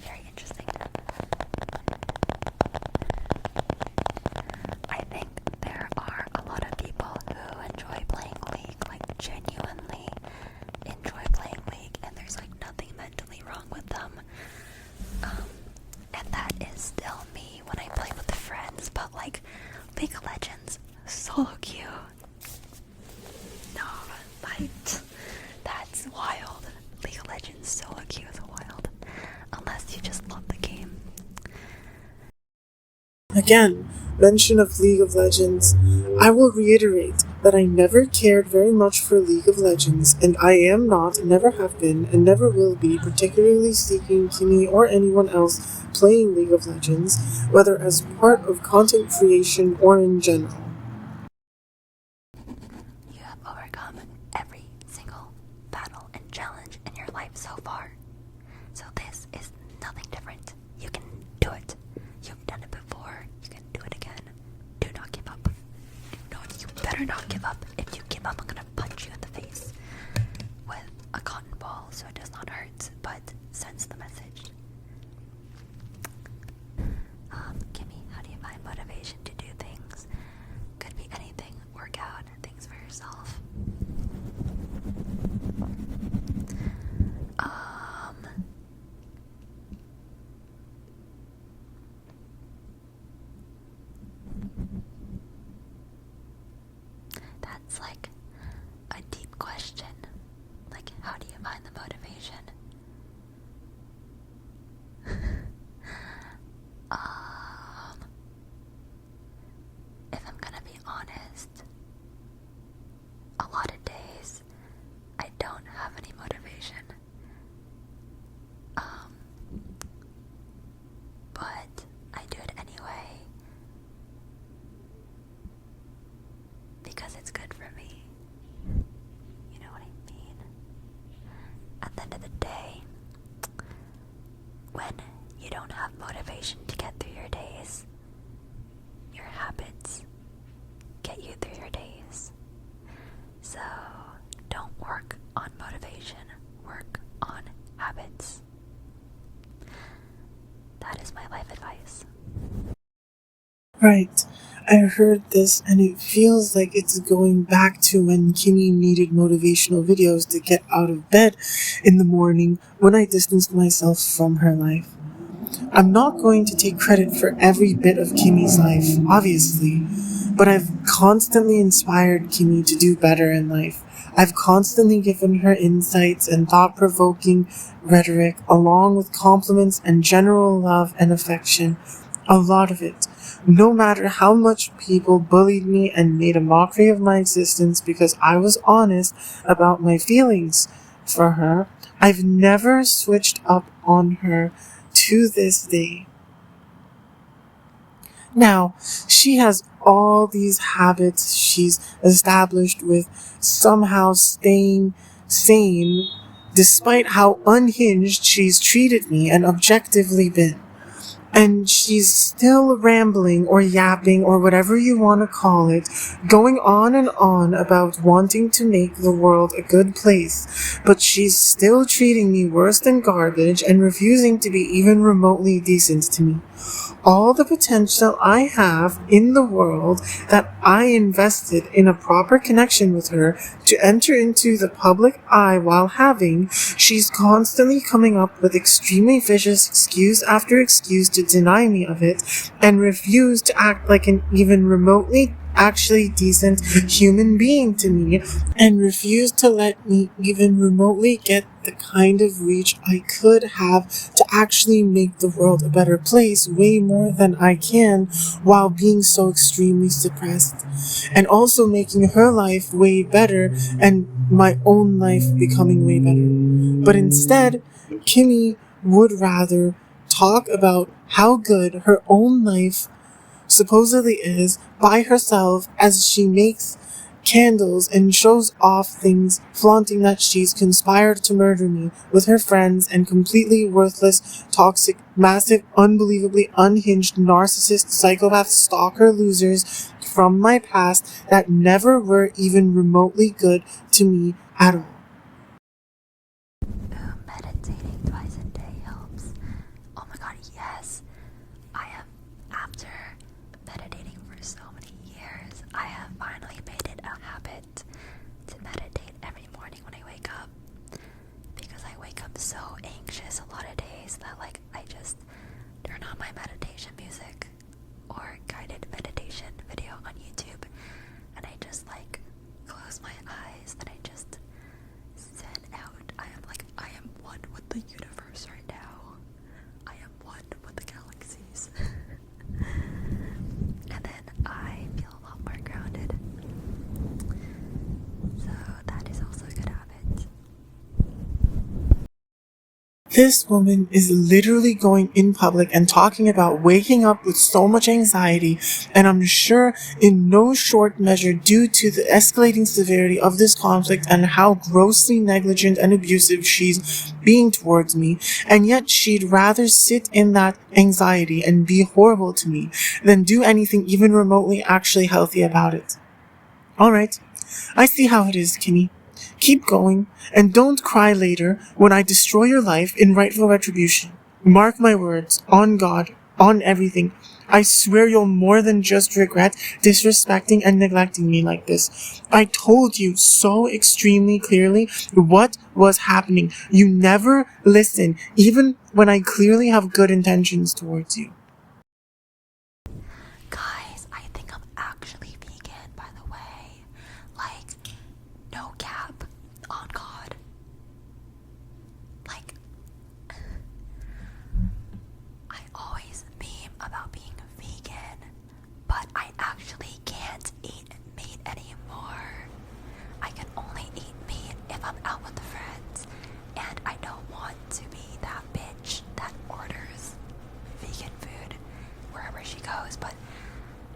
Very interesting. I think there are a lot of people who enjoy playing League, genuinely enjoy playing League, and there's nothing mentally wrong with them. And that is still me when I play with friends, but League of Legends solo queue. No, that's wild. Again, mention of League of Legends. I will reiterate that I never cared very much for League of Legends, and I am not, never have been, and never will be particularly seeking Kimi or anyone else playing League of Legends, whether as part of content creation or in general. You have overcome every single battle and challenge in your life so far. So this is nothing different. You can do it. You've done it before. You can do it again. Do not give up. No, you better not give up. If you give up, I'm gonna punch you in the face with a cotton ball so it does not hurt, but sends the message. Kimmy, how do you find motivation to do things? Could be anything. Work out, things for yourself. That's like a deep question. Like, how do you find the motivation? If I'm gonna be honest, a lot of days I don't have any motivation. But I do it anyway because it's good for me. You know what I mean? At the end of the day, when you don't have motivation to get through your days, your habits get you through your days. So don't work on motivation, work on habits. That is my life advice. Right. I heard this and it feels like it's going back to when Kimmy needed motivational videos to get out of bed in the morning when I distanced myself from her life. I'm not going to take credit for every bit of Kimmy's life, obviously, but I've constantly inspired Kimmy to do better in life. I've constantly given her insights and thought-provoking rhetoric, along with compliments and general love and affection. A lot of it. No matter how much people bullied me and made a mockery of my existence because I was honest about my feelings for her, I've never switched up on her to this day. Now, she has all these habits she's established with somehow staying sane despite how unhinged she's treated me and objectively been. And she's still rambling or yapping or whatever you want to call it, going on and on about wanting to make the world a good place, but she's still treating me worse than garbage and refusing to be even remotely decent to me. All the potential I have in the world that I invested in a proper connection with her to enter into the public eye while having, she's constantly coming up with extremely vicious excuse after excuse to deny me of it and refuse to act like an even remotely actually decent human being to me and refuse to let me even remotely get the kind of reach I could have to actually make the world a better place way more than I can while being so extremely suppressed and also making her life way better and my own life becoming way better. But instead, Kimmy would rather talk about how good her own life supposedly is by herself as she makes candles and shows off things, flaunting that she's conspired to murder me with her friends and completely worthless, toxic, massive, unbelievably unhinged, narcissist, psychopath, stalker losers from my past that never were even remotely good to me at all. Meditating twice a day helps. Oh my god, yes. I have, after meditating for so many years, I have finally made it a habit to meditate every morning when I wake up. Because I wake up so anxious a lot of days that I just turn on my meditation music or guided meditation video on YouTube and I just close my eyes and I just This woman is literally going in public and talking about waking up with so much anxiety, and I'm sure in no short measure due to the escalating severity of this conflict and how grossly negligent and abusive she's being towards me, and yet she'd rather sit in that anxiety and be horrible to me than do anything even remotely actually healthy about it. Alright, I see how it is, Kimmy. Keep going, and don't cry later when I destroy your life in rightful retribution. Mark my words, on God, on everything. I swear you'll more than just regret disrespecting and neglecting me like this. I told you so extremely clearly what was happening. You never listen, even when I clearly have good intentions towards you. Guys, I think I'm actually vegan, by the way. Like, no cap, on God. Like, I always meme about being vegan, but I actually can't eat meat anymore. I can only eat meat if I'm out with friends, and I don't want to be that bitch that orders vegan food wherever she goes, but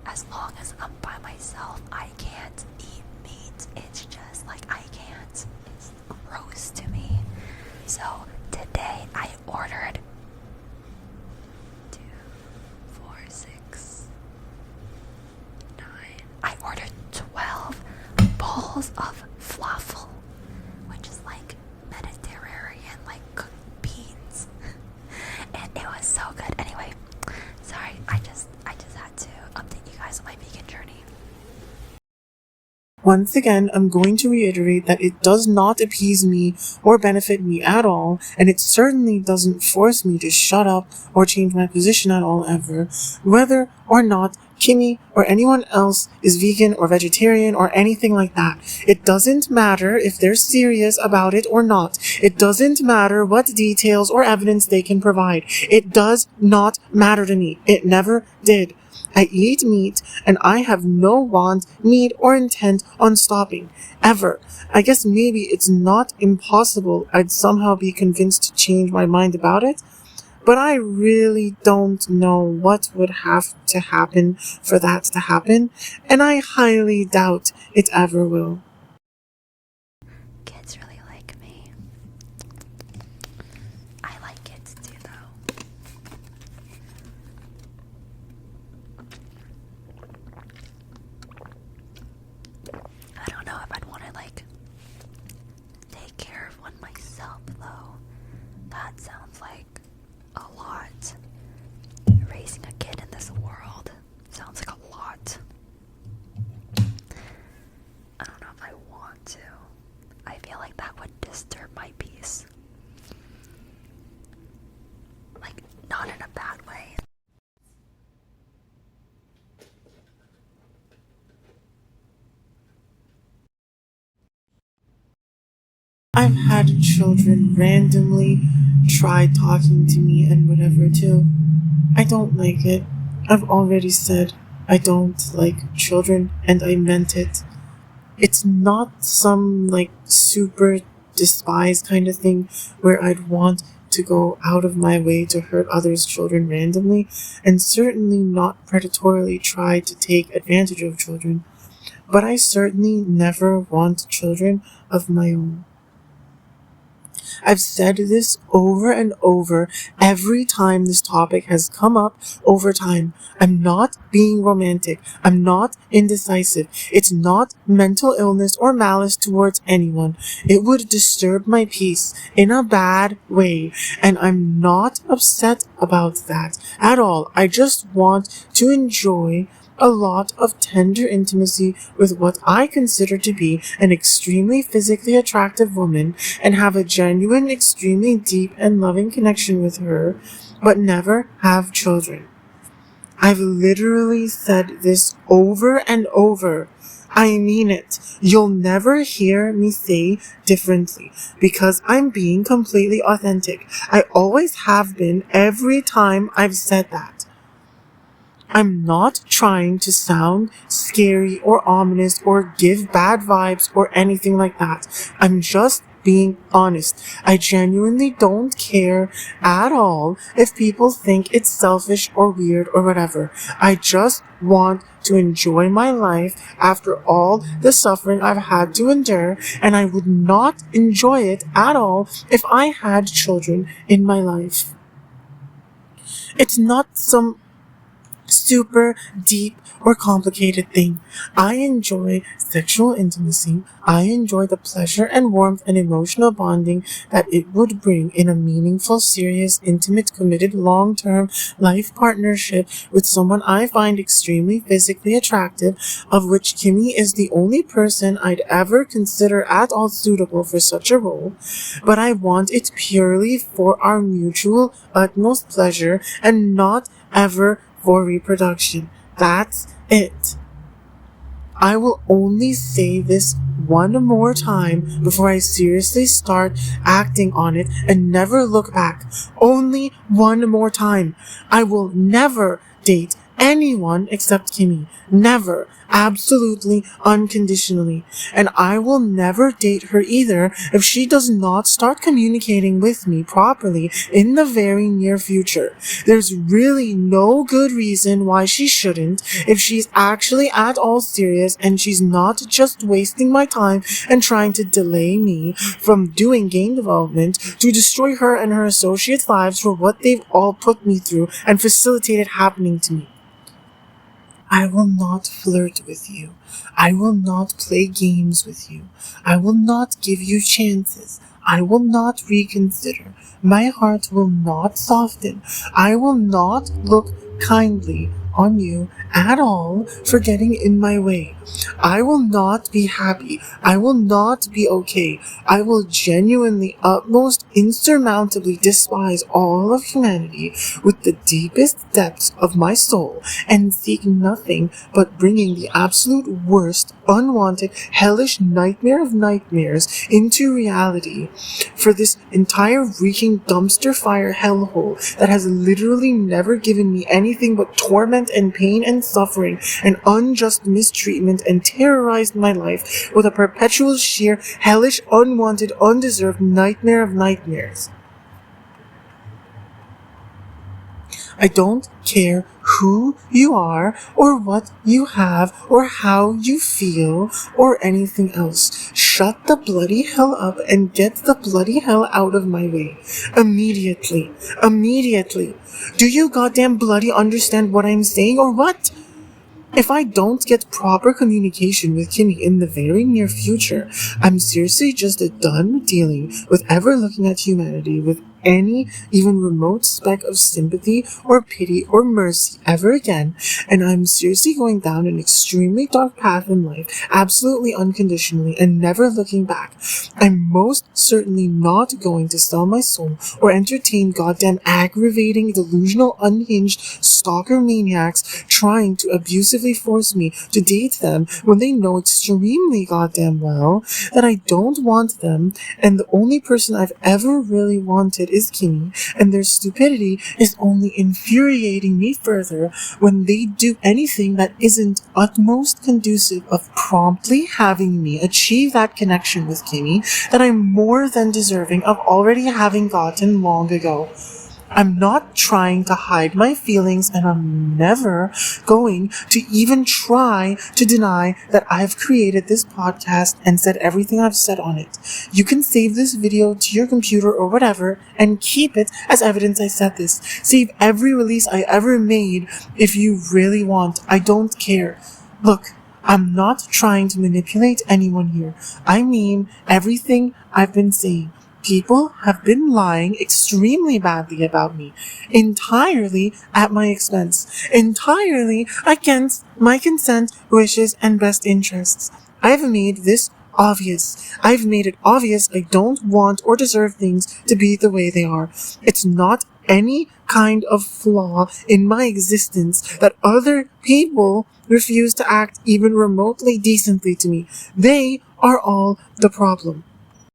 as long as I'm by myself, I can't eat meat. It's just like I can't. It's gross to me. So today I ordered 2, 4, 6, 9. I ordered 12 bowls of falafel, which is like Mediterranean, like cooked beans, and it was so good. Anyway, sorry, I just had to update you guys on my vegan journey. Once again, I'm going to reiterate that it does not appease me or benefit me at all, and it certainly doesn't force me to shut up or change my position at all ever, whether or not Kimmy or anyone else is vegan or vegetarian or anything like that. It doesn't matter if they're serious about it or not. It doesn't matter what details or evidence they can provide. It does not matter to me. It never did. I eat meat, and I have no want, need, or intent on stopping. Ever. I guess maybe it's not impossible I'd somehow be convinced to change my mind about it, but I really don't know what would have to happen for that to happen, and I highly doubt it ever will. Kids really like me. I like kids too, though. I don't know if I'd want to, like, take care of one myself, though. That sounds like a lot. Raising a kid in this world sounds like a lot. I don't know if I want to. I feel like that would disturb my peace. Like, not in a bad way. I've had children randomly try talking to me and whatever too. I don't like it. I've already said I don't like children, and I meant it. It's not some like super despised kind of thing where I'd want to go out of my way to hurt others' children randomly, and certainly not predatorily try to take advantage of children. But I certainly never want children of my own. I've said this over and over every time this topic has come up over time. I'm not being romantic. I'm not indecisive. It's not mental illness or malice towards anyone. It would disturb my peace in a bad way, and I'm not upset about that at all. I just want to enjoy a lot of tender intimacy with what I consider to be an extremely physically attractive woman, and have a genuine, extremely deep and loving connection with her, but never have children. I've literally said this over and over. I mean it. You'll never hear me say differently, because I'm being completely authentic. I always have been every time I've said that. I'm not trying to sound scary or ominous or give bad vibes or anything like that. I'm just being honest. I genuinely don't care at all if people think it's selfish or weird or whatever. I just want to enjoy my life after all the suffering I've had to endure, and I would not enjoy it at all if I had children in my life. It's not some super deep or complicated thing. I enjoy sexual intimacy. I enjoy the pleasure and warmth and emotional bonding that it would bring in a meaningful, serious, intimate, committed, long-term life partnership with someone I find extremely physically attractive, of which Kimmy is the only person I'd ever consider at all suitable for such a role. But I want it purely for our mutual utmost pleasure and not ever for reproduction. That's it. I will only say this one more time before I seriously start acting on it and never look back. Only one more time. I will never date anyone except Kimmy. Never. Absolutely, unconditionally. And I will never date her either if she does not start communicating with me properly in the very near future. There's really no good reason why she shouldn't if she's actually at all serious and she's not just wasting my time and trying to delay me from doing game development to destroy her and her associates' lives for what they've all put me through and facilitated happening to me. I will not flirt with you. I will not play games with you. I will not give you chances. I will not reconsider. My heart will not soften. I will not look kindly on you at all for getting in my way. I will not be happy. I will not be okay. I will genuinely, utmost, insurmountably despise all of humanity with the deepest depths of my soul and seek nothing but bringing the absolute worst, unwanted, hellish nightmare of nightmares into reality for this entire reeking dumpster fire hellhole that has literally never given me anything but torment and pain and suffering and unjust mistreatment and terrorized my life with a perpetual, sheer, hellish, unwanted, undeserved nightmare of nightmares. I don't care who you are, or what you have, or how you feel, or anything else. Shut the bloody hell up and get the bloody hell out of my way. Immediately. Immediately. Do you goddamn bloody understand what I'm saying, or what? If I don't get proper communication with Kimmy in the very near future, I'm seriously just done dealing with ever looking at humanity with any even remote speck of sympathy or pity or mercy ever again, and I'm seriously going down an extremely dark path in life, absolutely unconditionally and never looking back. I'm most certainly not going to sell my soul or entertain goddamn aggravating, delusional, unhinged stalker maniacs trying to abusively force me to date them when they know extremely goddamn well that I don't want them, and the only person I've ever really wanted is Kimmy, and their stupidity is only infuriating me further when they do anything that isn't utmost conducive of promptly having me achieve that connection with Kimmy that I'm more than deserving of already having gotten long ago. I'm not trying to hide my feelings, and I'm never going to even try to deny that I've created this podcast and said everything I've said on it. You can save this video to your computer or whatever and keep it as evidence I said this. Save every release I ever made if you really want. I don't care. Look, I'm not trying to manipulate anyone here. I mean everything I've been saying. People have been lying extremely badly about me, entirely at my expense, entirely against my consent, wishes, and best interests. I've made this obvious. I've made it obvious I don't want or deserve things to be the way they are. It's not any kind of flaw in my existence that other people refuse to act even remotely decently to me. They are all the problem.